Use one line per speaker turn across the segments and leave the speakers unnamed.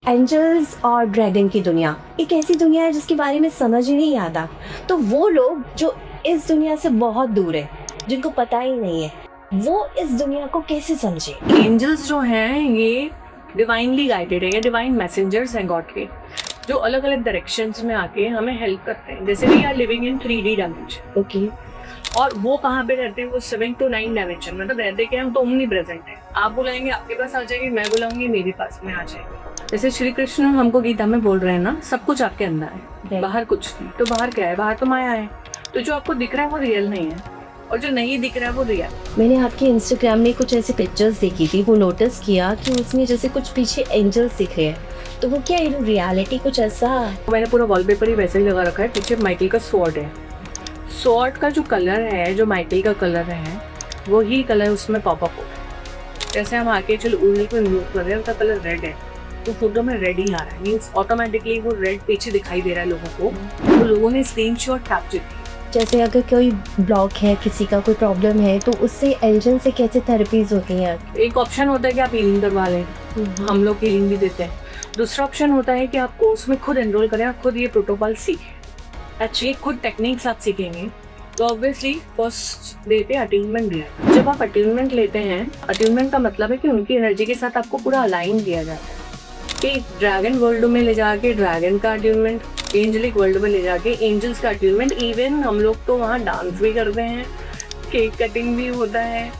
Angels और dragon की दुनिया एक ऐसी दुनिया है जिसके बारे में समझ ही नहीं आता। तो वो लोग जो इस दुनिया से बहुत दूर है, जिनको पता ही नहीं है, वो इस दुनिया को कैसे समझे।
एंजल्स जो हैं ये डिवाइनली गाइडेड है, ये डिवाइन मैसेंजर्स हैं गॉड के, जो अलग अलग डायरेक्शंस में आके हमें हेल्प करते हैं। जैसे we are living in 3D dimension.
Okay.
और वो कहाँ पे रहते हैं? वो 7 to 9 डायमेंशन, मतलब रहते क्या हम तो ओमनी प्रेजेंट है। आप बुलाएंगे आपके पास आ जाएंगे, मैं बुलाऊंगी मेरे पास में आ जाएंगे। जैसे श्री कृष्ण हमको गीता में बोल रहे हैं ना, सब कुछ आपके अंदर है, बाहर कुछ नहीं। तो बाहर क्या है? बाहर तो माया है। तो जो आपको दिख रहा है वो रियल नहीं है, और जो नहीं दिख रहा है वो रियल।
मैंने आपके इंस्टाग्राम में कुछ ऐसी पिक्चर्स देखी थी, वो नोटिस किया कि उसमें जैसे कुछ पीछे एंजल्स दिख रहे हैं। तो वो क्या इन रियलिटी कुछ ऐसा?
मैंने पूरा वॉलपेपर ही वैसे ही लगा रखा है। पीछे माइकल का स्वॉर्ड है। स्वॉर्ड का जो कलर है, जो माइकल का कलर है, वही कलर उसमें पॉपअप हो रहा है। जैसे हम आगे चलो उंगली को रिमूव कर रहे हैं, उसका कलर रेड है, तो फोटो में रेड ही आ रहा है। मीन्स ऑटोमेटिकली वो रेड पीछे दिखाई दे रहा है लोगों को। तो लोगों ने स्क्रीनशॉट कैप्चर किया।
जैसे अगर कोई ब्लॉक है, किसी का कोई प्रॉब्लम है, तो उससे एंजल से कैसे थेरेपीज होती हैं?
एक ऑप्शन होता है कि आप हीलिंग करवा लें, हम लोग हीलिंग भी देते हैं। दूसरा ऑप्शन होता है कि आप कोर्स में खुद एनरोल करें और खुद ये प्रोटोकॉल सीखें। अच्छी खुद टेक्निक्स आप सीखेंगे तो ऑब्वियसली फर्स्ट डे पे अट्यूनमेंट दिया है। जब आप अट्यूनमेंट लेते हैं, अट्यूनमेंट का मतलब है कि उनकी एनर्जी के साथ आपको पूरा अलाइन किया जाता है। कि ड्रैगन वर्ल्ड में ले जाके ड्रैगन का अट्यूनमेंट, एंजलिक वर्ल्ड में ले जाके एंजल्स का अट्यूनमेंट। इवन हम लोग तो वहाँ डांस भी करते हैं, केक कटिंग भी होता है,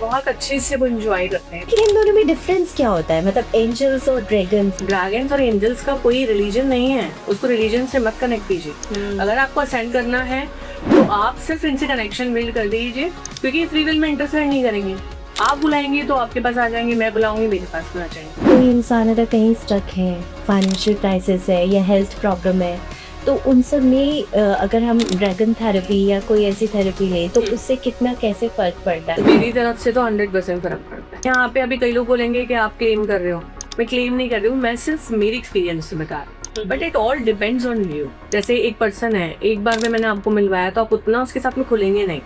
बहुत अच्छे से वो एंजॉय करते हैं।
लेकिन इन दोनों में डिफरेंस क्या होता है, मतलब एंजल्स और ड्रैगन्स?
ड्रैगन्स और एंजल्स का कोई रिलीजन नहीं है, उसको रिलीजन से मत कनेक्ट कीजिए। अगर आपको असेंड करना है तो आप सिर्फ इनसे कनेक्शन बिल्ड कर दीजिए, क्योंकि फ्री विल में इंटरफेयर नहीं करेंगे। आप बुलाएंगे तो आपके पास आ जाएंगे, मैं बुलाऊंगी मेरे पास में आ जाएंगे।
कोई इंसान अगर कहीं स्टक है, फाइनेंशियल क्राइसिस है या हेल्थ प्रॉब्लम है, तो उन सब में अगर हम ड्रैगन थेरेपी या कोई ऐसी थेरेपी ले तो उससे कितना कैसे फर्क पड़ता है?
मेरी तरफ से तो 100% फर्क पड़ता है। यहाँ पे अभी कई लोग बोलेंगे कि आप क्लेम कर रहे हो, मैं क्लेम नहीं कर रही हूँ, मैं सिर्फ मेरी एक्सपीरियंस से बता रही हूँ। But it all depends on you. जैसे एक पर्सन है, एक बार में मैंने आपको मिलवाया तो आप उतना उसके साथ में खुलेंगे नहीं,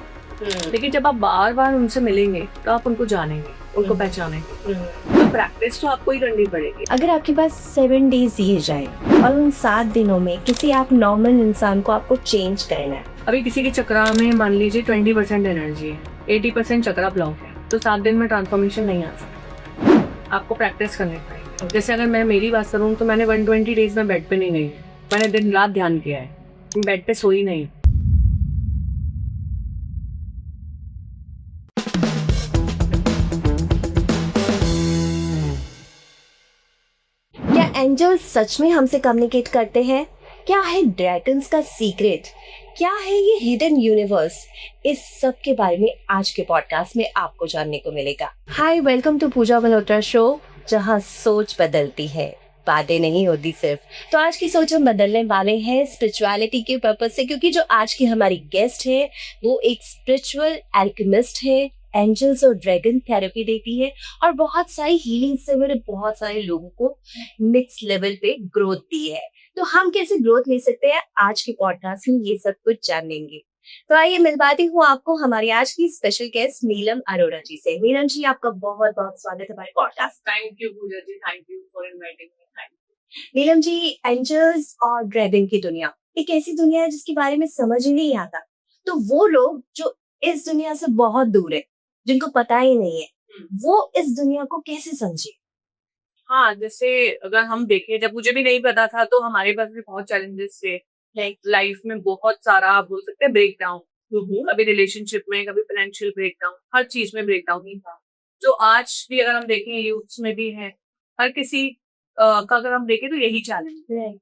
लेकिन जब आप बार बार उनसे मिलेंगे तो आप उनको जानेंगे, उनको पहचानेंगे। तो प्रैक्टिस तो आपको ही करनी पड़ेगी।
अगर आपके पास 7 डेज दिए जाए और उन 7 दिनों में किसी आप नॉर्मल इंसान को आपको चेंज करना है।
अभी किसी के चक्रा में मान लीजिए 20% एनर्जी है, 80% चक्रा ब्लॉक है, तो 7 दिन में ट्रांसफॉर्मेशन नहीं आ सकता। आपको प्रैक्टिस करनी पड़ेगी। जैसे अगर मैं मेरी बात करूँ तो मैंने 120 डेज में बेड पे नहीं गई, मैंने दिन रात ध्यान किया है, बेड पे सोई नहीं।
क्या एंजल्स सच में हमसे कम्युनिकेट करते हैं? क्या है ड्रैगन्स का सीक्रेट? क्या है ये हिडन यूनिवर्स? इस सब के बारे में आज के पॉडकास्ट में आपको जानने को मिलेगा। Hi, welcome to Pooja Malhotra show, जहां सोच बदलती है, बातें नहीं होती सिर्फ। तो आज की सोच हम बदलने वाले हैं स्पिरिचुअलिटी के पर्पज से, क्योंकि जो आज की हमारी गेस्ट है वो एक स्पिरिचुअल एल्केमिस्ट है, एंजल्स और ड्रैगन थेरेपी देती है और बहुत सारी हीलिंग से मेरे बहुत सारे लोगों को नेक्स्ट लेवल पे ग्रोथ दी है। तो हम कैसे ग्रोथ ले सकते हैं, आज के पॉडकास्ट में ये सब कुछ जानेंगे। तो आइए मिलवाती हूँ आपको हमारी आज की स्पेशल गेस्ट नीलम अरोड़ा जी से। नीलम जी, आपका बहुत बहुत स्वागत है हमारे podcast.
Thank you Pooja ji, thank you for inviting me. Thank
Neelam ji, angels और ड्रैगन की दुनिया एक ऐसी दुनिया है जिसके बारे में समझ ही नहीं आता। तो वो लोग जो इस दुनिया से बहुत दूर है, जिनको पता ही नहीं है, वो इस दुनिया को कैसे समझे?
हाँ, जैसे अगर हम देखें, जब मुझे भी नहीं पता था तो हमारे पास भी बहुत चैलेंजेस थे। लाइफ में बहुत सारा आप बोल सकते हैं ब्रेक डाउन, कभी रिलेशनशिप में, कभी फाइनेंशियल ब्रेक डाउन, हर चीज में ब्रेक डाउन ही था। जो आज भी अगर हम देखें यूथ्स में भी है, हर किसी का अगर हम देखें तो यही चैलेंज है।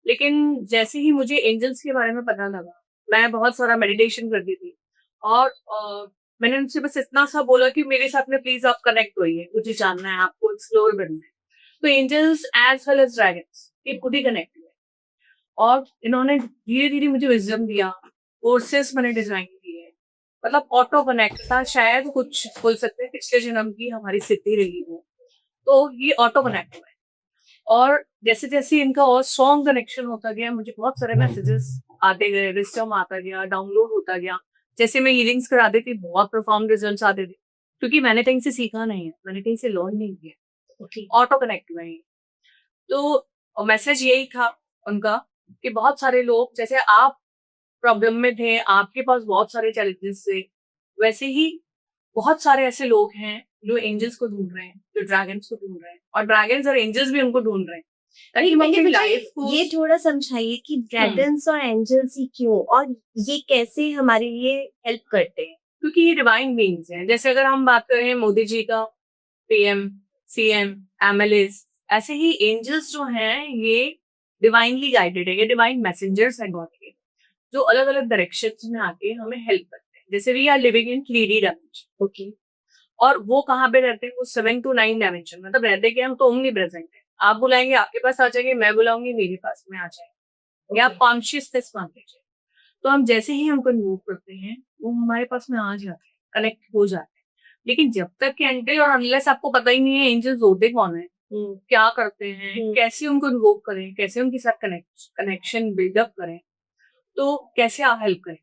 लेकिन जैसे ही मुझे एंजल्स के बारे में पता लगा, मैं बहुत सारा मेडिटेशन करती थी, और मैंने उनसे बस इतना सा बोला कि मेरे साथ में प्लीज आप कनेक्ट होइए, मुझे जानना है, आपको एक्सप्लोर करना है। तो angels as well as dragons ये खुद ही कनेक्ट हुए, और इन्होंने धीरे धीरे मुझे विजडम दिया, कोर्सेस मैंने डिजाइन किए। मतलब ऑटो कनेक्ट था, शायद कुछ बोल सकते हैं पिछले जन्म की हमारी स्थिति रही हो, तो ये ऑटो कनेक्ट हुआ है। और जैसे जैसे इनका और स्ट्रॉन्ग कनेक्शन होता गया, मुझे बहुत सारे मैसेजेस आते गए, विजडम आता गया, डाउनलोड होता गया। जैसे मैं हीलिंग्स कराती थी, बहुत प्रोफाउंड रिजल्ट्स आते थे, क्योंकि मैंने कहीं से सीखा नहीं है, मैंने कहीं से लर्न नहीं किया, ऑटो कनेक्ट हुआ है। तो मैसेज यही था उनका कि बहुत सारे लोग, जैसे आप प्रॉब्लम में थे, आपके पास बहुत सारे चैलेंजेस थे, वैसे ही बहुत सारे ऐसे लोग हैं जो एंजल्स को ढूंढ रहे हैं, जो ड्रैगन्स को ढूंढ रहे हैं, और ड्रैगन्स और एंजल्स भी उनको ढूंढ रहे हैं ताकि वो
लेकिन
अपनी
मुझे
लाइफ को
ये थोड़ा समझाइए कि ड्रैगन्स और एंजल्स ही क्यों, और ये कैसे हमारे लिए हेल्प करते हैं?
क्योंकि ये डिवाइन बीइंग्स हैं। जैसे अगर हम बात करें मोदी जी का, पीएम, सीएम, एमएलएस, ऐसे ही एंजल्स जो हैं ये डिवाइनली गाइडेड है, ये डिवाइन मैसेंजर्स हैं गॉड के, जो अलग अलग डायरेक्शंस में आके हमें हेल्प करते हैं। जैसे we are living in 3D dimension,
okay.
और वो कहाँ पे रहते हैं, वो 7 to 9 डायमेंशन, मतलब रहते कि हम तो ओमनी प्रेजेंट है। आप बुलाएंगे आपके पास आ जाएंगे, मैं बुलाऊंगी मेरे पास में आ जाएंगे, या आप कॉन्शियसनेस मान लीजिए। तो हम जैसे ही हमको इन्वोक करते हैं वो हमारे पास में आ जाते हैं, कनेक्ट हो जाते हैं। लेकिन जब तक कि अनटिल और अनलेस आपको पता ही नहीं है एंजल्स होते कौन है, क्या करते हैं, कैसे उनको इन्वोक करें, कैसे उनके साथ कनेक्शन बिल्डअप करें, तो कैसे आप हेल्प करें?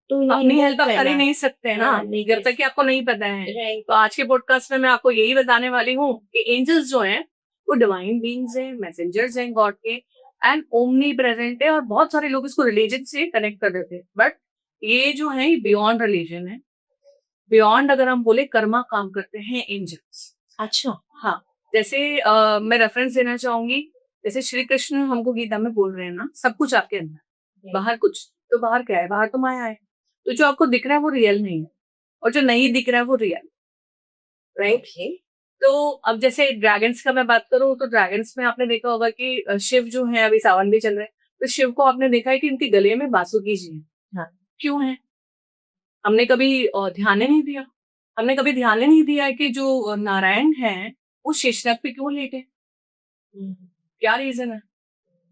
तो
अपनी हेल्प आप कर ही नहीं सकते हैं ना,
हाँ, नहीं
जब
कर
तक कि आपको नहीं पता है।
राइट।
तो आज के पॉडकास्ट में मैं आपको यही बताने वाली हूँ कि एंजल्स जो हैं वो डिवाइन बीइंग्स हैं, मैसेंजर्स हैं गॉड के, एंड ओमनी प्रेजेंट है। और बहुत सारे लोग इसको रिलीजन से कनेक्ट कर देते हैं, बट ये जो है बियॉन्ड रिलीजन है, बियॉन्ड अगर हम बोले कर्मा काम करते हैं एंजल्स।
अच्छा।
हाँ, जैसे मैं रेफरेंस देना चाहूंगी, जैसे श्री कृष्ण हमको गीता में बोल रहे हैं ना, सब कुछ आपके अंदर, बाहर कुछ, तो बाहर क्या है, बाहर तो माया है। तो जो आपको दिख रहा है वो रियल नहीं है, और जो नहीं दिख रहा है वो रियल, राइट।
ओके।
तो अब जैसे ड्रैगन्स का मैं बात करूं, तो ड्रैगन्स में आपने देखा होगा कि शिव जो है, अभी सावन भी चल रहे हैं, तो शिव को आपने देखा है कि उनके गले में बासुकी जी है।
हाँ।
क्यों है? हमने कभी ध्यान ही नहीं दिया। हमने कभी ध्यान ही नहीं दिया है कि जो नारायण है वो शेषनाग पे क्यों लेटे, क्या रीजन है?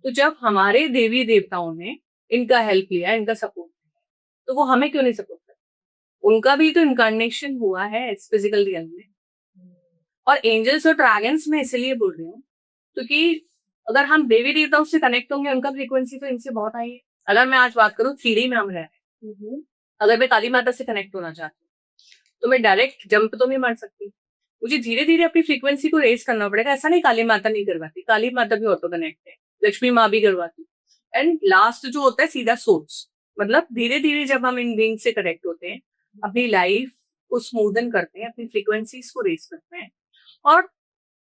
तो जब हमारे देवी देवताओं ने इनका हेल्प लिया, इनका सपोर्ट, तो वो हमें क्यों नहीं सपोर्ट कर? उनका भी तो इनकारनेशन हुआ है इस फिजिकल रियल में। और एंजल्स और ड्रैगन्स में इसलिए बोल रही हूँ क्योंकि अगर हम देवी देवताओं से कनेक्ट होंगे, उनका फ्रीक्वेंसी तो इनसे बहुत हाई है। अगर मैं आज बात करूँ 3D में हम रह रहे हैं, अगर मैं काली माता से कनेक्ट होना चाहती हूँ तो मैं डायरेक्ट जंप तो नहीं मार सकती, मुझे धीरे धीरे अपनी फ्रीक्वेंसी को रेस करना पड़ेगा। ऐसा नहीं काली माता नहीं करवाती, काली माता भी ऑटो कनेक्ट है, लक्ष्मी माँ भी करवाती। एंड लास्ट जो होता है सीधा सोर्स, मतलब धीरे धीरे जब हम इन बीइंग से कनेक्ट होते हैं, अपनी लाइफ को स्मूदन करते हैं, अपनी फ्रीक्वेंसीज को रेस करते हैं, और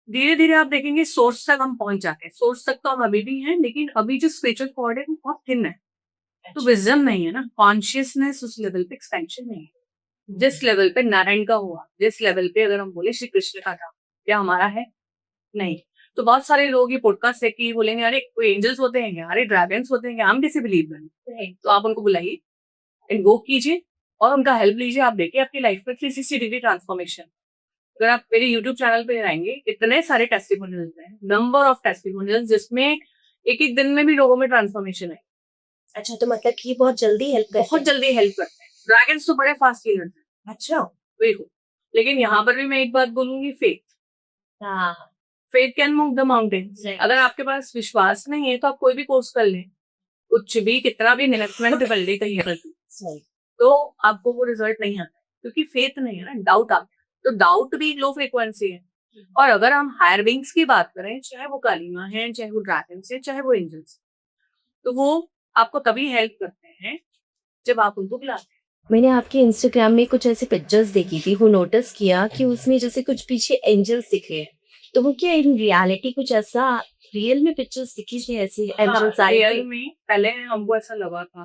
धीरे धीरे आप देखेंगे सोर्स तक हम पहुंच जाते हैं। सोर्स तक तो हम अभी भी हैं, लेकिन अभी जो स्पिरिचुअल कॉर्ड है वो बहुत थिन है, तो विजडम नहीं है ना, कॉन्शियसनेस उस लेवल पे एक्सपेंशन नहीं है जिस लेवल पे नारायण का हुआ, जिस लेवल पे अगर हम बोले श्री कृष्ण का था, क्या हमारा है? नहीं। तो बहुत सारे लोग ये पॉडकास्ट देख के बोलेंगे अरे कोई एंजल्स होते हैं क्या, अरे ड्रैगन्स होते हैं क्या, हम कैसे बिलीव करें? तो आप उनको बुलाइए, इन्वोक कीजिए, और उनका हेल्प लीजिए। आप देखिए आपकी लाइफ में 360 डिग्री ट्रांसफॉर्मेशन। अगर आप मेरे यूट्यूब चैनल पे आएंगे, इतने सारे टेस्टिमोनियल्स हैं, नंबर ऑफ टेस्टिमोनियल्स, जिसमें एक एक दिन में भी लोगों में ट्रांसफॉर्मेशन है।
अच्छा, तो मतलब कि ये बहुत जल्दी हेल्प करते
बहुत
हैं।
जल्दी हेल्प करते हैं। ड्रैगन्स तो बड़े फास्ट हीलर्स हैं,
अच्छा।
देखो। लेकिन यहाँ पर भी मैं एक बात बोलूंगी, फेथ,
हाँ।
Faith can move the mountains.
Right.
अगर आपके पास विश्वास नहीं है तो आप कोई भी कोर्स कर लें, कुछ भी कितना भी निरंतर कर ले कहीं पर भी,
सही।
तो आपको वो रिजल्ट नहीं आता, क्योंकि फेथ नहीं है ना, डाउट आता है। तो डाउट भी लो फ्रिक्वेंसी है। और अगर हम हायर बींग्स की बात करें, चाहे वो काली माँ है, चाहे वो ड्रैगन्स है, चाहे वो एंजल्स, तो वो आपको तभी हेल्प करते हैं जब आप उनको बुलाते हैं।
मैंने आपके इंस्टाग्राम में कुछ ऐसे पिक्चर्स देखी थी, वो नोटिस किया कि उसमें जैसे कुछ पीछे एंजल्स दिख रहे हैं, तो वो क्या इन रियलिटी कुछ ऐसा रियल में पिक्चर्स दिखी थी ऐसे एंजल्स आए
रियल
थे?
में पहले हमको ऐसा लगा था,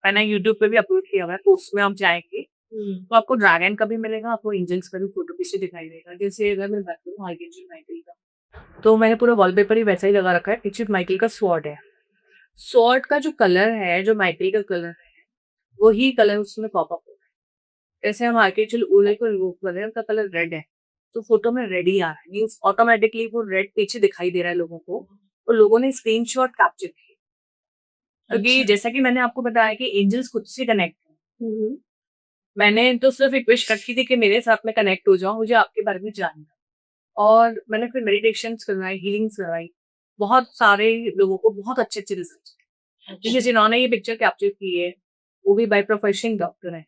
मैंने यूट्यूब पे भी अपलोड किया हुआ है, तो उसमें आप जाएंगे तो आपको ड्रैगन का भी मिलेगा, आपको एंजल्स का भी फोटो पीछे दिखाई देगा। जैसे अगर मैं बात करूँ आर्कएंजल माइकल का, तो मैंने पूरा वॉलपेपर ही वैसा ही लगा रखा है। पीछे माइकल का स्वॉर्ड है, स्वॉर्ड का जो कलर है, जो माइकल का कलर है, वही कलर उसमें पॉप अप हो रहा है। जैसे हम आर्कएंजल ऊले को रिमूव कर रहे हैं, उनका कलर रेड है, तो फोटो में रेड ही आ रहा है, मीन्स ऑटोमेटिकली वो रेड पीछे दिखाई दे रहा है लोगों को, और लोगों ने स्क्रीनशॉट कैप्चर किया। क्योंकि जैसा कि मैंने आपको बताया कि एंजल्स खुद से कनेक्ट है, मैंने तो सिर्फ एक विश रखी थी कि मेरे साथ में कनेक्ट हो जाओ, मुझे आपके बारे में जानना। और मैंने फिर मेडिटेशंस करवाई, हीलिंग्स करवाई, बहुत सारे लोगों को बहुत अच्छे अच्छे रिजल्ट। क्योंकि जिन्होंने ये पिक्चर कैप्चर की है वो भी बाय प्रोफेशन डॉक्टर है,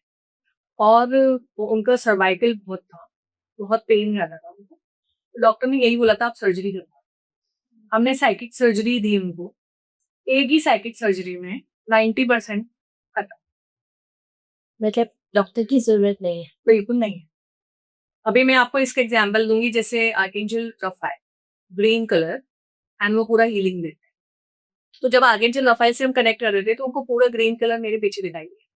और उनका सर्वाइकल बहुत था, बहुत पेन रहता था उनको। डॉक्टर ने यही बोला था आप सर्जरी करवाओ। हमने साइकिक सर्जरी दी उनको, एक ही साइकिक सर्जरी में 90% खत्म।
मतलब डॉक्टर की जरूरत नहीं है।
बिल्कुल नहीं है। अभी मैं आपको इसका एग्जांपल दूंगी, जैसे archangel Rafale, green colour, and वो पूरा हीलिंग देते हैं। तो जब आर्केंजल रफाएल से हम कनेक्ट कर रहे थे तो उनको पूरा ग्रीन कलर मेरे पीछे दिखाई दिया,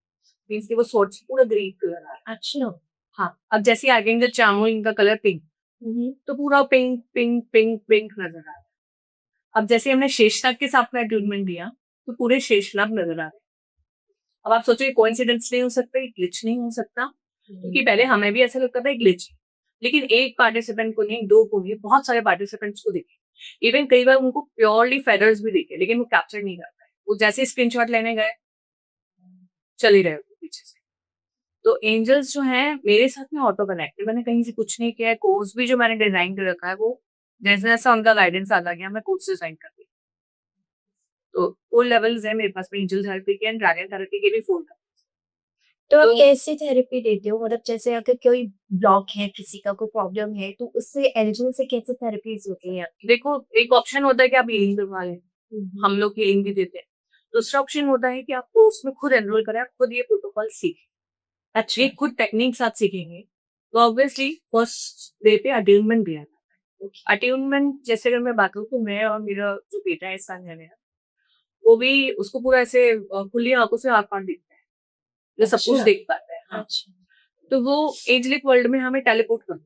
मीन्स कि वो स्वॉर्ड से पूरा ग्रीन कलर आ रहा है।
अच्छा।
हाँ, अब जैसे आर्केंजल चामुंड का कलर पिंक, तो पूरा पिंक पिंक पिंक पिंक नजर आ रहा है। अब जैसे हमने शेषनाग के साथ में ट्रीटमेंट दिया तो पूरे शेषनाग नजर आ रहे हैं। अब आप सोचो, ये कोइंसिडेंस नहीं हो सकता, ये ग्लिच नहीं हो सकता, क्योंकि पहले हमें भी ऐसा लगता था ग्लिच, लेकिन एक पार्टिसिपेंट को नहीं, दो को नहीं, बहुत सारे पार्टिसिपेंट्स को दिखे। इवन कई बार उनको प्योरली फेदर्स भी दिखे, लेकिन वो कैप्चर नहीं कर पाए। वो जैसे स्क्रीनशॉट लेने गए, चल ही रहे हो पीछे से। तो एंजल्स जो हैं मेरे साथ में ऑटो कनेक्ट है, मैंने कहीं से कुछ नहीं किया है। कोर्स भी जो मैंने डिजाइन कर रखा है, वो जैसे जैसा उनका गाइडेंस आता गया मैं कोर्स डिजाइन कर दी। तो 4 लेवल्स है मेरे पास में एंजल थेरेपी के एंड ड्रैगन थेरेपी के भी 4।
तो आप
तो
कैसे थेरेपी देते हो? मतलब जैसे अगर कोई ब्लॉक है, किसी का कोई प्रॉब्लम है, तो उससे एंजल से कैसे थेरेपीज होती है?
देखो, एक ऑप्शन होता है कि आप हीलिंग करवा लें, हम लोग हीलिंग भी देते हैं। दूसरा ऑप्शन होता है कि आपको उसमें खुद एनरोल करें, आप खुद ये प्रोटोकॉल सीखें।
अच्छा।
ये खुद टेक्निक साथ सीखेंगे तो ऑब्वियसली फर्स्ट डे पे अट्यूनमेंट दिया जाता है। अट्यूनमेंट जैसे अगर मैं बात करूँ तो मैं और मेरा जो बेटा है इस साल है मेरा, वो भी उसको पूरा ऐसे खुली आंखों से आर पार दिखता है, जो सब कुछ
अच्छा।
देख पाता है। हाँ,
अच्छा।
तो वो एंजेलिक वर्ल्ड में हमें टेलीपोर्ट कर,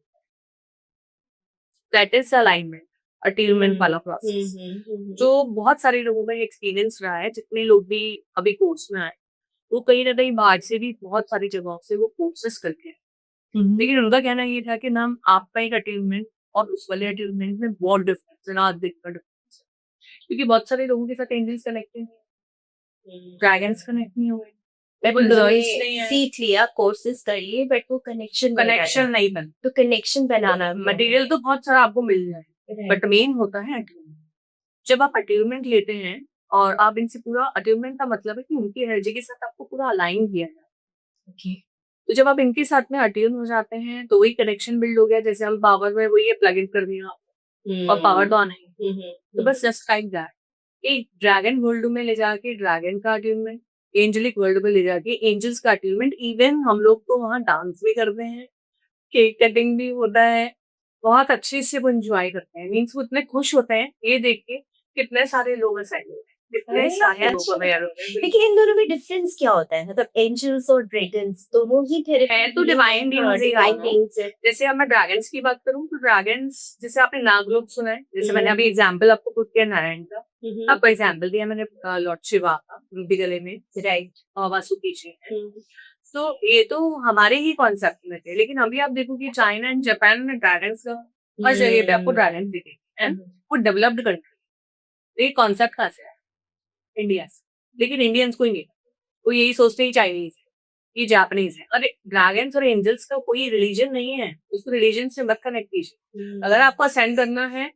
दैट इज अलाइनमेंट, अट्यूनमेंट वाला प्रोसेस। जो बहुत सारे लोगों में एक्सपीरियंस रहा है, जितने लोग भी अभी कोर्स में आए, वो कहीं ना कहीं बाहर से भी बहुत सारी जगहों से वो कोर्सेस करके आए। लेकिन उनका कहना ये था कि मैम आपका एक अट्यूनमेंट और उस वाले अट्यूनमेंट में बहुत डिफरेंस है ना, दिक्कत difference है। क्योंकि बहुत सारे लोगों के साथ एंजल्स कनेक्टेड हैं, ड्रैगन्स कनेक्ट नहीं हुए, वो गर्ल्स नहीं है,
सीख लिया, कोर्सेज कर लिए, बट वो कनेक्शन
कनेक्शन नहीं बन।
तो कनेक्शन बनाना
मटेरियल तो बहुत सारा आपको मिल जाए, बट मेन होता है अट्यूनमेंट। जब आप अट्यूनमेंट लेते हैं और आप इनसे पूरा, अट्यूनमेंट का मतलब है कि उनकी एनर्जी के साथ आपको पूरा अलाइन किया जाए।
ओके।
तो जब आप इनके साथ में अट्यून हो जाते हैं तो वही कनेक्शन बिल्ड हो गया, जैसे हम पावर में वही प्लग इन कर दिया और पावर तो आना ही। तो बस जस्ट लाइक दैट, एक ड्रैगन वर्ल्ड में ले जाके ड्रैगन का अट्यूनमेंट, एंजेलिक वर्ल्ड में ले जाके एंजल्स का अट्यूनमेंट। इवन हम लोग तो वहाँ डांस भी करते हैं, केक कटिंग भी होता है, बहुत अच्छे से वो एंजॉय करते हैं। मीन्स वो इतने खुश होते हैं ये देख के, कितने सारे लोग असाइन हुए हैं, कितने
अरे
सारे लोग
अच्छा।
अवेयर हो गए।
लेकिन इन दोनों में डिफरेंस क्या होता है? मतलब एंजल्स और ड्रैगन्स दोनों ही थेरेपी
है तो डिवाइन बीइंग्स ही
डिवाइन
दोनों।
बीइंग्स है।
जैसे अब मैं ड्रैगन्स की बात करूं तो ड्रैगन्स, जैसे आपने नागलोक सुना है, जैसे मैंने अभी एग्जांपल आपको पुट किया नारायण का, आपको एग्जांपल दिया मैंने लॉर्ड शिवा का, रूबी गले में, राइट, वासुकी जी है। तो ये तो हमारे ही कॉन्सेप्ट में थे, लेकिन अभी आप देखो कि चाइना एंड जापान में ड्रैगन्स का हर जगह पे आपको ड्रैगन दिखेंगे, वो डेवलप्ड कंट्री। ये कॉन्सेप्ट कहाँ से है? इंडिया से। लेकिन इंडियंस को ही नहीं, वो यही सोचते हैं चाइनीज है, ये जापानीज है। अरे ड्रैगन्स और एंजल्स का कोई रिलीजन नहीं है, उसको रिलीजन से मत कनेक्ट कीजिए। अगर आपको असेंड करना है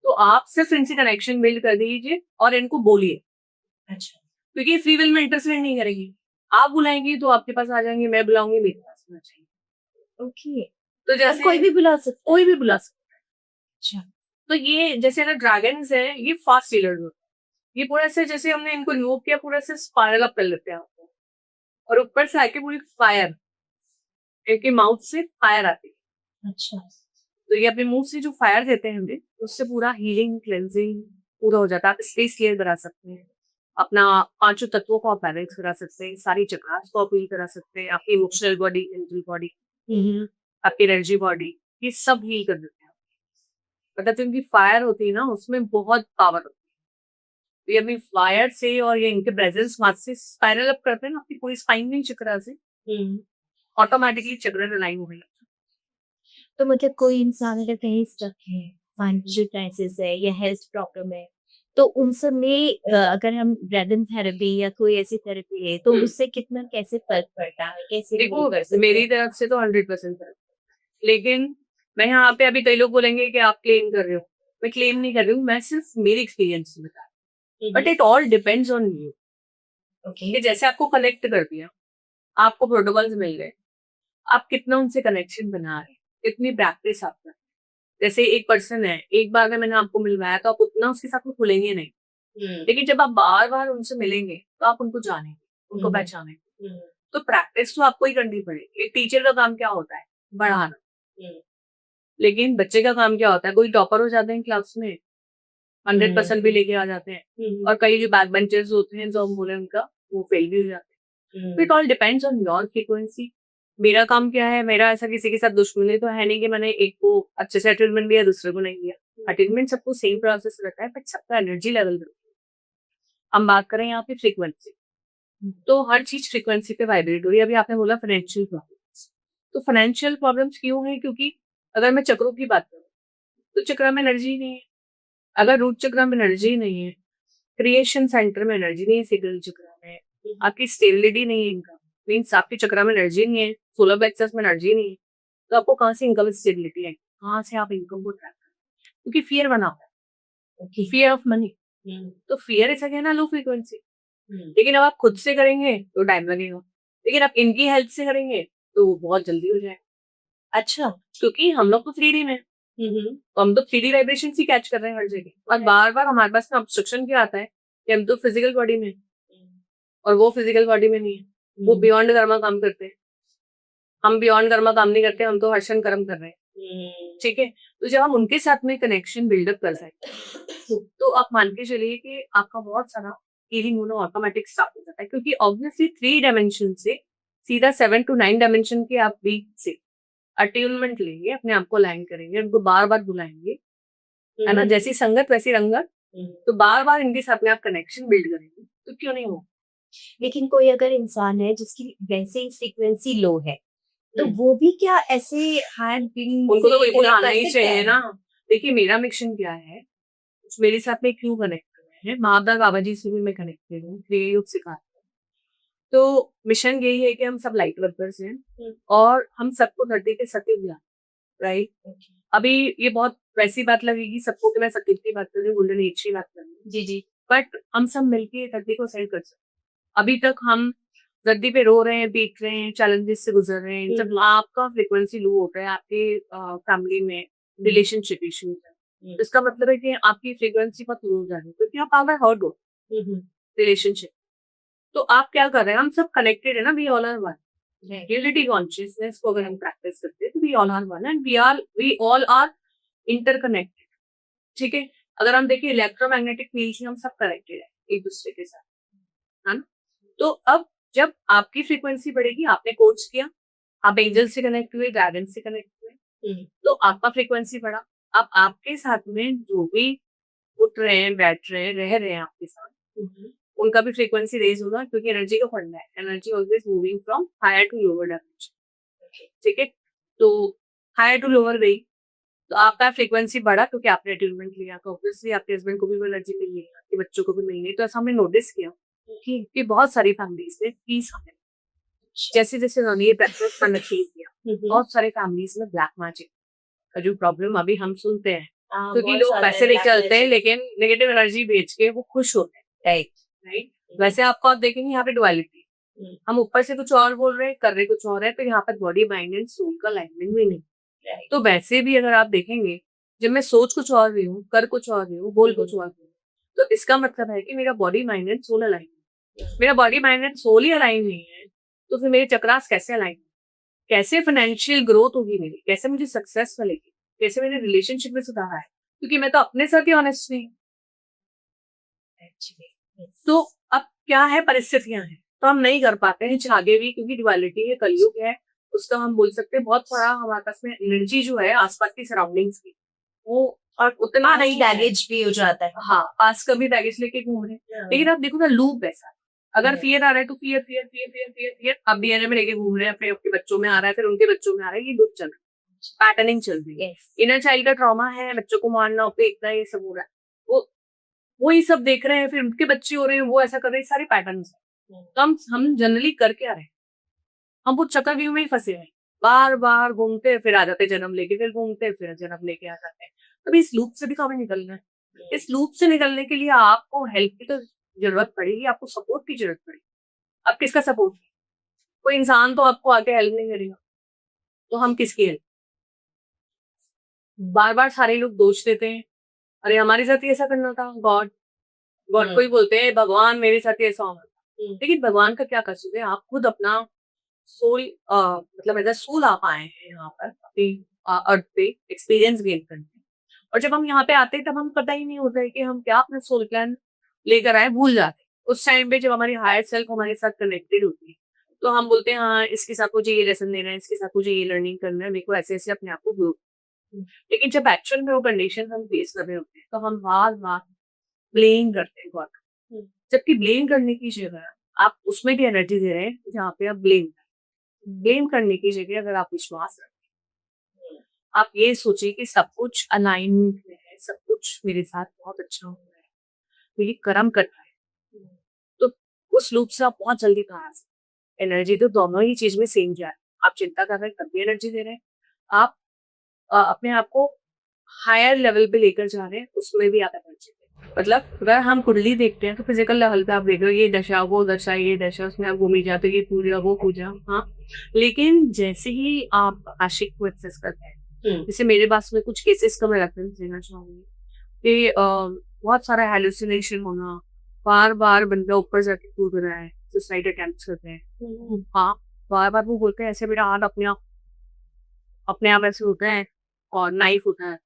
तो आप सिर्फ इनसे कनेक्शन बिल्ड कर दीजिए और इनको बोलिए।
अच्छा।
क्योंकि फ्री विल में इंटरफेयर नहीं करेगी। आप बुलाएंगी तो आपके पास आ जाएंगे, मैं बुलाऊंगी मेरे पास आना चाहिए।
ओके।
तो
अब
जैसे
कोई भी बुला सकता है।
कोई भी बुला सकता है।
अच्छा।
तो ये जैसे ना ड्रैगन्स है, ये फास्ट सीलर्स होते हैं। ये पूरा से जैसे हमने इनको रिमूव किया, पूरा से स्पाइरल अप कर लेते हैं आपको, और ऊपर से आके पूरी फायर, इनके माउथ से फायर आती है।
अच्छा।
तो ये अपने मुंह से जो फायर देते हैं हमें, उससे पूरा हीलिंग क्लेंजिंग पूरा हो जाता है। आप स्पेस क्लियर करा सकते हैं, अपना पांचों तत्वों को आप बैलेंस करा सकते हैं, सारी चक्रास को अपील करा सकते हैं, आपकी इमोशनल बॉडी, मेंटल बॉडी, आपकी एनर्जी बॉडी, ये सब हील कर देते हैं। मतलब जो इनकी फायर होती है ना, उसमें बहुत पावर होती है। तो ये अपनी फायर से और ये इनके प्रेजेंस मात्र से स्पाइरल अप करते हैं ना, आपकी पूरी स्पाइन में चक्रा से ऑटोमेटिकली चक्र अलाइन होने लगता
तो मतलब कोई इंसान अगर कहीं स्टक है, फाइनेंशियल क्राइसिस है या हेल्थ प्रॉब्लम है, तो उन सब में अगर हम ड्रैगन थेरेपी या कोई ऐसी थेरेपी है, तो
है।
उससे कितना कैसे फर्क पड़ता है? कैसे
देखो,
वो कर सकते
मेरी
हैं?
तरफ से तो 100% है, लेकिन मैं यहाँ पे अभी कई लोग बोलेंगे कि आप क्लेम कर रहे हो। मैं क्लेम नहीं कर रही हूँ, मैं सिर्फ मेरी एक्सपीरियंस से बता रही हूँ। But it all depends on you.
Okay.
कि जैसे आपको कनेक्ट कर दिया, आपको प्रोटोकॉल्स मिल गए, आप कितना उनसे कनेक्शन बना रहे हैं, कितनी प्रैक्टिस आप कर रहे हैं, जैसे एक पर्सन है, एक बार में मैंने आपको मिलवाया तो आप उतना उसके साथ में खुलेंगे नहीं, लेकिन जब आप बार बार उनसे मिलेंगे तो आप उनको जानेंगे, उनको पहचानेंगे। तो प्रैक्टिस तो आपको ही करनी पड़ेगी। एक टीचर का काम क्या होता है? पढ़ाना। लेकिन बच्चे का काम क्या होता है? कोई टॉपर हो जाते हैं क्लास में, 100% भी लेके आ जाते हैं, और कई जो बैक बेंचर्स होते हैं जो हम बोले उनका, वो फेल भी हो जाते हैं। तो it all depends on your frequency. मेरा काम क्या है? मेरा ऐसा किसी के साथ दुश्मनी तो है नहीं कि मैंने एक को अच्छे से अटेनमेंट दिया, दूसरे को नहीं दिया। अटेनमेंट सबको सेम प्रोसेस रहता है, बट सबका एनर्जी लेवल। हम बात करें यहाँ पे फ्रीक्वेंसी, तो हर चीज फ्रीक्वेंसी पे वाइब्रेट हो रही है। अभी आपने बोला फाइनेंशियल प्रॉब्लम्स, तो फाइनेंशियल प्रॉब्लम्स क्यों है? क्योंकि अगर मैं चक्रों की बात करूँ तो चक्र में एनर्जी नहीं है। अगर रूट चक्र में एनर्जी नहीं है, क्रिएशन सेंटर में एनर्जी नहीं है, सिग्नल चक्र में आपकी स्टेबिलिटी नहीं है, इनकम मीन्स आपके चक्र में एनर्जी नहीं है, सोलर प्लेक्सस में एनर्जी नहीं है, तो आपको कहाँ से इनकम स्टेबिलिटी आएगी? कहाँ से आप इनकम को ट्रैक करें? क्योंकि फियर बना हुआ है, फियर ऑफ मनी। तो फियर ऐसा कहना लो फ्रीक्वेंसी। लेकिन अब आप खुद से करेंगे तो टाइम लगेगा, लेकिन आप इनकी हेल्प से करेंगे तो वो बहुत जल्दी हो जाएगा।
अच्छा।
क्योंकि हम लोग तो 3D में, तो हम तो 3D वाइब्रेशन ही कैच कर रहे हैं हर जगह, और बार बार हमारे पास में ऑब्स्ट्रक्शन क्या आता है कि हम तो फिजिकल बॉडी में और वो फिजिकल बॉडी में नहीं है, वो बियॉन्ड कर्मा काम करते हैं, हम बियॉन्ड कर्मा काम नहीं करते, हम तो हर्षण कर्म कर रहे हैं। ठीक है, तो जब हम उनके साथ में कनेक्शन बिल्डअप कर सकते तो आप मान के चलिए कि आपका बहुत सारा हीलिंग होना ऑटोमेटिक स्टार्ट हो जाता है, क्योंकि ऑब्वियसली 3 डायमेंशन से सीधा 7 to 9 डायमेंशन के आप बीच से अट्यूनमेंट लेंगे, अपने आप को अलाइन करेंगे, उनको बार बार बुलाएंगे, है ना, जैसी संगत वैसी रंगत। तो बार बार इनके साथ में आप कनेक्शन बिल्ड करेंगे तो क्यों नहीं हो।
लेकिन कोई अगर इंसान है जिसकी वैसे ही फ्रीक्वेंसी लो है, तो वो भी क्या ऐसे हायर बीइंग
उनको तो
से
बिल्कुल
connect
आना
कर
ही
सकता
चाहिए
है?
ना। देखिए मेरा मिशन क्या है, मेरे साथ में क्यों कनेक्ट कर रहे हैं, माता बाबा जी से भी मैं कनेक्टेड हूँ, क्रिया योग सिखाते हैं। तो मिशन यही है कि हम सब लाइट वर्कर्स हैं और हम सबको धरती के सत्य दिया, राइट। अभी ये बहुत वैसी बात लगेगी सबको कि मैं सत्य की बात कर रही हूँ, गोल्डन एज की बात कर रही हूँ,
जी जी।
बट हम सब मिलके धरती को सेल कर सकते हैं। अभी तक हम धरती पे रो रहे हैं, पीट रहे हैं, चैलेंजेस से गुजर रहे हैं, जब आपका फ्रीक्वेंसी लो हो रहा है, आपके फैमिली में रिलेशनशिप इश्यूज है, तो इसका मतलब है कि आपकी फ्रीक्वेंसी बहुत लो जा रही है, क्योंकि आप आगे हर्ट हो रिलेशनशिप। तो आप क्या कर रहे हैं? हम सब कनेक्टेड है ना, we all are one. Unity consciousness को अगर हम प्रैक्टिस करते हैं तो we all are one and we all are interconnected. ठीक है, अगर हम देखिए इलेक्ट्रोमैग्नेटिक फील्ड से हम सब कनेक्टेड है एक दूसरे के साथ, है ना। तो अब जब आपकी फ्रीक्वेंसी बढ़ेगी, आपने कोर्स किया, आप एंजल से कनेक्ट हुए, ड्रैगन से कनेक्ट हुए, तो आपका फ्रीक्वेंसी बढ़ा। अब आपके साथ में जो भी उठ रहे हैं, बैठ रहे हैं, रह रहे हैं आपके साथ, उनका भी फ्रीक्वेंसी रेज होगा, क्योंकि एनर्जी का फंडा है, energy always moving from higher to lower dimension. ठीक है, तो हायर टू लोअर गई तो आपका फ्रीक्वेंसी बढ़ा, क्योंकि आपने अट्यूनमेंट लिया, तो ऑब्वियसली आपके हस्बैंड को भी वो एनर्जी मिल गई, आपके बच्चों को भी मिल गई। तो ऐसा हमने नोटिस किया कि बहुत सारी फैमिलीज में पीस आने लगी। जैसे जैसे उन्होंने ये प्रैक्टिस करना शुरू किया, बहुत सारे फैमिलीज में ब्लैक मैजिक का जो प्रॉब्लम अभी हम सुनते हैं, क्योंकि लोग पैसे लेके चलते हैं लेकिन नेगेटिव एनर्जी बेच के वो खुश होते हैं, राइट। वैसे आपको आप देखेंगे यहाँ पे डुअलिटी, हम ऊपर से कुछ और बोल रहे हैं, कर रहे कुछ और है, तो यहाँ पर बॉडी माइंड एंड सोल का अलाइनमेंट भी नहीं। तो वैसे भी अगर आप देखेंगे, जब मैं सोच कुछ और रही हूँ, कर कुछ और रही हूँ, बोल कुछ और रही हूँ, तो इसका मतलब है कि मेरा body mind and soul align है। मेरा बॉडी माइंड एंड सोल ही अलाइन नहीं है, तो फिर मेरे चक्रास कैसे अलाइन, कैसे फाइनेंशियल ग्रोथ होगी मेरी, कैसे मुझे सक्सेस मिलेगी, कैसे मेरे रिलेशनशिप में सुधार है, क्योंकि मैं तो अपने साथ ही ऑनेस्ट नहीं। तो अब क्या है, परिस्थितियां हैं, तो हम नहीं कर पाते हैं आगे भी, क्योंकि ड्युअलिटी है, कलयुग है, उसका हम बोल सकते हैं बहुत सारा हमारे पास में एनर्जी जो है आसपास की सराउंडिंग्स की, वो और उतना नहीं
बैगेज भी हो जाता है।
हाँ, पास का भी बैगेज लेके घूम रहे हैं। लेकिन आप देखो ना, लूप ऐसा, अगर फियर आ रहा है तो fear fear fear fear fear fear आप डीएनए में लेके घूम रहे हैं, अपने आपके बच्चों में आ रहा है, फिर उनके बच्चों में आ रहा है, ये लूप चल रहा है, पैटर्निंग चल रही है। इनर चाइल्ड का ट्रॉमा है, बच्चों को मारना, फेंकना, ये सब हो रहा है, वो ये सब देख रहे हैं, फिर उनके बच्चे हो रहे हैं, वो ऐसा कर रहे हैं, सारे पैटर्न। तो हम जनरली कर क्या रहे हैं, हम वो चक्रव्यूह में ही फंसे हैं, बार बार घूमते फिर आ जाते, जन्म लेके फिर घूमते फिर जन्म लेके आ जाते हैं। अभी इस लूप से भी कभी निकलना है। इस लूप से निकलने के लिए आपको हेल्प की तो जरूरत पड़ेगी, आपको सपोर्ट की जरूरत पड़ेगी। अब किसका सपोर्ट? कोई इंसान तो आपको आके हेल्प नहीं करेगा, तो हम किसकी हेल्प? बार बार सारे लोग दोष देते हैं, अरे हमारे साथ ही ऐसा करना था, गॉड गॉड को ही बोलते हैं भगवान मेरे साथ ही ऐसा होना था। लेकिन भगवान का क्या कसूर है, आप खुद अपना सोल मतलब एज अ सोल आप आए हैं यहाँ पर अपनी अर्थ पे एक्सपीरियंस गेन करने। और जब हम यहाँ पे आते हैं तब हम पता ही नहीं होता है कि हम क्या अपना सोल प्लान लेकर आए, भूल जाते हैं। उस टाइम पे जब हमारी हायर सेल्फ हमारे साथ कनेक्टेड होती है तो हम बोलते हैं हाँ इसके साथ मुझे ये लेसन देना है, इसके साथ मुझे ये लर्निंग करना है, मेरे को ऐसे ऐसे अपने आप को ग्रो। लेकिन जब एक्चुअल में वो कंडीशन हम फेस कर रहे होते हैं तो हम बार बार ब्लेम करते हैं गॉड को। जबकि ब्लेम करने की जगह आप उसमें भी एनर्जी दे रहे हैं जहाँ पे आप ब्लेम करने की जगह अगर आप विश्वास रखें, आप ये सोचिए कि सब कुछ अलाइनमेंट में है, सब कुछ मेरे साथ बहुत अच्छा हो रहा है, तो ये कर्म कर रहा है, तो उस लूप से आप बहुत जल्दी कहाँ आ सकते। एनर्जी तो दोनों ही चीज में सेम जा रहा है। आप चिंता कर रहे हैं तब भी एनर्जी दे रहे हैं, आप अपने आप को हायर लेवल पे लेकर जा रहे हैं उसमें भी आप एनर्जी दे रहे हैं। मतलब अगर हम कुंडली देखते हैं तो फिजिकल लेवल पे आप देख रहे हो ये दशा वो दशा ये दशा, उसमें आप घूमी जाते हो, ये पूजा वो पूजा, हाँ। लेकिन जैसे ही आप आशिक को एक्सेस करते हैं, जैसे मेरे पास में कुछ केसेस का मैं रेफरेंस देना चाहूंगी कि बहुत सारा हेलुसिनेशन होना, बार बार बंदा ऊपर जाके कूद रहा है, सुसाइड अटेम्प्ट करते हैं, हाँ, बार बार वो बोलते हैं ऐसे मेरा हाथ अपने आप ऐसे होता है और नाइफ होता है,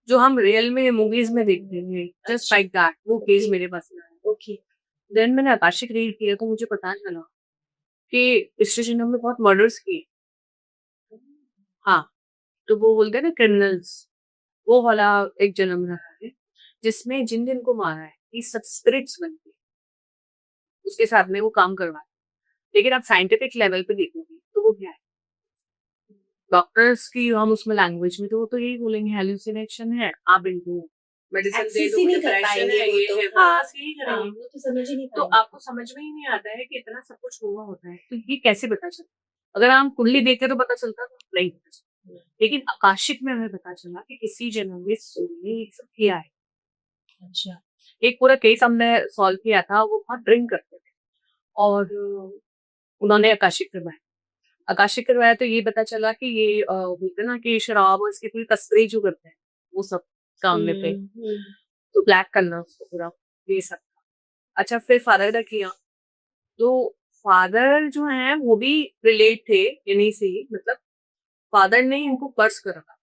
जो हम रियल में मूवीज में देखते हैं, जस्ट लाइक दैट वो केस मेरे पास में है।
ओके।
देन मैंने आकाशिक रीड किया तो मुझे पता चला कि पिछले जन्म में बहुत मर्डर्स किए, हाँ। तो वो बोलते हैं ना क्रिमिनल्स, वो वाला एक जन्म रहा है जिसमें जिन जिन को मारा है ये सब स्पिरिट्स बन के उसके साथ में वो काम करवाए। लेकिन आप साइंटिफिक लेवल पे देखोगे तो वो क्या है, डॉक्टर्स की हम उसमें लैंग्वेज में तो वो तो यही बोलेंगे हेलुसिनेशन है, आप इनको मेडिसिन दे
एक्सेस
दो,
ही नहीं कर
डिप्रेशन
पाएंगे
है,
वो
ये
तो।
है, वो
हाँ,
बस यही
हाँ,
करेंगे।
वो तो समझ ही नहीं
तो
पाएंगे।
आपको समझ में ही नहीं आता है कि इतना सब कुछ हुआ होता है, तो ये कैसे पता चला? अगर हम कुंडली देखते तो पता चलता था, नहीं पता चलता। लेकिन आकाशिक में हमें पता चला कि किसी जन्म में सोल ने ये सब किया है।
अच्छा।
एक पूरा केस हमने सॉल्व किया था, वो बहुत ड्रिंक करते थे और उन्होंने आकाशिक करवाया। आकाशिक करवाया तो ये पता चला कि ये बोलते हैं ना कि शराब और इसकी पूरी तस्करी जो करते हैं, वो सब काम में पे। तो ब्लैक करना उसको पूरा, ये सब। अच्छा फिर फादर का किया, तो फादर जो हैं वो भी रिलेट थे इन्हीं से ही, मतलब फादर ने इनको कर्ज करा था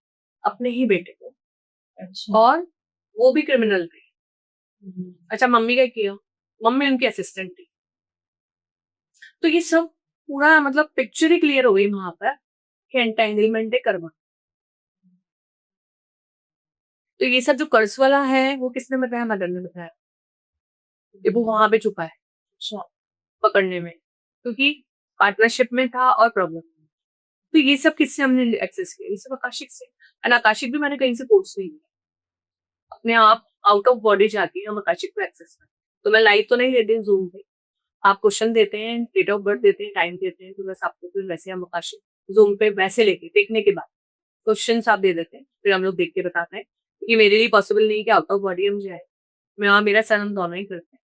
अपने ही बेटे को,
अच्छा।
और वो भी क्रिमिनल थे। अच्छा मम्मी का किया, मम्मी उनकी असिस्टेंट थी। तो ये सब पूरा मतलब पिक्चर ही क्लियर हो गई वहां पर कि एंटेंगलमेंट है कर्मा। तो ये सब जो कर्ज वाला है वो किसने बताया, मदर ने बताया। ये वो वहां पे छुपा है
अच्छा।
पकड़ने में, क्योंकि पार्टनरशिप में था और प्रॉब्लम। तो ये सब किससे हमने एक्सेस किया, ये सब आकाशिक से। एंड आकाशिक भी मैंने कहीं से कोर्स नहीं किया, अपने आप आउट ऑफ बॉडी जाके हम आकाशिक को एक्सेस करते हैं। तो मैं लाइव तो नहीं देती जूम पे, आप क्वेश्चन देते हैं, डेट ऑफ बर्थ देते हैं, टाइम देते हैं, तो बस आपको फिर वैसे हम आकाशिक जूम पे वैसे लेके देखने के बाद क्वेश्चन आप दे देते हैं, फिर हम लोग देख के बताते हैं। क्योंकि मेरे लिए पॉसिबल नहीं कि आउट ऑफ बॉडी हम जाए, मैं और मेरा सन हम दोनों ही करते हैं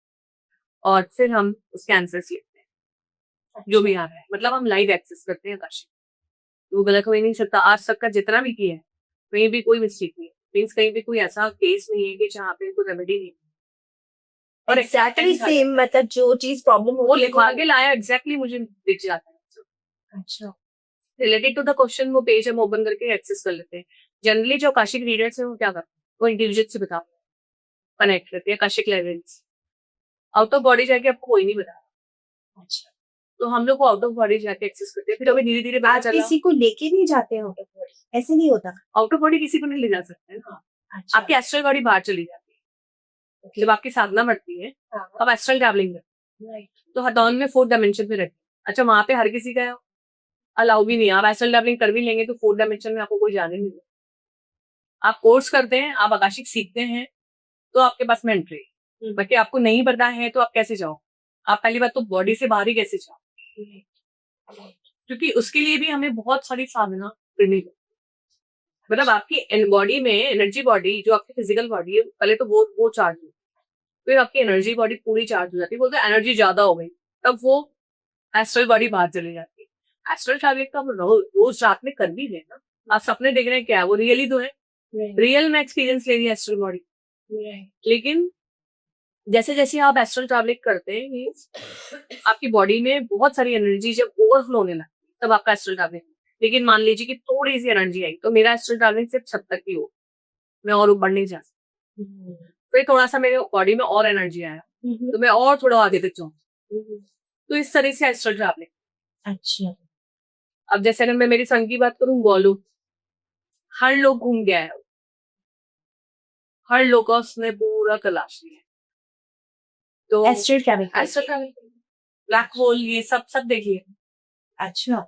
और फिर हम उसके आंसर्स लेते हैं जो भी आ रहा है। मतलब हम लाइव एक्सेस करते हैं आकाशिक, वो गलत हो ही नहीं सकता। आज तक का जितना भी किया है कहीं भी कोई मिस्टेक नहीं है, मीन्स कहीं भी कोई ऐसा केस नहीं है कि जहाँ पे कोई रेमेडी नहीं है। और
एग्जैक्टली सेम, मतलब जो चीज प्रॉब्लम
वो लिखवा के लाया एग्जैक्टली मुझे दिख जाता है।
अच्छा।
रिलेटेड टू द क्वेश्चन वो पेज हम ओपन करके एक्सेस कर लेते हैं। जनरली जो आकाशिक रीडर्स है वो क्या करते हैं, वो इंडिविजुअल से बता कनेक्ट करते हैं Akashic levels. Out of body जाके आपको कोई नहीं बता।
अच्छा।
तो हम लोग को आउट ऑफ बॉडी जाके एक्सेस करते हैं, फिर हमें धीरे धीरे पता
आप
चला।
किसी को लेके नहीं जाते हैं आउट ऑफ बॉडी, ऐसे नहीं होता।
आउट ऑफ बॉडी किसी को नहीं ले जा सकते हैं ना।
अच्छा।
आपकी एस्ट्रल बॉडी बाहर चली जाती है
ओके।
जब आपकी साधना बढ़ती है,
हाँ,
अब एस्ट्रल ट्रैवलिंग करते
राइट।
हैं। तो हथौन में 4th डायमेंशन पे रहते हैं। अच्छा वहां पे हर किसी का अलाउ भी नहीं है, आप एस्ट्रल ट्रैवलिंग कर भी लेंगे तो 4th डायमेंशन में आपको कोई जाने नहीं देगा। आप कोर्स करते हैं, आप आकाशिक सीखते हैं तो आपके पास में एंट्री है। बाकी आपको नहीं पता है तो आप कैसे जाओ, आप पहली बात तो बॉडी से बाहर ही कैसे जाओ, क्योंकि उसके लिए भी हमें बहुत सारी साधना करनी है। मतलब आपकी बॉडी में एनर्जी बॉडी जो आपकी फिजिकल बॉडी है पहले तो वो चार्ज हो, फिर आपकी एनर्जी बॉडी पूरी चार्ज हो जाती है, बोलते हैं एनर्जी ज्यादा हो गई, तब वो एस्ट्रल बॉडी बाहर चली जाती है। एस्ट्रल ट्रैवलिंग तो हम रोज रात में कर भी रहे हैं ना, आप सपने देख रहे हैं क्या, वो रियली तो है, रियल में एक्सपीरियंस ले रही है एस्ट्रल बॉडी। लेकिन जैसे जैसे आप एस्ट्रल ट्रैवलिंग करते हैं, आपकी बॉडी में बहुत सारी एनर्जी जब ओवरफ्लो होने लगती है, तब आपका एस्ट्रल ट्रैवलिंग। लेकिन मान लीजिए कि थोड़ी सी एनर्जी आई, तो मेरा एस्ट्रल ट्रैवलिंग सिर्फ छत तक ही हो, मैं और ऊपर नहीं जा सकती। फिर थोड़ा सा मेरे बॉडी में और एनर्जी आया, तो मैं और थोड़ा आगे तक जाऊँ। तो इस तरह से एस्ट्रल ट्रैवलिंग।
अच्छा।
अब जैसे अगर मैं मेरी संग की बात करूँ, गोलू, हर लोग घूम गया है, हर लोग का उसने पूरा तलाश लिया है। तो
astral travel
astral travel, black hole, ये सब सब देखिए,
अच्छा।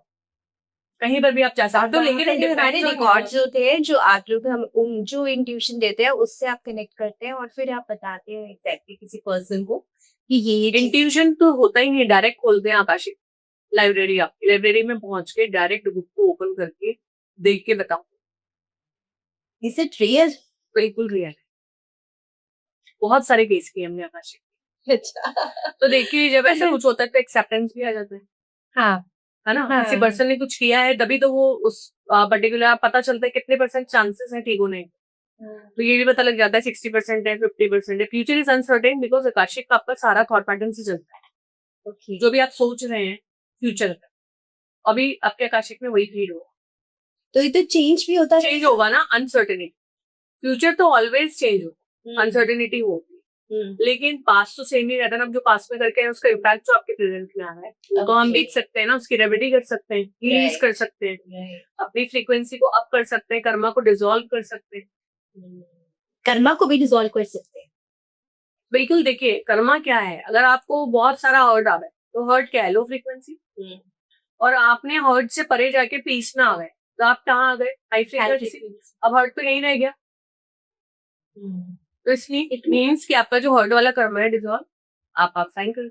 कहीं पर भी आप जा सकते हो।
तो
लेकिन
लेकिन
it
हमारे
depends on
रिकॉर्ड्स होते हैं जो आप लोग हम जो इंट्यूशन देते हैं उससे आप कनेक्ट करते हैं और फिर आप बताते हैं एग्जैक्टली किसी पर्सन को कि ये चीज़-
इंट्यूशन तो होता ही नहीं, डायरेक्ट खोलते हैं आकाशिक लाइब्रेरी, आपकी लाइब्रेरी में पहुंच के डायरेक्ट बुक को ओपन करके देख के बताओ।
Is it real?
बिल्कुल रियल है, बहुत सारे केस किए हमने आकाशिक।
अच्छा।
तो देखिए जब ऐसा कुछ होता है तो एक्सेप्टेंस भी आ जाता
हाँ
है ना।
हाँ।
किसी पर्सन ने कुछ किया है तभी तो वो उस पर्टिकुलर पता चलता है कितने परसेंट चांसेस है ठीक होने के। तो ये भी पता लग जाता है 60% है, 50% है। Future is uncertain because Akashic का आपका सारा थॉट पैटर्न से चलता है।
ओके।
जो भी आप सोच रहे हैं फ्यूचर का, अभी आपके आकाशिक में वही फीड होगा।
तो ये तो चेंज भी होता है।
चेंज होगा ना, अनसर्टेनिटी। फ्यूचर तो ऑलवेज चेंज होगा, अनसर्टेनिटी होगी, लेकिन पास्ट तो सेम ही रहता है ना। अब जो पास्ट में करके है उसका इम्पैक्ट जो आपके प्रेजेंट में आ रहा है, तो हम देख सकते हैं ना, उसकी रेमेडी कर सकते हैं, हील्स कर सकते हैं, अपनी फ्रीक्वेंसी को अप कर सकते हैं, कर्मा को डिसॉल्व कर सकते हैं।
कर्मा को भी डिसॉल्व कर सकते हैं।
बिल्कुल, देखिए कर्मा क्या है, अगर आपको बहुत सारा हर्ट आ रहा है तो हर्ट क्या है, लो फ्रीक्वेंसी। और आपने हर्ट से परे जाके पीस में आ गए, तो आप कहाँ आ गए, हाई फ्रीक्वेंसी। अब हर्ट तो यही रह गया। तो इसलिए इट मीन्स कि आपका जो हर्ट वाला कर्मा है डिसॉल्व, आप साइन कर।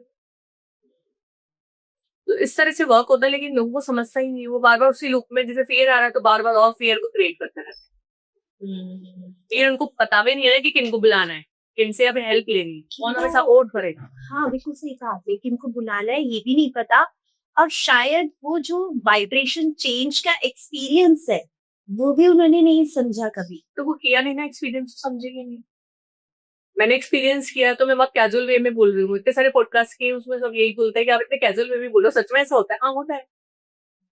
तो इस तरह से वर्क होता है, लेकिन लोगों को समझता ही नहीं, वो बार बार उसी लूप में, जैसे फियर आ रहा है तो बार बार और फियर को क्रिएट करते रहते हैं। फिर उनको पता भी नहीं है कि किनको बुलाना है, किनसे अब हेल्प लेनी है, कौन हमें सपोर्ट करेगा।
हाँ बिल्कुल सही कहा आपने, किनको बुलाना है ये भी नहीं पता। और शायद वो जो वाइब्रेशन चेंज का एक्सपीरियंस है वो भी उन्होंने नहीं समझा कभी।
तो वो किया नहीं ना एक्सपीरियंस, तो समझेंगे नहीं। मैंने एक्सपीरियंस किया तो मैं बहुत कैजुअल वे में बोल रही हूँ। इतने सारे पॉडकास्ट किए, उसमें सब यही बोलते हैं कि आप इतने कैजुअल वे में बोलो, सच में ऐसा होता है? हाँ होता है।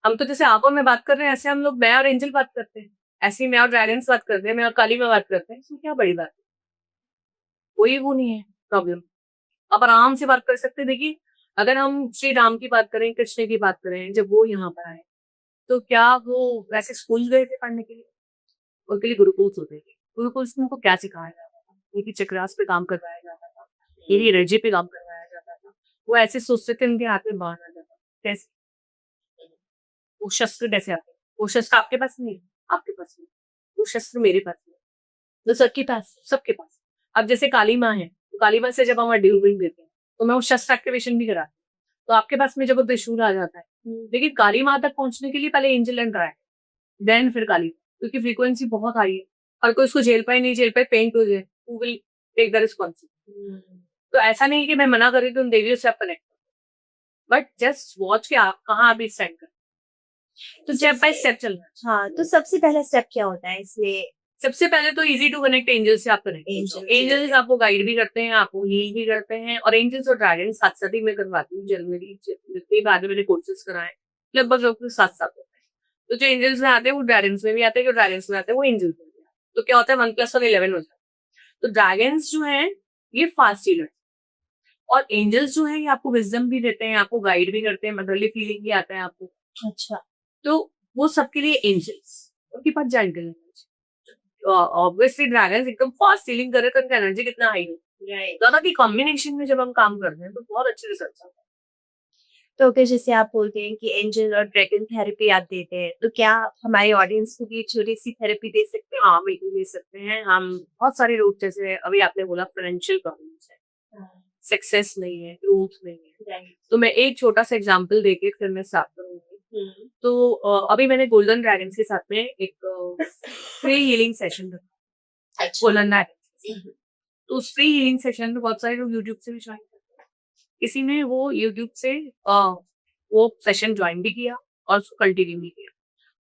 हम तो जैसे आंखों में बात कर रहे हैं, ऐसे हम लोग मैं और एंजल बात करते हैं, ऐसे ही मैं और ड्रैगन्स बात करते हैं, मैं और काली में बात करते हैं, इसमें क्या बड़ी बात है, कोई वो नहीं है प्रॉब्लम। आप आराम से बात कर सकते हैं। देखिए अगर हम श्री राम की बात करें, कृष्ण की बात करें, जब वो यहाँ पर आए तो क्या वो वैसे स्कूल गए थे पढ़ने के लिए? उनके लिए गुरुकुल होते थे। गुरुकुल में उनको क्या सिखाया जाता था? उनकी चक्रास पे काम करवाया जाता था, मेरी एनर्जी पे काम करवाया जाता था। वो ऐसे सोचते थे उनके हाथ में बाण आ जाता। कैसे? वो शस्त्र कैसे आते? वो शस्त्र आपके पास नहीं है, आपके पास नहीं, वो शस्त्र मेरे पास नहीं,
तो सबके पास।
सबके पास। अब जैसे काली माँ है, तो काली माँ से जब हम ड्यूरिंग देते हैं तो मैं वो शस्त्र एक्टिवेशन भी कराती हूँ। तो आपके पास में जब वो त्रिशूल आ जाता है, लेकिन काली माँ तक पहुंचने के लिए पहले एंजल एंड ड्रैगन, देन फिर काली, क्योंकि फ्रीक्वेंसी बहुत हाई है। और कोई उसको झेल पाए नहीं झेल पाए, पेंट हो जाए, who will take the responsibility. तो ऐसा नहीं कि मैं मना कर रही हूँ, तुम देवियों से आप कनेक्ट, बट जस्ट वॉच के आप कहाँ अभी स्टैंड कर, तो स्टेप बाय स्टेप चलना है।
हाँ तो सबसे पहला स्टेप क्या होता है इसलिए?
सबसे पहले तो इजी टू कनेक्ट, एंजल से आप कनेक्ट। एंजल्स आपको गाइड भी करते हैं, आपको हील भी करते हैं, और एंजल्स और ड्रैगन साथ साथ ही मैं करवाती हूँ। जनवरी जितनी बाद में मैंने कोर्सेज कराए लगभग लगभग साथ साथ होते हैं। तो जो एंजल्स में आते हैं वो ड्रैगन्स में भी आते हैं, जो ड्रैगन्स में आते हैं वो एंजल्स में भी आते हैं। तो क्या होता है, 1+1 11 हो जाता है। तो ड्रैगन्स जो है ये फास्ट हीलर, और एंजल्स जो है ये आपको विजडम भी देते हैं, आपको गाइड भी करते हैं, मदरली फीलिंग भी आता है आपको।
अच्छा।
तो वो सबके लिए एंजल्स, उनके पास जाइंट कर ऑब्वियसली ड्रैगन्स एकदम फास्ट हीलिंग करे तो उनका एनर्जी कितना हाई है। दोनों की कॉम्बिनेशन में जब हम काम करते हैं तो बहुत अच्छे रिजल्ट्स आते हैं।
तो अगर जैसे आप बोलते हैं कि एंजल और ड्रैगन थेरेपी आप देते हैं तो क्या आप हमारे ऑडियंस को भी छोटी सी थेरेपी दे सकते हैं?
हाँ बिल्कुल दे सकते हैं हम। बहुत सारे रूप, जैसे अभी आपने बोला फाइनेंशियल प्रॉब्लम्स है, सक्सेस नहीं है, ग्रोथ नहीं है, तो मैं एक छोटा सा एग्जांपल देके फिर मैं स्टार्ट करूंगी। तो अभी मैंने गोल्डन ड्रैगन के साथ में एक फ्री हीलिंग सेशन रखा, गोल्डन ड्रैगन। तो उस फ्री हीलिंग सेशन में बहुत सारे लोग यूट्यूब से भी ज्वाइन करते हैं। किसी ने वो यूट्यूब से वो सेशन ज्वाइन भी किया और उसको कंटिन्यू भी किया।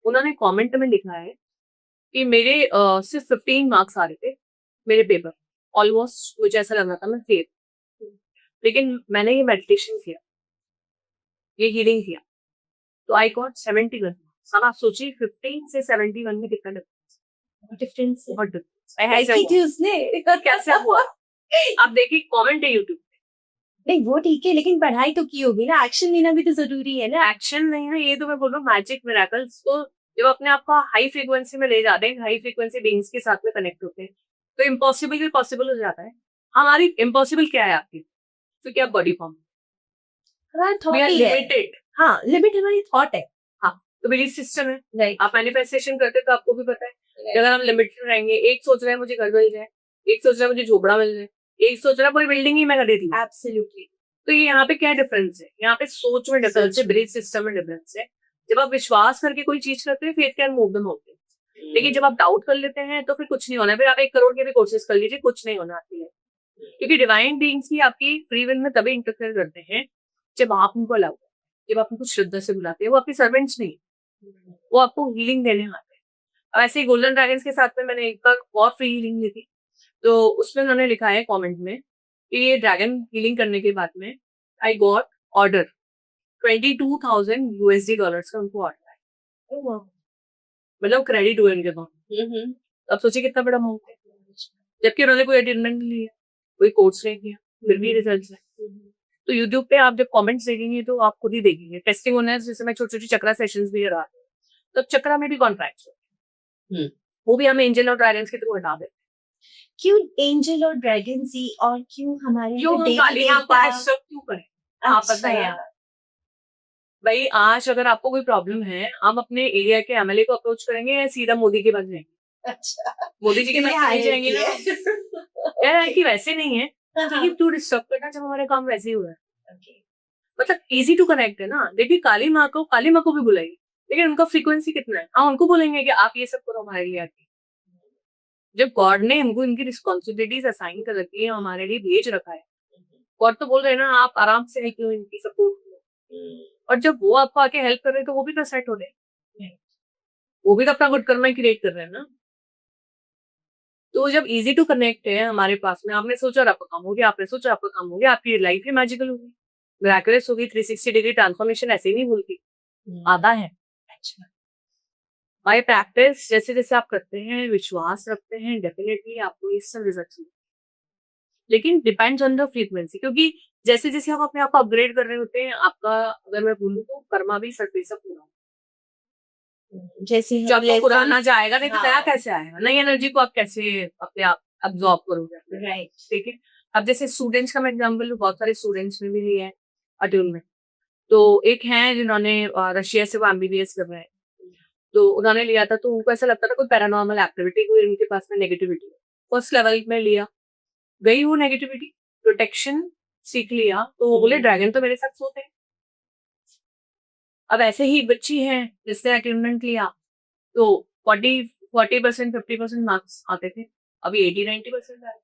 उन्होंने कमेंट में लिखा है कि मेरे सिर्फ 15 मार्क्स आ रहे थे मेरे पेपर, ऑलमोस्ट मुझे ऐसा लग रहा था मैं फेल। लेकिन मैंने ये मेडिटेशन किया, ये हीलिंग किया, तो आई गॉट 71 मार्क्स। अब आप सोचिए 15 से 71 में कितना
डिफरेंस है।
बहुत difference।
पढ़ाई
कैसे
की
हुआ?
थी उसने
कैसे हुआ? आप देखिए कमेंट है यूट्यूब
नहीं वो ठीक है, लेकिन पढ़ाई तो की होगी ना, एक्शन लेना भी तो जरूरी है ना।
एक्शन नहीं है, ये तो मैं बोल रहा हूँ मैजिक मिराकल्स। तो जब अपने आप को हाई फ्रीक्वेंसी में ले जाते हैं, हाई फ्रीक्वेंसी बीइंग्स के साथ में कनेक्ट होते हैं, तो इम्पॉसिबल भी पॉसिबल हो जाता है। हमारी इम्पॉसिबल क्या है आपकी? तो क्या बॉडी फॉर्म,
हमारा
वी
थॉट
आर
ही है।
लिमिटेड।
हाँ, लिमिट हमारी थॉट है।
हाँ, तो बिलीफ सिस्टम है।
राइट।
आप मैनिफेस्टेशन करते हैं तो आपको भी पता है कि अगर हम लिमिटेड रहेंगे, एक सोच रहा है मुझे घर मिल जाए, एक सोच रहा है मुझे झोपड़ा मिल जाए, एक सोच रहा है पूरी बिल्डिंग ही मैं कर देती हूँ।
एब्सोल्युटली।
तो ये यहाँ पे क्या डिफरेंस है? यहाँ पे सोच में डिफरेंस
सोच
है,
में।
बिलीफ सिस्टम में डिफरेंस है। जब आप विश्वास करके कोई चीज करते हैं, फेथ कैन मूव देम होते। लेकिन जब आप डाउट कर लेते हैं तो फिर कुछ नहीं होना है। फिर आप 1 करोड़ की भी कोशिश कर लीजिए, कुछ नहीं होना आपके लिए। क्योंकि डिवाइन बीइंग्स ही आपकी फ्री विल में तभी इंटरफेयर करते हैं जब आप उनको अलाउ, जब आप उनको श्रद्धा से बुलाते हैं। वो आपके सर्वेंट्स नहीं, वो आपको हीलिंग देने आते हैं। अब ऐसे ही गोल्डन ड्रैगन्स के साथ में मैंने एक बार और फ्री हीलिंग ली थी, तो उसमें उन्होंने लिखा है कमेंट में कि ये ड्रैगन हीलिंग करने के बाद में I got order 22,000 USD dollars का उनको ऑर्डर आया। मतलब क्रेडिट हुए उनके पास। अब सोचिए कितना बड़ा अमाउंट है, जबकि उन्होंने कोई अटेंडमेंट नहीं लिया, कोई कोर्स नहीं किया, फिर भी रिजल्ट है। तो यूट्यूब पे आप जब कमेंट्स देखेंगे तो आप खुद ही देखेंगे टेस्टिंग होना है। जैसे मैं छोटी छोटी चक्रा सेशंस भी करा, तो चक्रा में भी कॉन्ट्रैक्ट वो भी हम एंजल और ड्रैगन्स के थ्रू हटा देते हैं।
क्यों एंजल और ड्रैगन सी, और क्यों हमारे
क्यों हम काली माँ को एक्सेप्ट क्यों करें? आप बताइए भाई। आज अगर आपको कोई प्रॉब्लम है, हम अपने एरिया के एमएलए को अप्रोच करेंगे या सीधा मोदी के पास जाएंगे?
अच्छा,
मोदी जी के पास नहीं जाएंगे ना यार, कि वैसे नहीं है कि तू डिस्टर्ब करना, जब हमारे काम वैसे ही हुआ है। मतलब इजी टू कनेक्ट है ना। देखिए काली माँ को भी बुलाइए, लेकिन उनका फ्रीक्वेंसी कितना है? हाँ, उनको बोलेंगे कि आप ये सब करो हमारे लिए आके। जब गॉड ने इनको इनकी रिस्पॉन्सिबिलिटीज असाइन कर रखी है, हमारे लिए भेज रखा है, गॉड तो बोल रहे हैं ना आप आराम से है क्यों इनकी सपोर्ट। और जब वो आपको आके हेल्प कर रहे हैं तो वो भी तो सेट हो रहे हैं, वो भी तो अपना गुड कर्मा क्रिएट कर रहे हैं ना। तो जब इजी टू कनेक्ट है हमारे पास में, आपने सोचा और आपका काम हो गया, आपने सोचा आपका काम हो गया, आपकी लाइफ ही मैजिकल होगी, मिराकुलस होगी। 360 डिग्री ट्रांसफॉर्मेशन ऐसे ही नहीं भूलती, आता है। अच्छा, बाय प्रैक्टिस जैसे जैसे आप करते हैं, विश्वास रखते हैं, डेफिनेटली आपको इस सब रिजल्ट। लेकिन डिपेंड्स ऑन द फ्रीक्वेंसी, क्योंकि जैसे जैसे हम अपने आप को अपग्रेड कर रहे होते हैं, आपका अगर मैं बोलूँ तो कर्मा भी सर्फेस अप पूरा,
जैसे
जब तो पुराना जाएगा नहीं तो नया
हाँ।
कैसे आएगा? नई एनर्जी को आप कैसे अपने आप अब्सॉर्ब करोगे?
राइट।
ठीक है। अब जैसे स्टूडेंट्स का मैं एग्जांपल लूं, बहुत सारे स्टूडेंट्स में भी लिया है अटून में। तो एक है जिन्होंने रशिया से वो एमबीबीएस कर रहे हैं, तो उन्होंने लिया था तो उनको ऐसा लगता था कोई पैरानॉर्मल एक्टिविटी, कोई उनके पास में नेगेटिविटी। फर्स्ट लेवल में लिया, गई वो नेगेटिविटी, प्रोटेक्शन सीख लिया, तो वो बोले ड्रैगन तो मेरे साथ सोते हैं। अब ऐसे ही बच्ची है जिसने अटेनमेंट लिया, तो 40% 50% मार्क्स आते थे, अभी 80-90% आए।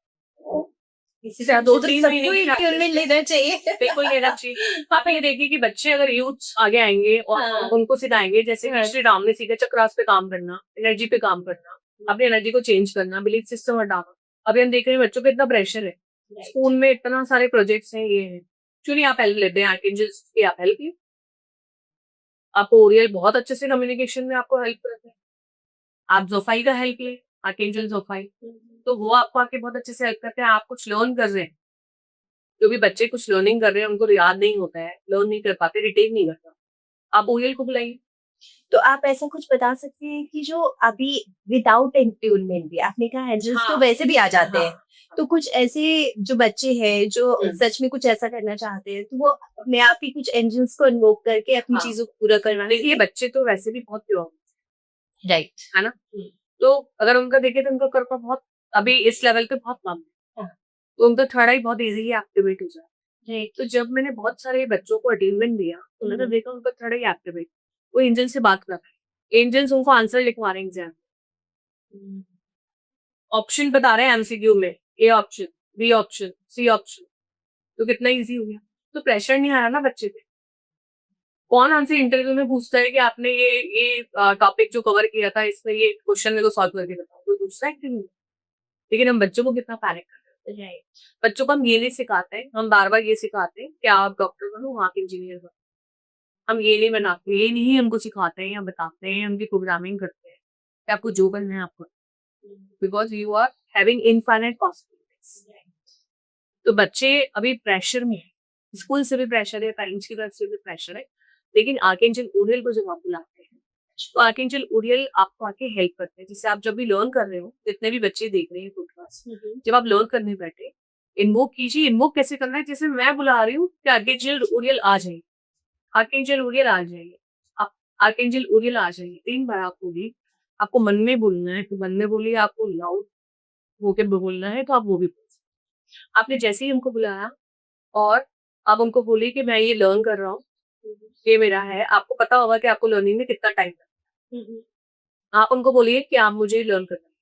इसी से 2-3 महीने की
attunement लेना चाहिए।
बिल्कुल लेना चाहिए। आप ये देखिए कि बच्चे अगर यूथ्स आगे आएंगे और
हाँ।
उनको सिखाएंगे, जैसे श्री राम ने सीखा चक्रास पे काम करना, एनर्जी पे काम करना, अपनी एनर्जी को चेंज करना, बिलीफ सिस्टम हटाना। अभी हम देख रहे हैं बच्चों पे इतना प्रेशर है, स्कूल में इतना सारे प्रोजेक्ट्स हैं, ये है क्यों नहीं आप हेल्प लेते हैं आर्कएंजल्स की? आप हेल्प लीजिए, आपको ओरियल बहुत अच्छे से कम्युनिकेशन में आपको हेल्प करते हैं। आप जोफाई का हेल्प लें, आर्कएंजल जोफाई, तो वो आपको आके बहुत अच्छे से हेल्प करते हैं। आप कुछ लर्न कर रहे हैं, जो भी बच्चे कुछ लर्निंग कर रहे हैं उनको याद नहीं होता है, लर्न नहीं कर पाते, रिटेन नहीं करता, आप ओरियल को बुलाइए।
तो आप ऐसा कुछ बता सकते हैं कि जो अभी विदाउट एंट्यूनमेंट भी, आपने कहा एंजल्स तो
हाँ।
वैसे भी आ जाते हैं,
हाँ।
तो कुछ ऐसे जो बच्चे हैं जो सच में कुछ ऐसा करना चाहते हैं, तो वो अपने आप ही कुछ एंजल्स को इन्वोक करके अपनी
हाँ।
चीजों को पूरा करवा
देखिए बच्चे तो वैसे भी बहुत प्योर,
राइट
है ना? तो अगर उनका देखे तो उनका कर्मा बहुत अभी इस लेवल पे बहुत कम है, तो उनका थोड़ा ही बहुत इजीली एक्टिवेट हो जाए।
राइट।
तो जब मैंने बहुत सारे बच्चों को अटेनमेंट दिया, तो मैंने देखा उनका थोड़ा ही एक्टिवेट, वो एंजल से बात कर रहे हैं, एंजल्स उनको आंसर लिखवा रहे हैं एग्जाम, ऑप्शन बता रहे हैं एमसीक्यू में, A option, B option, C option. तो कितना इजी हो गया, तो प्रेशर नहीं आ रहा ना बच्चे पे, कौन हमसे इंटरव्यू में पूछता है कि आपने ये टॉपिक जो कवर किया था इसमें ये क्वेश्चन मेरे को सॉल्व करके बताओ, कोई पूछता है कि नहीं? लेकिन हम बच्चों को कितना पैनिक करते हैं।
राइट।
बच्चों को हम ये नहीं सिखाते हैं, हम बार-बार ये सिखाते हैं कि आप डॉक्टर बनो, आप इंजीनियर बनो। हम ये नहीं बनाते, ये नहीं हमको सिखाते हैं या बताते हैं, उनकी प्रोग्रामिंग करते हैं कि आपको जो करना है आप करो, because you are having infinite possibilities. तो बच्चे अभी प्रेशर में हैं, स्कूल से भी प्रेशर है, पेरेंट्स की तरफ से भी प्रेशर है, लेकिन आर्कएंजल ऊरियल को जब आप बुलाते हैं, तो आर्कएंजल ऊरियल आपको आके हेल्प करते हैं। जैसे आप जब भी लर्न कर रहे हो, जितने भी बच्चे देख रहे हैं पॉडकास्ट, जब आप लर्न करने बैठे, इन्वोक कीजिए। इन्वोक कैसे करना है? जैसे मैं बुला रही हूँ कि आर्कएंजल ऊरियल आ जाइए, आर्कएंजल ऊरियल आ जाइए, आप आर्कएंजल ऊरियल आ जाइए। 3 बार आप बोलिए, आपको मन में बोलना है, तो मन में बोलिए, आपको लाउड होके बोलना है, तो आप वो भी बोल सकते हैं। आपने जैसे ही उनको बुलाया और आप उनको बोलिए कि मैं ये लर्न कर रहा हूँ, ये मेरा है। आपको पता होगा कि आपको लर्निंग में कितना टाइम लगता है। आप उनको बोलिए कि आप मुझे लर्न करना है,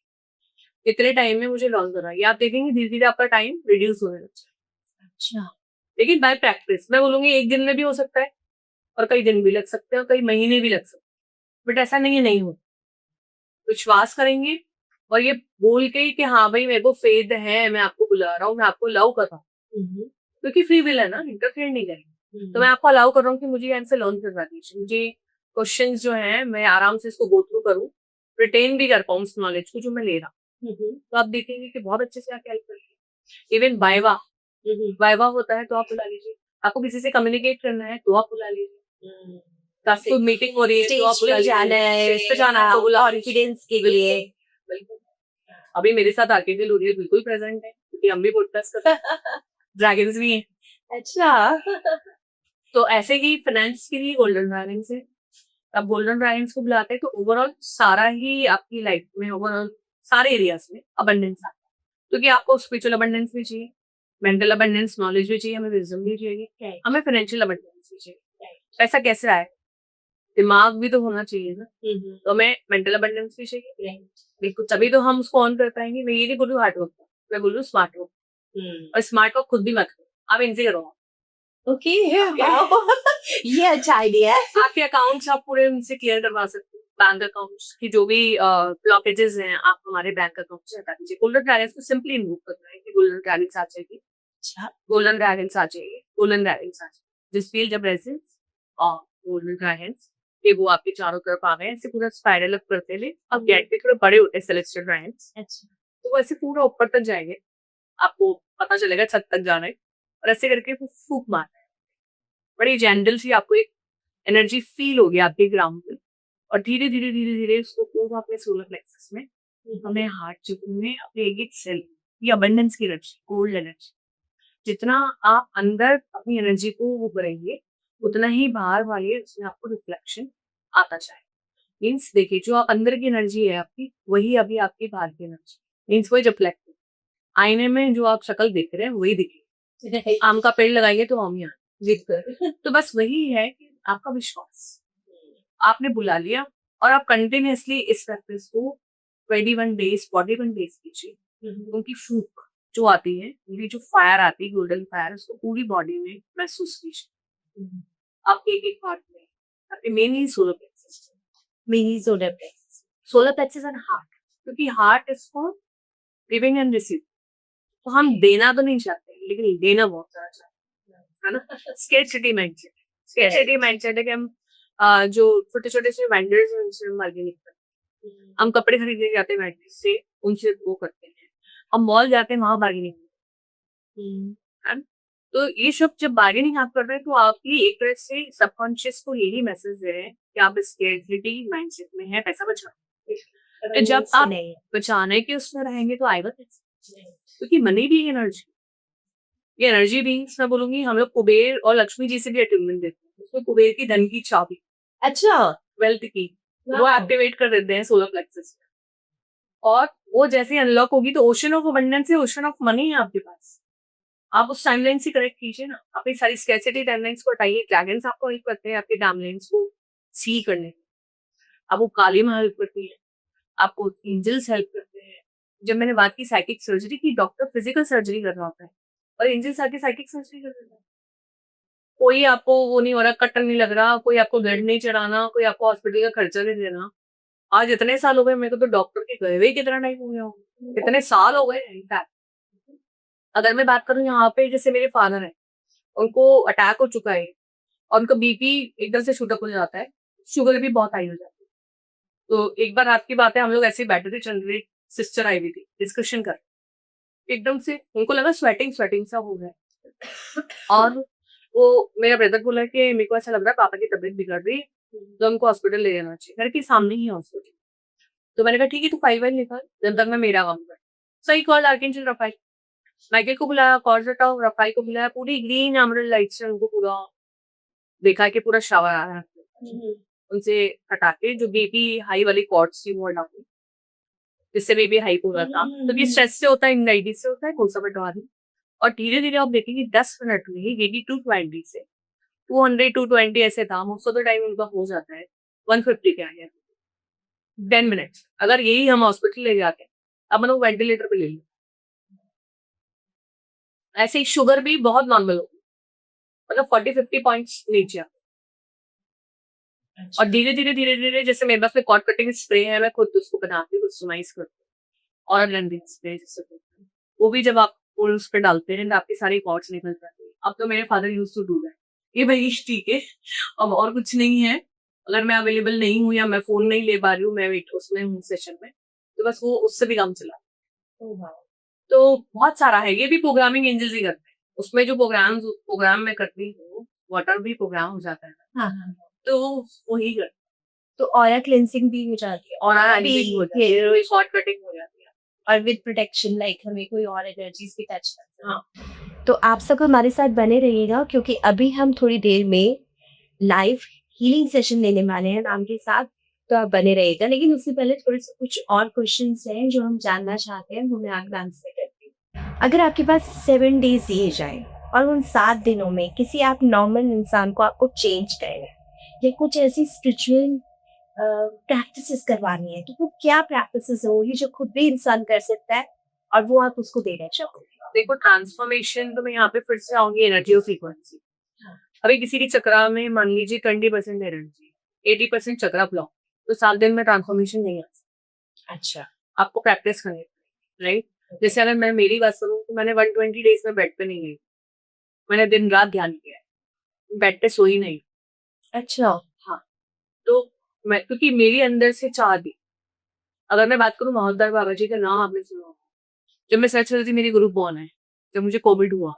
इतने टाइम में मुझे लर्न करना है। ये आप देखेंगे धीरे-धीरे आपका टाइम रिड्यूस होने लग जाएगा।
अच्छा।
लेकिन बाय प्रैक्टिस मैं बोलूँगी 1 दिन में भी हो सकता है और कई दिन भी लग सकते हैं और कई महीने भी लग सकते हैं। बट ऐसा नहीं है नहीं होता। विश्वास करेंगे और ये बोल के ही कि हाँ भाई मेरे को फेथ है, मैं आपको बुला रहा हूँ, मैं आपको लव कर रहा हूँ। क्योंकि फ्री विल है ना, इंटरफेयर नहीं करेंगे। तो मैं आपको अलाउ कर रहा हूँ कि मुझे यहाँ से लर्न करवा दीजिए। मुझे क्वेश्चंस जो हैं मैं आराम से इसको गो थ्रू करूँ, रिटेन भी कर पाऊँ उस नॉलेज को जो मैं ले रहा हूँ। तो आप देखेंगे कि बहुत अच्छे से आप हेल्प करेंगे। इवन वाइवा वाइवा होता है तो आप बुला लीजिए। आपको किसी से कम्युनिकेट करना है तो आप बुला लीजिए। काफ़ी मीटिंग हो रही है तो आप
स्टेज
बुला
पे
लीजिए।
जाना है,
स्टेज पे जाना है तो बुला लीजिए।
कॉन्फिडेंस के लिए।
बिल्कुल। अभी मेरे साथ आर्कएंजल ऊरियल बिल्कुल प्रेजेंट है क्योंकि हम भी पॉडकास्ट करते हैं। ड्रैगन्स भी हैं।
अच्छा।
तो ऐसे ही फाइनेंस के लिए गोल्डन ड्रैगन्स है। आप गोल्डन ड्रैगन्स को बुलाते हैं तो ओवरऑल सारा ही आपकी लाइफ में ओवरऑल सारे एरियाज में अबंडेंस आता है। क्योंकि आपको स्पिरिचुअल अबंडेंस भी चाहिए, मेंटल अबंडेंस, नॉलेज भी चाहिए, हमें विजडम भी चाहिए,
राइट।
हमें फाइनेंशियल अबंडेंस भी चाहिए। पैसा कैसे आए? दिमाग भी तो होना चाहिए ना। तो हमें मेंटल अबंडेंस भी चाहिए।
राइट।
बिल्कुल, तभी तो हम उसको ऑन कर पाएँगे। मैं ये नहीं बोल रही हूँ हार्ड वर्क, मैं बोल रही हूँ स्मार्ट वर्क। और स्मार्ट वर्क खुद भी मत करो, आप इनसे करो।
ओके। वाओ। ये अच्छा आइडिया है।
आपके अकाउंट्स आप पूरे उनसे क्लियर करवा सकते हो। बैंक अकाउंट्स की जो भी ब्लॉकेजेस हैं, आप हमारे बैंक अकाउंट से हटा दीजिए। गोल्डन ड्रैगन्स को सिंपली इन्वोक करना है कि गोल्डन ड्रैगन्स आ जाएगी,
अच्छा।
गोल्डन ड्रैगन्स आ जाइए, गोल्डन ड्रैगन्स आ जाइए। जिस फील जब रेज़िडेंस और गोल्डन ड्रैगन्स ये वो आपके चारों तरफ आ गए, ऐसे पूरा स्पाइरल अप करते हुए अब गेट पे थोड़े बड़े होते हैं सेलेस्टियल ड्रैगन्स,
अच्छा।
तो वो ऐसे पूरा ऊपर तक जाएँगे। आपको पता चलेगा छत तक जाना है और ऐसे करके वो फूँक मारना है। बड़ी जेंटल सी आपको एक एनर्जी फील होगी आपके ग्राउंड पे और धीरे-धीरे, धीरे-धीरे उसको पूरा अपने सोलर प्लेक्सस में, हमें हार्ट चक्र में अपने एक-एक सेल ये अबंडेंस की एनर्जी, गोल्ड एनर्जी जितना आप अंदर अपनी एनर्जी को वो करेंगे, उतना ही बाहर वाले उसमें आपको रिफ्लेक्शन आता जाएगा। मीन्स देखिए जो आप अंदर की एनर्जी है आपकी, वही अभी आपकी बाहर की एनर्जी मीन्स वही रिफ्लेक्ट आईने में जो आप शक्ल देख रहे हैं वही दिखेगी। आम का पेड़ लगाइए तो आम ही आए देखकर। तो बस वही है कि आपका विश्वास आपने बुला लिया और आप कंटिन्यूअसली इस प्रैक्टिस को 21 डेज 41 डेज कीजिए। उनकी फूक जो आती है, उनकी जो फायर आती है गोल्डन फायर उसको पूरी बॉडी में महसूस कीजिए। आप एक-एक पार्ट में आपके mainly solar plexus
mini solar plex.
Solar plexus and heart क्योंकि heart is for giving and receiving. तो हम देना तो नहीं चाहते लेकिन लेना बहुत ज़्यादा चाहते हैं, है ना? स्केर्सिटी माइंडसेट स्केर्सिटी माइंडसेट है कि हम जो छोटे-छोटे से वेंडर्स हैं उनसे हम बार्गेनिंग करते हैं। हम कपड़े खरीदने जाते हैं वेंडर्स से, उनसे वो करते हैं। हम मॉल जाते हैं वहाँ बार्गेनिंग है ना? तो ये सब जब बार्गेनिंग आप कर रहे हैं तो आपकी एक तरह से सबकॉन्शियस को यही मैसेज दे रहे हैं कि आप स्केर्सिटी माइंडसेट में हैं, पैसा बचाओ। तो जब आप
नहीं।
बचाने के उसमें रहेंगे तो आएगा कैसे? क्योंकि मनी भी एनर्जी ये एनर्जी बीइंग्स मैं बोलूँगी हम लोग कुबेर और लक्ष्मी जी से भी अटैचमेंट देते हैं। उसमें कुबेर की धन की चाबी,
अच्छा।
वेल्थ की, वो एक्टिवेट कर देते हैं सोलर प्लेक्सस में। और वो जैसे ही अनलॉक होगी तो ओशन ऑफ अबंडेंस है, ओशन ऑफ मनी है आपके पास। आप उस टाइमलाइन से कनेक्ट कीजिए ना, अपनी सारी स्कैरसिटी टाइमलाइन्स को हटाइए। ड्रैगन्स आपको हेल्प करते हैं आपके टाइमलाइन्स को सी करने में। आपको काली माँ हेल्प करती है, आपको एंजल्स हेल्प करते हैं। जब मैंने बात की साइकिक सर्जरी की, डॉक्टर फिजिकल सर्जरी कर रहा होता है और एंजल्स आके साइकिक सर्जरी कर देता है। कोई आपको वो नहीं हो रहा, कटन नहीं लग रहा, कोई आपको बेड नहीं चढ़ाना, कोई आपको हॉस्पिटल का खर्चा नहीं देना। आज इतने साल हो गए मेरे को तो डॉक्टर के गए हुए कितना टाइम हो गया होगा, इतने साल हो गए इनफैक्ट। अगर मैं बात करूँ यहाँ पे जैसे मेरे फादर हैं, उनको अटैक हो चुका है और उनका बीपी एकदम से शूट अप हो जाता है, शुगर भी बहुत हाई हो जाती है। तो एक बार रात की बात है, हम लोग ऐसे ही बैठे थे, चल रही सिस्टर आई हुई थी डिस्कशन कर, एकदम से उनको लगा स्वेटिंग स्वेटिंग सा हो गया है। और वो मेरा ब्रदर बोला कि मेरे को ऐसा लग रहा है पापा की तबीयत बिगड़ रही है, तो हमको हॉस्पिटल ले जाना चाहिए, घर के सामने ही है हॉस्पिटल। तो मैंने कहा ठीक है तू 5 निकाल, जब तक मैं मेरा काम कर। सही कॉल आर्किंचल रफाई, माइकल को बुलाया, कॉर्ड हटाओ, रफाई को बुलाया, पूरी ग्रीन एमराल्ड लाइट से उनको पूरा देखा कि पूरा शावर आ रहा है। उनसे हटा के जो बीपी हाई वाली कॉर्ड्स थी वो हटा दी, जिससे बेबी हाई हो रहा था। तो ये स्ट्रेस से होता है, एंग्जाइटी से होता है, कौन सा बटवा रही। और धीरे धीरे आप देखेंगे 10 मिनट में ही 82-20 से 200-220 ऐसे था, मोस्ट ऑफ द टाइम उनका हो जाता है 150 के आगे 10 मिनट्स। अगर यही हम हॉस्पिटल ले जाते हैं, अब लोग वेंटिलेटर पे ले लें। ऐसे ही शुगर भी बहुत नॉर्मल हो, मतलब 40-50 पॉइंट्स नीचे आ। और धीरे धीरे धीरे धीरे जैसे मेरे पास में कॉर्ड कटिंग स्प्रे है, मैं खुद उसको बनाती हूँ, कस्टमाइज करती हूँ। और लैंडिंग स्प्रे जिससे बोलते हैं, वो भी जब आप उस पे डालते हैं तो आपकी सारी कॉर्ड्स निकल जाती है। अब तो मेरे father use to do that, ये भाई ठीक है, अब और कुछ नहीं है, अगर मैं अवेलेबल नहीं हूँ या मैं फोन नहीं ले पा रही हूँ, मैं वेट उसमें हूँ सेशन में, तो बस वो उससे भी काम चला। तो बहुत सारा है, ये भी प्रोग्रामिंग एंजल्स ही करते हैं। उसमें जो प्रोग्राम में करती हूँ, वाटर भी प्रोग्राम हो जाता है ना,
हाँ,
तो वही कर,
तो ऑरा क्लेंसिंग भी हो जाती है
और
भी,
हो जाती है, शॉर्ट कटिंग हो जाती है।
और विद प्रोटेक्शन, लाइक हमें कोई और एनर्जीज भी टच करते हैं।
हाँ,
तो आप सब हमारे साथ बने रहिएगा, क्योंकि अभी हम थोड़ी देर में लाइव हीलिंग सेशन लेने वाले हैं नाम के साथ। तो आप बने रहिएगा, लेकिन उससे पहले थोड़े से कुछ और क्वेश्चंस हैं जो हम जानना चाहते हैं, वो मैं आपका आंसर करती हूँ। अगर आपके पास 7 डेज दिए जाए और उन 7 दिनों में किसी आप नॉर्मल इंसान को आपको चेंज करना है या कुछ ऐसी स्पिरिचुअल प्रैक्टिसेस करवानी है, तो वो क्या प्रैक्टिसेस होगी जो खुद भी इंसान कर सकता है और वो आप उसको देना चाहोगे?
देखो ट्रांसफॉर्मेशन तो मैं यहाँ पे फिर से आऊंगी एनर्जी और फ्रीक्वेंसी। अभी किसी की चक्रा में मान लीजिए 20% एनर्जी, 80% चक्रा ब्लॉक, तो 7 दिन में ट्रांसफॉर्मेशन नहीं आ सकती।
अच्छा।
आपको प्रैक्टिस करनी पड़ेगी, राइट। जैसे अगर मैं मेरी बात करूँ तो मैंने 120 डेज में बेड पे नहीं गई, मैंने दिन रात ध्यान किया है, बेड पे सोई नहीं।
अच्छा।
हाँ, तो मैं, क्योंकि मेरी अंदर से चाह थी। अगर मैं बात करूँ मोहद्दर बाबा जी का नाम आपने सुना होगा। जब मैं सर्च कर रही थी मेरी गुरु कौन है, जब मुझे कोविड हुआ,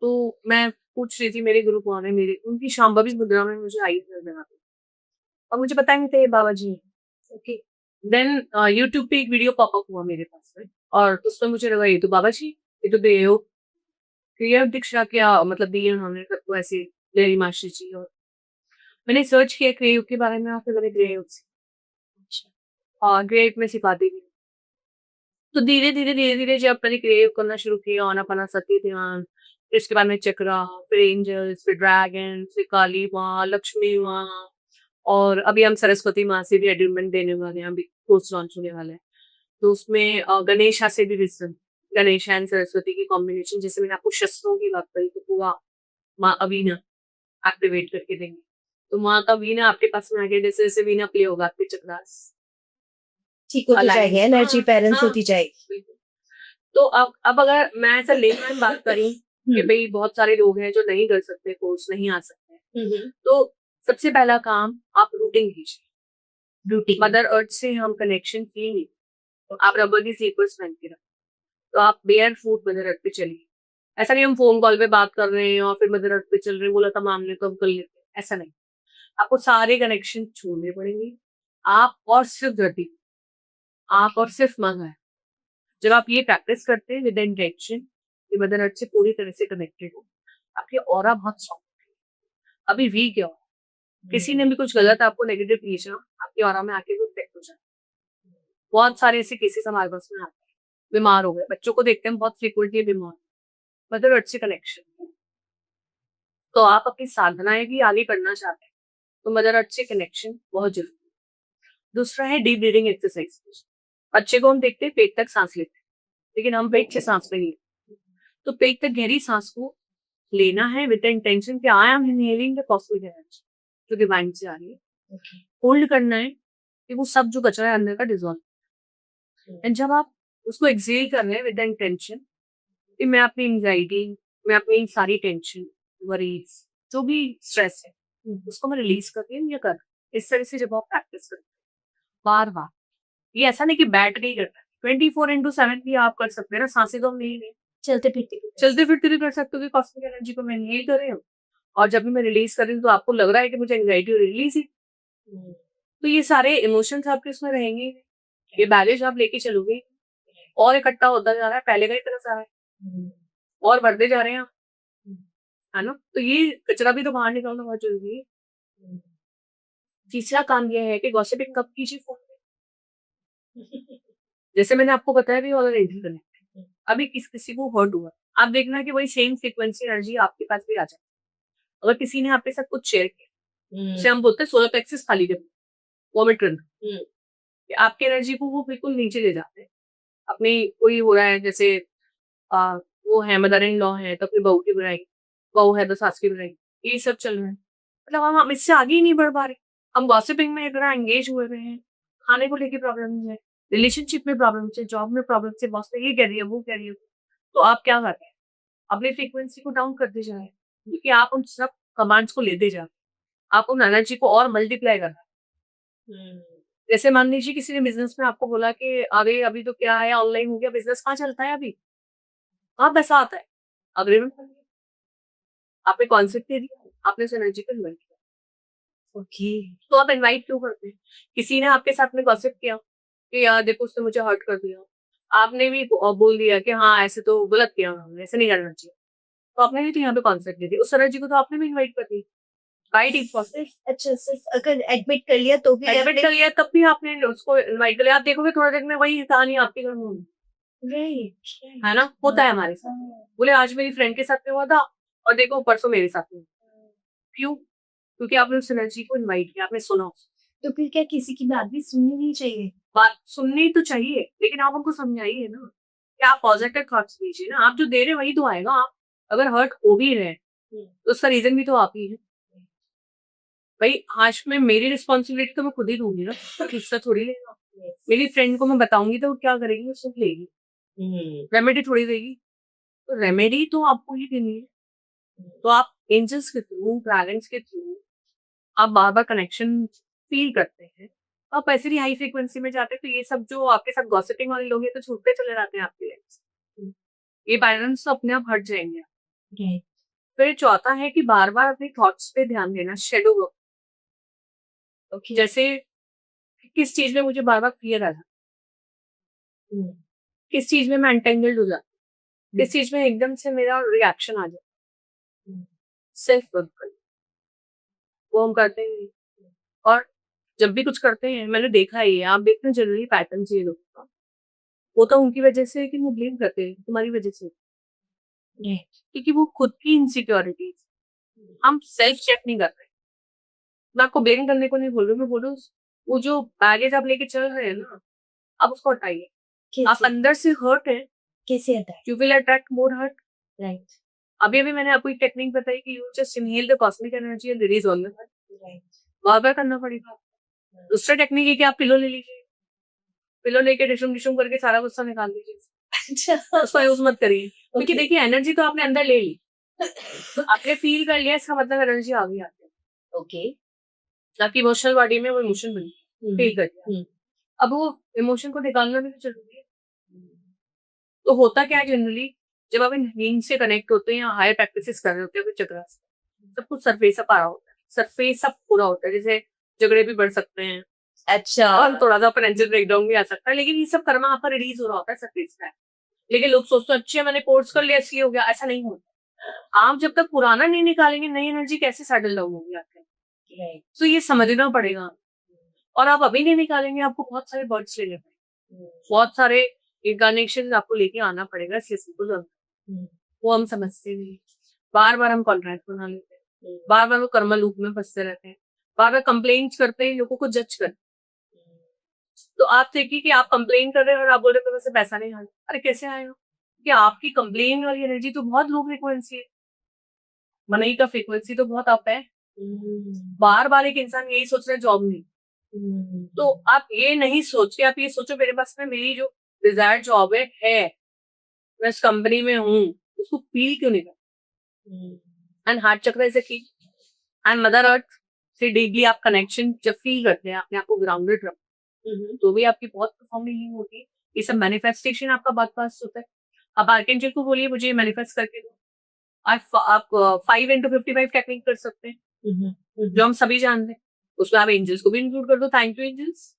तो मैं पूछ रही थी मेरे गुरु कौन है, मेरे उनकी शांभवी मुद्रा में मुझे आई नजर आ गई और मुझे पता नहीं था ये बाबा जी हैं। ओके, देन यूट्यूब पे एक वीडियो पॉपअप हुआ मेरे पास में और उसमें मुझे लगा ये तो बाबा जी, ये तो देव क्रिया दीक्षा क्या मतलब दी है उन्होंने सबको ऐसे, लेरी मास्टर जी। और मैंने सर्च किया क्रिया के बारे में, फिर मैंने ग्रे से, हाँ ग्रे में सिखाती थी। तो धीरे धीरे जब मैंने क्रिएट करना शुरू किया, आनापानासती ध्यान, फिर इसके बाद में चक्रा, फिर एंजल्स, फिर ड्रैगन, फिर काली माँ, लक्ष्मी माँ, और अभी हम सरस्वती माँ से भी एडमेंट देने वाले हैं, अभी कोर्स लॉन्च होने वाला है। तो उसमें गणेशा से भी विजडम, गणेश एंड सरस्वती की कॉम्बिनेशन, जैसे मैंने आपको शस्त्रों की बात करी, तो पूरा माँ अवीना एक्टिवेट करके देंगे। तो माँ का वीणा आपके पास में आके जैसे जैसे वीणा प्ले होगा आपके चक्रास
ठीक होती जाएगी, एनर्जी बैलेंस होती जाएगी।
बिल्कुल। तो अब अगर मैं ऐसा लेमैन बात करूं कि भाई बहुत सारे लोग हैं जो नहीं कर सकते, कोर्स नहीं आ सकते, तो सबसे पहला काम आप रूटिंग कीजिए।
रूटीन।
मदर अर्थ से हम कनेक्शन फील नहीं, आप रबर की स्लीपर्स पहन के रखें, तो आप बेयर फूट मदर अर्थ पे चलिए। ऐसा नहीं हम फोन कॉल पे बात कर रहे हैं और फिर मदर अर्थ पे चल रहे हैं, बोला था मामले तो हम कर लेते हैं, ऐसा नहीं। आपको सारे कनेक्शन छोड़ने पड़ेंगे, आप और सिर्फ धरती, आप और सिर्फ मन है। जब आप ये प्रैक्टिस करते हैं विद इंटेंशन कि मदर अर्थ से पूरी तरह से कनेक्टेड हो, आपकी ऑरा बहुत सॉफ्ट है। अभी वीक है, किसी ने भी कुछ गलत आपको नेगेटिव भेजा, आपकी ऑरा में आके वो इफेक्ट हो जाए। बहुत सारे ऐसे केसेस हमारे पास में आते हैं, बीमार हो गए, बच्चों को देखते हैं बहुत फ्रिक्वेंटली बीमार, मदर अर्थ से कनेक्शन। तो आप अपनी साधनाएं भी आगे करना चाहते हैं तो मदर अर्थ से कनेक्शन बहुत जरूरी है। दूसरा है डीप ब्रीदिंग एक्सरसाइज। बच्चे को हम देखते हैं पेट तक सांस लेते हैं, लेकिन हम पेट से सांस नहीं लेते, तो पेट तक गहरी सांस को लेना है विद द इंटेंशन कि I am inhaling the cosmic energy जो डिवाइन से आ रही है।
ओके।
होल्ड करना है कि वो सब जो कचरा है अंदर का डिजॉल्व। एंड जब आप उसको एक्सेल कर रहे हैं विद द इंटेंशन कि मैं अपनी एंजाइटी, मैं अपनी सारी टेंशन, वरीज, जो भी स्ट्रेस है उसको मैं रिलीज कर रही हूँ या कर, इस तरह से जब आप प्रैक्टिस करते हैं बार बार, ये ऐसा नहीं कि बैठ के ही करना है, 24/7 भी आप कर सकते हैं ना, सांसें तो हम नहीं लें,
चलते फिरते भी कर
चलते फिरते भी कर सकते हो कि कॉस्मिक एनर्जी को मैं इनहेल कर रही हूँ और जब भी मैं रिलीज कर रही हूँ तो आपको लग रहा है कि मुझे एंजाइटी रिलीज ही।
सकते।
तो ये सारे इमोशंस आपके उसमें रहेंगे, ये बैलेज आप लेके चलोगे और इकट्ठा होता जा रहा है, पहले का ही तरह सा है और बढ़ते जा रहे हैं आप, है ना? तो ये कचरा भी तो बाहर निकालना बहुत जरूरी है। तीसरा काम ये है कि गॉसिपिंग कब कीजिए फोन पे, जैसे मैंने आपको बताया भी वाला रेडियो कनेक्ट, अभी किसी को हर्ट हुआ, आप देखना कि वही सेम फ्रीक्वेंसी एनर्जी आपके पास भी आ जाए। अगर किसी ने आपके साथ कुछ शेयर किया, जैसे हम बोलते हैं सोलर प्लेक्सस खाली जब वॉमिट करना, कि आपकी एनर्जी को वो बिल्कुल नीचे ले जाते हैं। अपनी कोई हो रहा है जैसे वो है मदर इन लॉ है तो अपनी बहू की बुराई, बहू है तो सास की बुराई, ये सब चल रहा है। मतलब हम इससे आगे ही नहीं बढ़ पा रहे। हम गॉसिपिंग में इतना एंगेज हुए हुए हैं, खाने को लेके प्रॉब्लम है, रिलेशनशिप में प्रॉब्लम है, जॉब में प्रॉब्लम है, बॉस ने ये कह रही है, वो कह रही है। तो आप क्या कर रहे हैं? अपनी फ्रीक्वेंसी को डाउन करते जा रहे हैं, क्योंकि आप उन सब कमांड्स को लेते जा रहे हैं। आप उन एनर्जी को और मल्टीप्लाई कर रहे हैं। जैसे मान लीजिए किसी ने बिज़नेस में आपको बोला कि अरे अभी तो क्या है ऑनलाइन हो गया, बिज़नेस कहाँ चलता है अभी? कहाँ पैसा आता है? अग्रीमेंट कर लिया। आपने कॉन्सेप्ट दे दिया, आपने उस एनर्जी को इन्वाइट किया।
ओके।
तो आप इन्वाइट क्यों करते हैं? किसी ने आपके साथ में गॉसिप किया कि यार देखो उसने मुझे हर्ट कर दिया। आपने भी बोल दिया कि हाँ, ऐसे तो गलत किया उन्होंने, ऐसे नहीं करना चाहिए। तो आपने भी तो यहाँ पे कॉन्सेप्ट दे दिया। उस एनर्जी को तो आपने भी इन्वाइट कर दी। By default.
अच्छा, सिर्फ अगर एडमिट कर लिया तो भी
एडमिट कर लिया तब भी आपने उसको इन्वाइट कर लिया। आप देखोगे थोड़ी देर में वही कहानी आपके घर में होगी।
राइट।
है ना? होता है हमारे साथ। बोले आज मेरी फ्रेंड के साथ में हुआ था और देखो परसों मेरे साथ में हुआ। क्यों? क्योंकि आपने उस एनर्जी को इन्वाइट किया, आपने सुना उसको।
तो फिर क्या किसी की बात भी सुननी नहीं चाहिए?
बात सुननी तो चाहिए, लेकिन आप उनको समझाइए ना कि आप पॉजिटिव थॉट्स दीजिए ना। आप जो दे रहे हैं वही तो आएगा। आप अगर हर्ट हो भी रहे हैं, तो उसका रीज़न भी तो आप ही है। भई आज में मेरी रिस्पॉन्सिबिलिटी तो मैं खुद ही लूँगी ना, दूसरा थोड़ी लेगा। मेरी फ्रेंड को मैं बताऊँगी तो वो क्या करेगी? वो सुन लेगी। रेमेडी थोड़ी देगी। तो रेमेडी तो आपको ही देनी है। तो आप एंजल्स के थ्रू, ड्रैगन्स के थ्रू आप बार-बार कनेक्शन फ़ील करते हैं। आप ऐसे भी हाई फ्रीक्वेंसी में जाते हैं, तो ये सब जो आपके साथ गॉसिपिंग वाले लोग हैं, तो छूटते चले जाते हैं आपकी लाइफ से। ये बैलेंस तो अपने आप हट जाएँगे।
राइट।
फिर चौथा है कि बार-बार अपने थॉट्स पे ध्यान देना, शैडो वर्क।
ओके।
जैसे किस चीज़ में मुझे बार-बार फ़ियर आ रहा है, किस चीज़ में मैं एंटेंगल्ड हो जाती हूँ, किस चीज़ में एकदम से मेरा रिएक्शन आ जाता है। सेल्फ वर्क करना, वो हम करते हैं। और जब भी कुछ करते हैं, मैंने देखा है ये, आप देखना जनरली पैटर्न्स ये लोगों का, होता उनकी वजह से है कि वो ब्लेम करते हैं, तुम्हारी वजह से।
राइट।
क्योंकि वो खुद की इनसिक्योरिटीज़ हम सेल्फ चेक नहीं कर रहे। मैं आपको ब्लेम करने को नहीं बोल रही हूँ, मैं बोल रही हूँ वो जो बैगेज आप लेके चल रहे हैं ना, आप उसको हटाइए। आप
कैसे?
अंदर से हर्ट हैं,
कैसे हटाए?
You will attract more hurt.
Right.
अभी-अभी मैंने आपको एक टेक्निक बताई कि you just inhale the cosmic energy and release on the hurt.
Right.
बार-बार करना पड़ेगा। दूसरा टेक्निक है कि आप पिलो ले लीजिए। पिलो लेके डिशुम-डिशुम करके सारा गुस्सा निकाल दीजिए।
अच्छा।
उसका यूज़ मत करिए। क्योंकि
ओके।
देखिए एनर्जी तो आपने अंदर ले ली। आपने फ़ील कर लिया इसका मतलब एनर्जी आ गई आपके।
ओके।
आपकी इमोशनल बॉडी में वो इमोशन बन गई, फ़ील कर लिया। अब वो इमोशन को निकालना भी तो ज़रूरी है। तो होता क्या है जनरली जब आप इन नींद से कनेक्ट होते हैं या हायर प्रैक्टिसेस कर रहे होते हैं फिर चक्रा से, सब कुछ सरफेस अप आ रहा होता है। सरफेस अप पूरा होता है, जैसे झगड़े भी बढ़ सकते हैं
अच्छा।
और थोड़ा-सा फाइनेंशियल ब्रेकडाउन भी आ सकता है, लेकिन ये सब कर्मा आपका रिलीज़ हो रहा होता है सरफेस पे। लेकिन लोग सोचते हैं अच्छा मैंने कोर्स कर लिया इसलिए हो गया, ऐसा नहीं होता। आप जब तक पुराना नहीं निकालेंगे नई एनर्जी कैसे सेटल डाउन होगी आपके?
राइट।
तो ये समझना पड़ेगा। और आप अभी नहीं निकालेंगे, आपको बहुत सारे बर्ड्स लेने पड़ेंगे। बहुत सारे इन्कार्नेशंस आपको लेके आना पड़ेगा, इसलिए सिंपल वो हम समझते नहीं। बार-बार हम कॉन्ट्रैक्ट बना लेते हैं। बार-बार वो कर्मा लूप में फँसते रहते हैं। बार-बार कंप्लेंट्स करते हैं, लोगों को जज करते हैं। तो आप देखिए कि आप कंप्लेन कर रहे हैं और आप बोल रहे हो मेरे पास से पैसा नहीं आया। अरे कैसे आएगा? कि आपकी कंप्लेन वाली एनर्जी तो बहुत लो फ्रीक्वेंसी है। मनी का फ्रीक्वेंसी तो बहुत अप है। बार बार एक इंसान यही सोच रहा है जॉब नहीं, तो आप ये नहीं सोच के आप ये सोचो मेरे पास में मेरी जो डिजायर्ड जॉब है, मैं इस कंपनी में हूँ, उसको फील क्यों नहीं कर। एंड हार्ट चक्र इज अ की, एंड मदर अर्थ से डीपली आप कनेक्शन जब फील करते हैं, अपने आप को ग्राउंडेड रखो, तो भी आपकी बहुत परफॉर्म हीलिंग होती है। ये सब मैनिफेस्टेशन आपका बात पास होता है। अब आर्केंजल को बोलिए मुझे मैनिफेस्ट करके दो, आप 5 into 55 टेक्निक कर सकते हैं, जो हम सभी जानते हैं। उसमें आप एंजल्स को भी इंक्लूड कर दो, थैंक यू एंजल्स।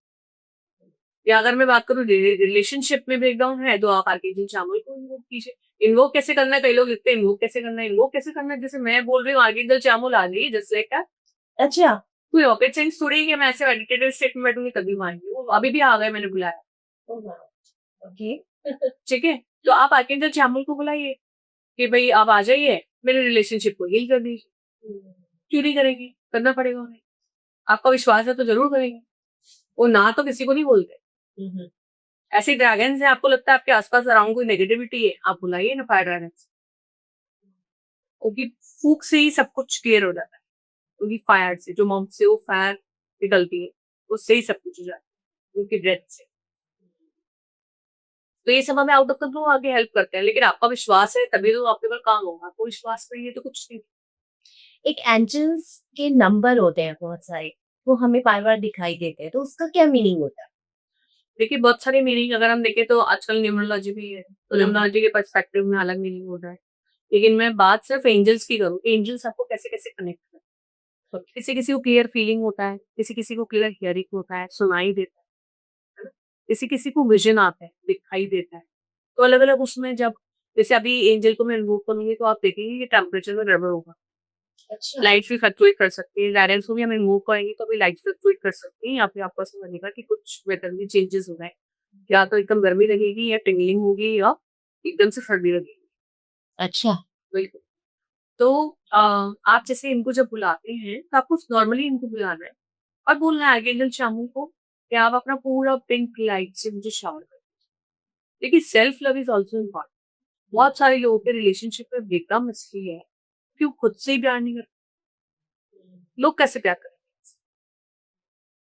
या अगर मैं बात करूँ रिलेशनशिप में ब्रेकडाउन है, तो आप आर्केंजल चामुल को इन्वोक कीजिए। इन्वोक कैसे करना है, कई लोग लिखते हैं इन्वोक कैसे करना है, इन्वोक कैसे करना है, जैसे मैं बोल रही हूँ आर्केंजल चामुल आ जाइए, जस्ट लाइक दैट।
अच्छा।
कोई रॉकेट साइंस थोड़ी है कि मैं ऐसे मेडिटेटिव स्टेट में बैठूंगी तभी मानेंगे, वो अभी भी आ गए, मैंने बुलाया।
ओके।
ठीक है, तो आप आर्केंजल चामुल को बुलाइए कि भाई आप आ जाइए, मेरे रिलेशनशिप को हील कर दीजिए। क्यों नहीं करेंगे, करना पड़ेगा उन्हें। आपका विश्वास है तो जरूर करेंगे, वो ना तो किसी को नहीं बोलते। ऐसे ड्रैगन्स है, आपको लगता है आपके आसपास अराउंड कोई नेगेटिविटी है, आप बुलाइए ना फायर ड्रैगन्स, क्योंकि फूक से ही सब कुछ क्लियर हो जाता है। क्योंकि फायर से, जो माउथ से वो फायर निकलती है, उससे ही सब कुछ हो जाता है, उनकी ब्रेथ से। तो ये सब हमें आउट ऑफ कंट्रोल आगे हेल्प करते हैं, लेकिन आपका विश्वास है तभी तो आपके पास काम होगा। आपको विश्वास नहीं है तो कुछ नहीं।
एक एंजल्स के नंबर होते हैं बहुत सारे, वो हमें बार बार दिखाई देते हैं, तो उसका क्या मीनिंग होता है?
देखिए बहुत सारे मीनिंग अगर हम देखें तो आजकल न्यूमरोलॉजी भी है, तो न्यूमरोलॉजी के पर्सपेक्टिव में अलग मीनिंग हो रहा है। लेकिन मैं बात सिर्फ एंजल्स की करूँ, एंजल्स आपको कैसे कैसे कनेक्ट करते हैं। किसी किसी को क्लियर फीलिंग होता है, किसी किसी को क्लियर हियरिंग होता है, सुनाई देता है ना? किसी किसी को विजन आता है, दिखाई देता है। तो अलग अलग उसमें जब, जैसे अभी एंजल को मैं इन्वोक करूंगी तो आप देखेंगे कि टेम्परेचर में गड़बड़ होगा,
अच्छा।
लाइट भी फ्लक्चुएट कर सकती है। गाइडेंस को भी हम इन्वोक करेंगे तो अभी लाइट फ्लक्चुएट कर सकती है, या फिर आपको ऐसा लगेगा कि कुछ वेदर में चेंजेस हो रहा है, या तो एकदम गर्मी लगेगी, या टिंगलिंग होगी, या एकदम से सर्दी लगेगी।
अच्छा।
बिल्कुल। तो आप जैसे इनको जब बुलाते हैं तो आपको नॉर्मली इनको बुलाना है और बोलना है आर्कएंजल शामू को कि आप अपना पूरा पिंक लाइट से मुझे शावर करें। देखिए self love is also important. बहुत सारे लोगों के रिलेशनशिप में ब्रेकडाउन इसलिए है कि वो खुद से ही प्यार नहीं करते। लोग कैसे प्यार करें,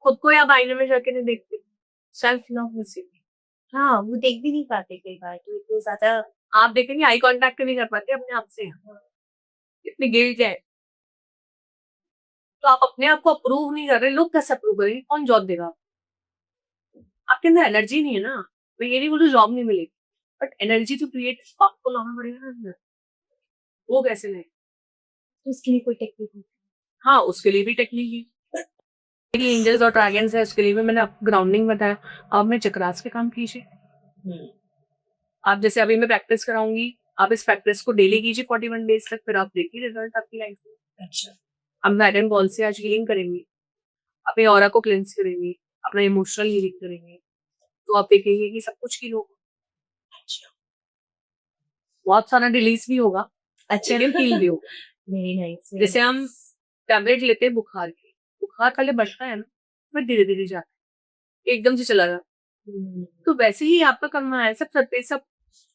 खुद को या आईने में जाके नहीं देखते। Self love missing.
हाँ, वो देख भी नहीं पाते कई बार, तो इतने ज्यादा।
आप देखेंगे आई कांटेक्ट नहीं कर पाते अपने आप से, इतनी गिल्ट है। तो आप अपने आप को अप्रूव नहीं कर रहे, लोग कैसे अप्रूव करेंगे, कौन जॉब देगा। आपके अंदर एनर्जी नहीं है ना। मैं ये नहीं बोल रही जॉब नहीं मिलेगी, बट एनर्जी तो क्रिएट आपको लाना पड़ेगा ना अंदर। वो कैसे नहीं।
तो उसके लिए कोई टेक्निक होती
हाँ, उसके लिए भी टेक्निक है। एंजल्स और ड्रैगन्स है, उसके लिए भी मैंने आपको ग्राउंडिंग बताया। आप में चक्रास के काम कीजिए।
है?
आप जैसे अभी मैं प्रैक्टिस कराऊंगी, आप इस प्रैक्टिस को डेली कीजिए 41 डेज तक, फिर आप देखिए रिजल्ट आपकी लाइफ में।
अच्छा।
हम आयरन बॉल से आज हीलिंग करेंगे, अपने ऑरा को क्लेंस करेंगे, अपना इमोशनल हीलिंग करेंगे, तो आप देखेंगे कि सब कुछ हील होगा।
अच्छा।
बहुत सारा रिलीज भी होगा,
अच्छा।
लेकिन हील भी होगा।
Very nice.
जैसे हम टैबलेट लेते हैं बुखार की, बुखार पहले बढ़ता है ना, फिर धीरे धीरे जाता है, एकदम से चला जाता। तो वैसे ही आपका करना है, सब सत्य सब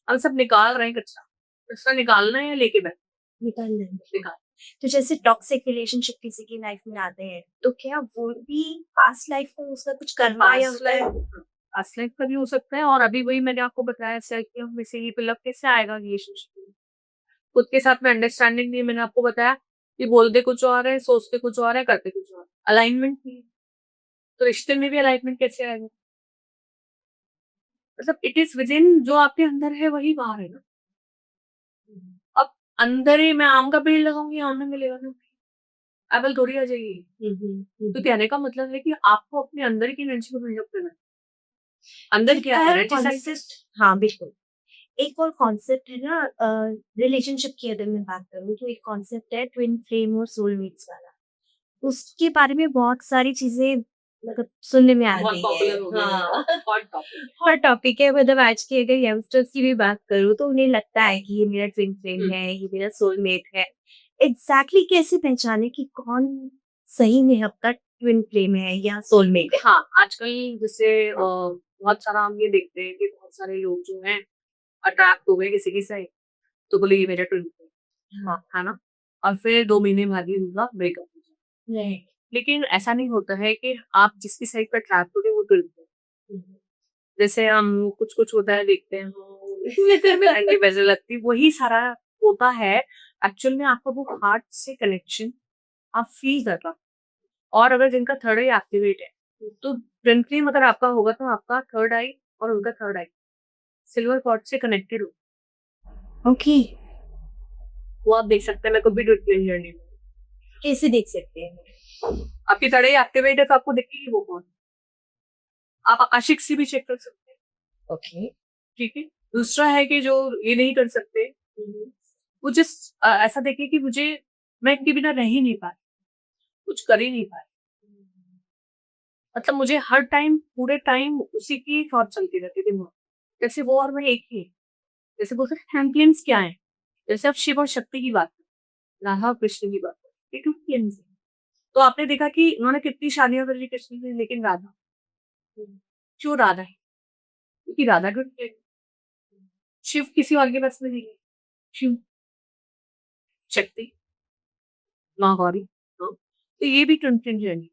हम सब निकाल रहे हैं कचरा। कचरा निकालना है या लेके बैठ
निकालना है।
निकाल।
तो जैसे टॉक्सिक रिलेशनशिप किसी की लाइफ में आते हैं, तो क्या वो भी पास्ट लाइफ में उसका कुछ करना या
पास्ट लाइफ का भी हो सकता है, और अभी वही मैंने आपको बताया सेल्फ लव में से ही लव कैसे आएगा रिलेशनशिप में। खुद के साथ में अंडरस्टैंडिंग नहीं है, मैंने आपको बताया कि बोलते कुछ और है, सोचते कुछ और है, करते कुछ और। अलाइनमेंट नहीं है, तो रिश्ते में भी अलाइनमेंट कैसे आएगा। मतलब इट इज विद इन, जो आपके अंदर है वही बाहर है ना। अब अंदर ही मैं आम का पेड़ लगाऊंगी, आम में मिलेगा ना, एप्पल थोड़ी आ जाएगी। तो कहने का मतलब है कि आपको अपने अंदर की एनर्जी को बिल्डअप करना है। अंदर क्या है, एनर्जी
कॉन्सेप्ट। हाँ, बिल्कुल। एक और कॉन्सेप्ट है ना, रिलेशनशिप की अगर मैं बात करूँ, तो एक कॉन्सेप्ट है ट्विन फ्लेम और सोलमेट्स वाला। उसके बारे में बहुत सारी चीजें मतलब सुनने में
बहुत
आती है।
पॉपुलर हो गया,
हाँ।
Hot topic.
हर टॉपिक है, मतलब आज के अगर यंगस्टर्स की भी बात करूँ तो उन्हें लगता है कि ये मेरा ट्विन फ्लेम है, ये मेरा सोलमेट है। एग्जैक्टली कैसे पहचाने कि कौन सही में आपका ट्विन फ्लेम है या सोलमेट है?
हाँ, आजकल जैसे बहुत सारा हम ये देखते हैं कि बहुत सारे लोग जो हैं अट्रैक्ट हो गए किसी की साइड, तो बोले ये मेरा ट्विन फ्लेम
हाँ।
है ना। और फिर 2 महीने बाद ही उनका ब्रेकअप हो जाए।
राइट।
लेकिन ऐसा नहीं होता है कि आप जिसकी साइड पर ट्रैप हो रहे हो वो टूटते हैं। जैसे हम कुछ होता है देखते हैं ये वैसे लगती वही सारा होता है। एक्चुअल में आपका वो हार्ट से कनेक्शन आप फील कर रहा। और अगर जिनका थर्ड आई एक्टिवेट है तो ट्विन अगर आपका होगा तो आपका थर्ड आई और उनका थर्ड आई सिल्वर कॉर्ड से कनेक्टेड हो।
ओके।
वो आप देख सकते हैं। मैं कभी ट्विन जर्नी में
कैसे देख सकते हैं?
आपकी थर्ड आई एक्टिवेट है तो आपको दिखेगी वो कौन। आप आशिक से भी चेक कर सकते हैं।
ओके।
ठीक है। दूसरा है कि जो ये नहीं कर सकते वो जिस ऐसा देखिए कि मैं इनके बिना रह ही नहीं पा रही, कुछ कर ही नहीं पा रही। मतलब मुझे हर टाइम पूरे टाइम उसी की थॉट चलती रहती थी दिमाग। जैसे वो और मैं एक ही हैं। जैसे बोलते हैं चैंपियंस क्या है। जैसे अब शिव और शक्ति की बात करें, राधा और कृष्ण की बात करें, ये टू चैंपियंस हैं। तो आपने देखा कि उन्होंने कितनी शादियां कर ली कृष्ण से, लेकिन राधा क्यों राधा है? क्योंकि राधा टू शिव किसी और के पास में नहीं है। शिव शक्ति माँ गौरी। हाँ, तो ये भी ट्विन जर्नी।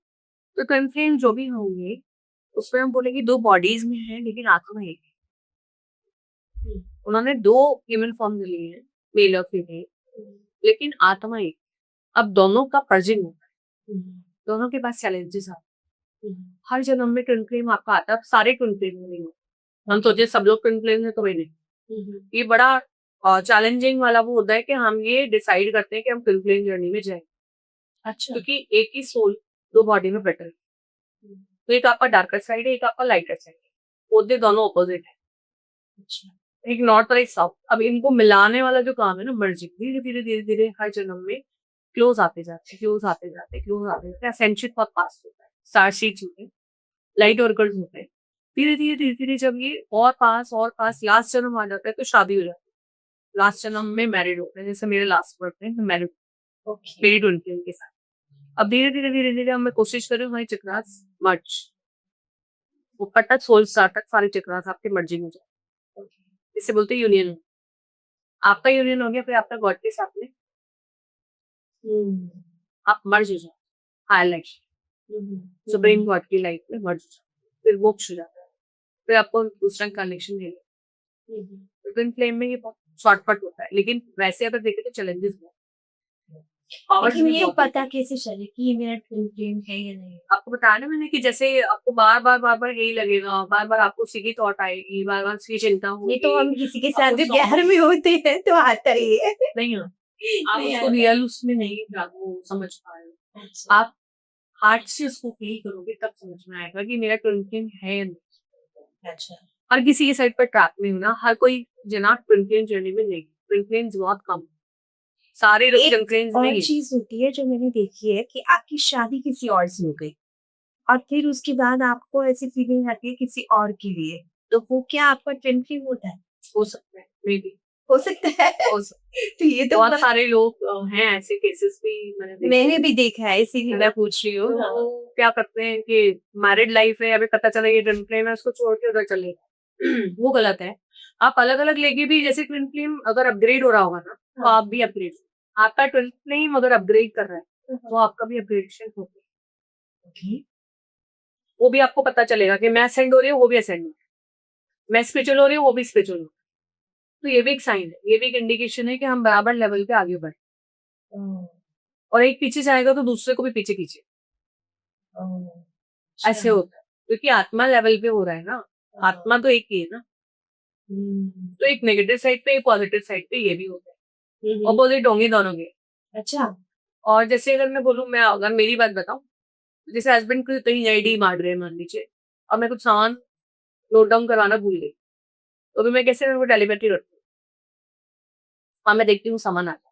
तो ट्विन जो भी होंगे उसमें हम बोलेंगे 2 बॉडीज में है लेकिन आत्मा एक है। उन्होंने 2 ह्यूमन फॉर्म लिए हैं, मेल और फीमेल, लेकिन आत्मा एक। अब दोनों का पर्जिंग होता है। दोनों के पास चैलेंजेस आते हैं। हर जन्म में ट्विन फ्लेम आपका आता है। अब सारे ट्विन फ्लेम नहीं होते। हम सोचे सब लोग ट्विन फ्लेम है तो नहीं। ये बड़ा चैलेंजिंग वाला वो होता है कि हम ये डिसाइड करते हैं कि हम ट्विन फ्लेम जर्नी में जाएं।
अच्छा।
क्योंकि एक ही सोल 2 बॉडी में बैठल है। तो एक आपका डार्कर साइड है, एक आपका लाइटर साइड है। होते दोनों ऑपोजिट है।
अच्छा।
एक नॉर्थ और एक साउथ। अब इनको मिलाने वाला जो काम है ना मर्जिंग, धीरे धीरे धीरे धीरे हर जन्म में क्लोज आते जाते, क्लोज आते जाते, क्लोज आते जाते। असेंशन बहुत फास्ट होता है। स्टार सीड्स होते हैं, लाइट ऑर्कल्स होते हैं। धीरे धीरे जब ये और पास लास्ट जन्म आ जाता है तो शादी हो जाती है। लास्ट जन्म में मैरिड होते हैं। जैसे मेरे लास्ट बर्थ में मैरिड
ओके।
मेरी ट्विन के साथ। अब धीरे धीरे हम मैं कोशिश कर रही हूँ हमारी चक्रास मर्ज ऊपर तक सोल स्टार तक सारी चक्रास आपके मर्जिंग हो जाए। इसे बोलते हैं यूनियन। आपका यूनियन हो गया फिर आपका गॉड के साथ में आप मर्ज हो जाओ। हाईलाइट सुप्रीम गॉड की लाइफ में मर्ज हो जाओ, फिर मोक्ष हो जाता है। फिर आपको दूसरा कनेक्शन दे ट्विन फ्लेम में ये बहुत शॉर्टकट होता है। लेकिन वैसे अगर देखें तो चैलेंजेस बहुत पावर्स
लेकिन
भी
ये
बहुत
पता कैसे चले कि ये मेरा ट्विन फ्लेम है या नहीं?
आपको बताया ना मैंने कि जैसे आपको बार-बार यही लगेगा, बार-बार आपको उसी की थॉट आएगी, बार-बार उसी की चिंता होगी।
ये तो हम किसी के साथ
आपको
जब प्यार में होते हैं तो आता ही है।
नहीं हाँ, आप
नहीं
उसको
आता।
रियल उसमें नहीं वो समझ पा रहे हो।
अच्छा।
आप हार्ट से उसको फील करोगे तब समझ में आएगा कि मेरा ट्विन फ्लेम है या नहीं।
अच्छा।
हर किसी की साइड पर ट्रैप नहीं होना, हर कोई जना ट्विन फ्लेम जर्नी में नहीं। ट्विन फ्लेम्स बहुत कम, सारे लोग
एक
ट्विन फ्लेम्स में
और
ही हैं।
चीज होती है जो मैंने देखी है कि आपकी शादी किसी और से हो गई और फिर उसके बाद आपको ऐसी फीलिंग आती है किसी और के लिए, तो वो क्या आपका ट्विन फ्लेम होता है?
हो सकता है, मेबी
हो सकता है।
हो सकता है।
तो ये तो
बहुत सारे लोग हैं ऐसे केसेस भी मैंने देखे
मैंने
हैं।
भी देखा है, इसीलिए मैं पूछ रही हूँ।
तो वो क्या करते हैं कि मैरिड लाइफ है, अभी पता चला ये ट्विन फ्लेम है, उसको छोड़ के उधर चले गए। वो गलत है। आप अलग-अलग लेके भी जैसे ट्विन फ्लेम अगर अपग्रेड हो रहा होगा ना, तो आप भी अपग्रेड। आपका ट्विन फ्लेम अगर अपग्रेड कर रहा है, तो आपका भी अपग्रेडेशन होगा।
ओके।
वो भी आपको पता चलेगा कि मैं असेंड हो रही हूँ, वो भी असेंड हो रही है। मैं स्पिरिचुअल हो रही हूँ, वो भी स्पिरिचुअल हो रही है। तो ये भी एक साइन है, ये भी एक इंडिकेशन है कि हम बराबर लेवल पे आगे बढ़े। और एक पीछे जाएगा तो दूसरे को भी पीछे खींचे। ऐसे होता है क्योंकि आत्मा लेवल पे हो रहा है ना। आत्मा तो एक ही है ना। तो एक नेगेटिव साइड पे एक पॉजिटिव साइड पे ये भी होता है। ऑपोजिट होंगे दोनों के।
अच्छा।
और जैसे अगर मैं बोलूँ, मैं अगर मेरी बात बताऊं, जैसे हस्बैंड को कहीं आईडी मार रहे हैं मान लीजिए, और मैं कुछ सामान नोट डाउन करवाना भूल गई, तो भी मैं कैसे मेरे को टेलीपैथी करती हूँ और मैं देखती हूँ सामान आता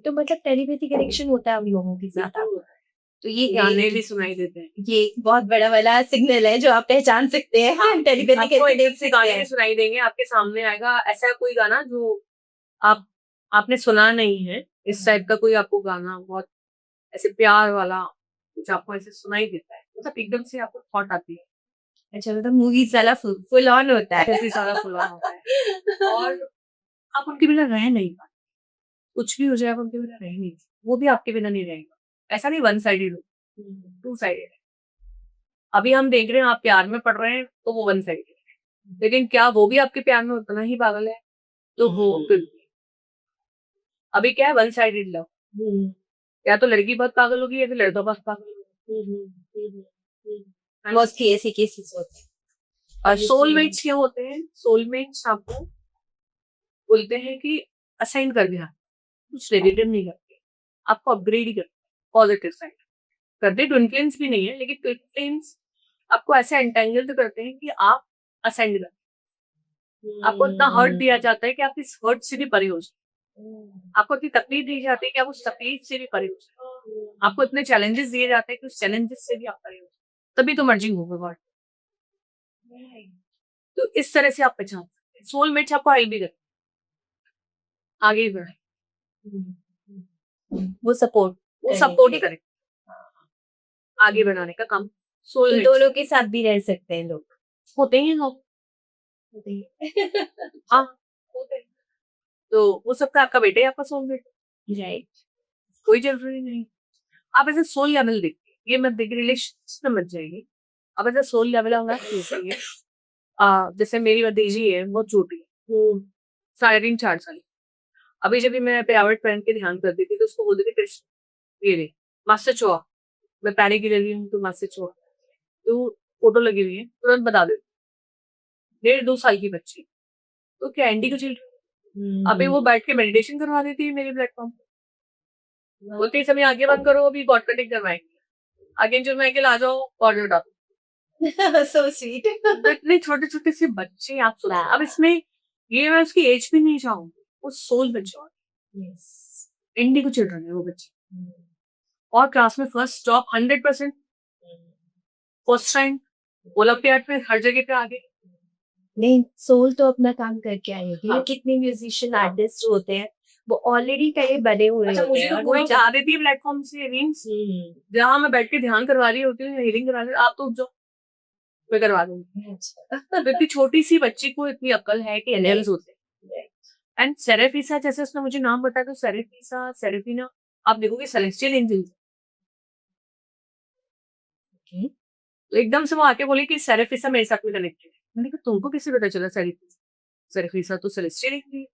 तो मतलब टेलीपैथी कनेक्शन होता है हम लोगों के साथ।
है।
तो ये
गाने भी सुनाई देते हैं।
ये एक बहुत बड़ा वाला सिग्नल है जो आप पहचान सकते हैं। हाँ, टेलीपैथी
आपको
कैसे
एकदम
देख
से
सकते
गाने भी
हैं?
सुनाई देंगे, आपके सामने आएगा ऐसा कोई गाना जो आप आपने सुना नहीं है। इस टाइप का कोई आपको गाना बहुत ऐसे प्यार वाला कुछ आपको ऐसे सुनाई देता है, मतलब एकदम से आपको थॉट आती है।
अच्छा, मतलब मूवीज वाला फुल ऑन होता है।
ऐसे सारा फुल ऑन होता है और आप उनके बिना रह नहीं पाते। कुछ भी हो जाए आप उनके बिना रह नहीं सकते, वो भी आपके बिना नहीं रहेगा। ऐसा नहीं वन साइडेड हो, टू साइडेड है। अभी हम देख रहे हैं आप प्यार में पड़ रहे हैं तो वो वन साइडेड है, लेकिन क्या वो भी आपके प्यार में उतना ही पागल है? तो हो फिर अभी क्या है वन साइडेड लव, या तो लड़की बहुत पागल होगी या फिर लड़का बहुत पागल होगा।
मोस्टली ऐसी केसेस होते हैं।
और सोलमेट्स क्या होते हैं? सोलमेट्स आपको बोलते हैं कि असाइन कर दिया, कुछ नेगेटिव नहीं करते, आपको अपग्रेड ही करते, पॉजिटिव साइड करते। ट्विन फ्लेम्स भी नहीं है, लेकिन ट्विन फ्लेम्स आपको ऐसे एंटेंगल तो करते हैं कि आप असेंड करते हैं। आपको इतना हर्ट दिया जाता है कि आप इस हर्ट से भी परे हो जाए, आपको इतनी तकलीफ दी जाती है कि आप उस तकलीफ से भी परे हो जाए, आपको इतने चैलेंजेस दिए जाते हैं कि उस चैलेंजेस से भी आप परे हो जाए, तभी तो मर्जिंग होगा गॉड। तो इस तरह से आप पहचान सकते हैं सोलमेट्स आपको हेल्प भी करते हैं आगे बढ़े,
वो सपोर्ट
वो सपोर्ट ही करें आगे बढ़ाने का काम। सोलमेट्स
दोनों के साथ भी रह सकते हैं लोग।
होते ही हैं लोग, हाँ होते हैं। तो वो सबका आपका बेटा ही आपका सोलमेट,
राइट।
कोई जरूरी नहीं। आप ऐसे सोल लेवल देखिए, ये मत देखिए रिलेशन में मत जाइए, अब ऐसा सोल लेवल होना चाहिए। जैसे मेरी भतीजी है, बहुत छोटी है, वो 3.5-4 साल की। अभी जब भी मैं पिरामिड पहन के ध्यान करती थी तो उसको बोलती थी कृष्ण ये रे मास्टर चोआ, मैं पैनिक की रही हूँ तो मास्टर चोआ, तो फोटो लगी हुई है तुरंत बता दे। 1.5-2 साल की बच्ची, तो क्या एंडी को चिल अभी वो बैठ के मेडिटेशन करवा देती है मेरे प्लेटफॉर्म पे, बोलती है समय आगे बंद करो अभी गॉड कटिंग करवाएंगे, आगे जो मैं ला जाओ और डालो।
So sweet.
तो इतने छोटे छोटे से बच्चे आप सुना, अब इसमें ये मैं उसकी एज भी नहीं चाहूंगी, वो सोल बच्चा इंडी को चिल्ड्रन है वो बच्चे, और क्लास में first top 100%, first rank olympiad में हर जगह पे आगे।
नहीं, सोल तो अपना काम करके आएगी।
हाँ।
कितने म्यूजिशियन आर्टिस्ट होते हैं वो ऑलरेडी कहीं बने हुए
अच्छा
होते
मुझे
हैं
तो
और
कोई
वो
चाह देती है प्लेटफॉर्म से मीन्स जहाँ मैं बैठ के ध्यान करवा रही होती हूँ हीलिंग करा रही हूँ, आप तो उठ जाओ मैं करवा दूंगी। तो इतनी छोटी सी बच्ची को इतनी अक्ल है कि एलियंस होते हैं। एंड सेरेफिसा जैसे उसने मुझे नाम बताया, तो सेरेफिसा सेरेफिना आप देखोगे सेलेस्टियल एंजल, तो एकदम से वो आके बोली कि सेरेफिसा मेरे साथ में कनेक्टेड है। मैंने कहा तुमको कैसे पता चला सेरेफिसा? सेरेफिसा तो सेलेस्टियल एंजल है,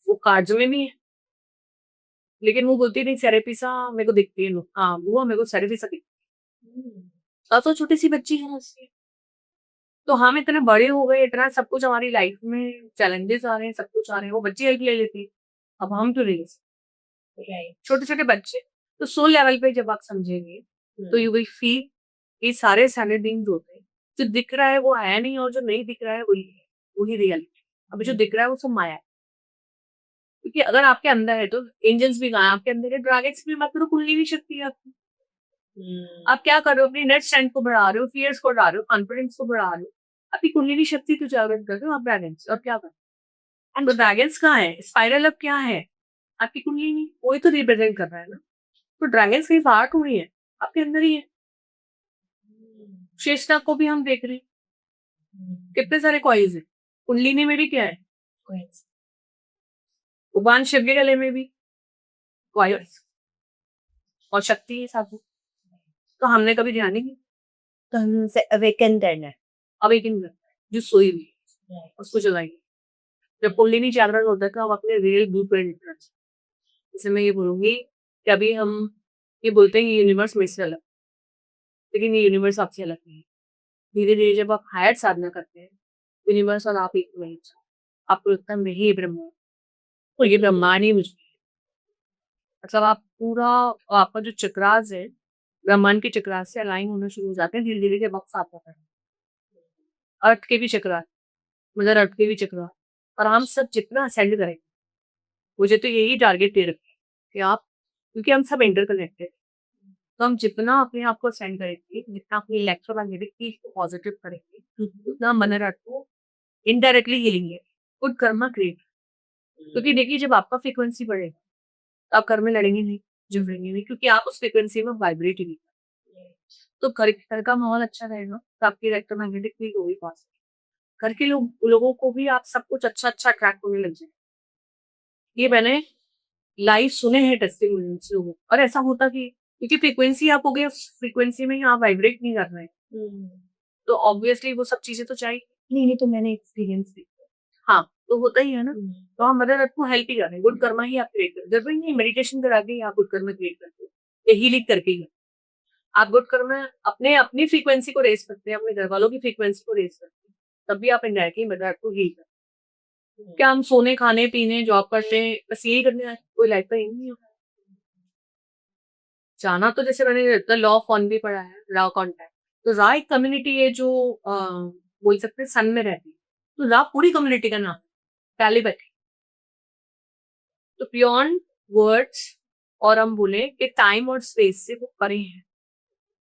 वो कार्ड्स में भी है, लेकिन वो बोलती नहीं सेरेफिसा मेरे को दिखती है, हाँ वो मेरे को सेरेफिसा दिखती है। अब तो छोटी सी बच्ची है उससे, तो हम इतने बड़े हो गए, इतना सब कुछ हमारी लाइफ में चैलेंजेस आ रहे हैं, सब कुछ आ रहे हैं, वो बच्ची हेल्प ले लेती है, अब हम तो नहीं, छोटे छोटे बच्चे। तो सोल लेवल पे जब आप समझेंगे तो यू विल फील ये सारे सैलेड बींग्स होते हैं, जो दिख रहा है वो है नहीं, और जो नहीं दिख रहा है वही है, वही रियलिटी। अभी जो दिख रहा है वो सब माया है, क्योंकि अगर आपके अंदर है तो एंजल्स भी कहाँ हैं? आपके अंदर है, ड्रैगन्स भी मत करो, कुंडली शक्ति है आपकी। आप क्या कर रहे हो? अपनी नेट स्ट्रेंथ को बढ़ा रहे हो, फियर्स को बढ़ा रहे हो, कॉन्फिडेंस को बढ़ा रहे हो, आपकी कुंडली शक्ति को जागृत कर रहे हो आप ड्रैगन्स, और क्या कर रहे हो? एंड ड्रैगन्स कहाँ है? स्पाइरल अब क्या है? आपकी कुंडली नहीं, वही तो रिप्रेजेंट कर रहा है ना। तो ड्रैगन्स कहीं बाहर थोड़ी है, आपके अंदर ही है। शेषनाग को भी हम देख रहे हैं, कितने सारे कॉइल्स है, कुंडलिनी में भी क्या है? भगवान शिव के गले में भी कॉइल्स और शक्ति है साथ में। तो हमने कभी ध्यान नहीं किया,
तो हम उनसे अवेकन करना है।
अब एक दिन जो सोई हुई है, उसको जगाएंगे। जब कुंडलिनी जागरण होता है तो हम अपने रियल ब्लूप्रिंट, जैसे मैं ये बोलूंगी कि अभी हम ये बोलते हैं कि यूनिवर्स में से अलग, लेकिन ये यूनिवर्स आपसे अलग नहीं है। धीरे धीरे जब आप हायर साधना करते हैं, यूनिवर्स और आप एक में आपको लगता है मैं ही ब्रह्मा हूँ, तो ये ब्रह्मांड ही मुझे, मतलब आप पूरा आपका जो चक्रास है ब्रह्मांड के चक्रास से अलाइन होना शुरू हो जाते हैं धीरे धीरे जब आप साधना करते हैं। अर्थ के भी चक्रास, मदर अर्थ के भी चक्रास, और हम सब जितना असेंड करेंगे, मुझे तो यही टारगेट दे रखा है कि आप, क्योंकि हम सब इंटरकनेक्टेड, तो हम जितना अपने आप को असेंड करेंगे, जितना अपनी इलेक्ट्रोमैग्नेटिक फील्ड को पॉजिटिव करेंगे, उतना मदर अर्थ को इनडायरेक्टली हिलेंगे, गुड कर्मा क्रिएट। क्योंकि देखिए जब आपका फ्रीक्वेंसी बढ़ेगा तो आप घर में लड़ेंगे नहीं, झगड़ेंगे नहीं, क्योंकि आप उस फ्रीक्वेंसी में वाइब्रेट ही नहीं। तो घर का माहौल अच्छा रहेगा तो आपकी इलेक्ट्रोमैग्नेटिक फील्ड होगी पॉजिटिव, घर के लोगों को भी आप सब कुछ अच्छा अच्छा अट्रैक्ट होने लग जाए। ये मैंने लाइव सुने हैं टेस्टिमोनियल से लोगों, और ऐसा होता कि क्योंकि फ्रीक्वेंसी आप हो गई, उस फ्रीक्वेंसी में ही आप वाइब्रेट नहीं कर रहे हैं, तो ऑब्वियसली वो सब चीजें तो चाहिए।
नहीं तो मैंने एक्सपीरियंस भी
हाँ, तो होता ही है ना।
हम्म,
तो हम मदर अर्थ को हेल्प ही कर रहे हैं, गुड कर्मा ही आप क्रिएट कर रहे हैं। जरूरी नहीं मेडिटेशन करा के ही आप गुड कर्मा क्रिएट करते हो, ये हीलिंग करके ही है। आप गुड कर्मा अपने अपनी फ्रीक्वेंसी को रेज करते हैं, अपने घर वालों की फ्रीक्वेंसी को रेज करते हैं, तब भी आप इनडायरेक्टली मदर अर्थ को हील करते हैं। क्या हम सोने, खाने, पीने, जॉब करते हैं, बस यही करने आए? कोई लाइफ का एम नहीं होता। जाना तो जैसे मैंने द लॉ ऑफ वन भी पढ़ा है, लॉ कॉन्टैक्ट। तो रा एक कम्युनिटी है जो बोल सकते हैं सन में रहती है, तो रा पूरी कम्युनिटी का नाम है, टेलीपैथी। तो बियॉन्ड वर्ड्स, और हम बोले कि टाइम और स्पेस से वो परे हैं।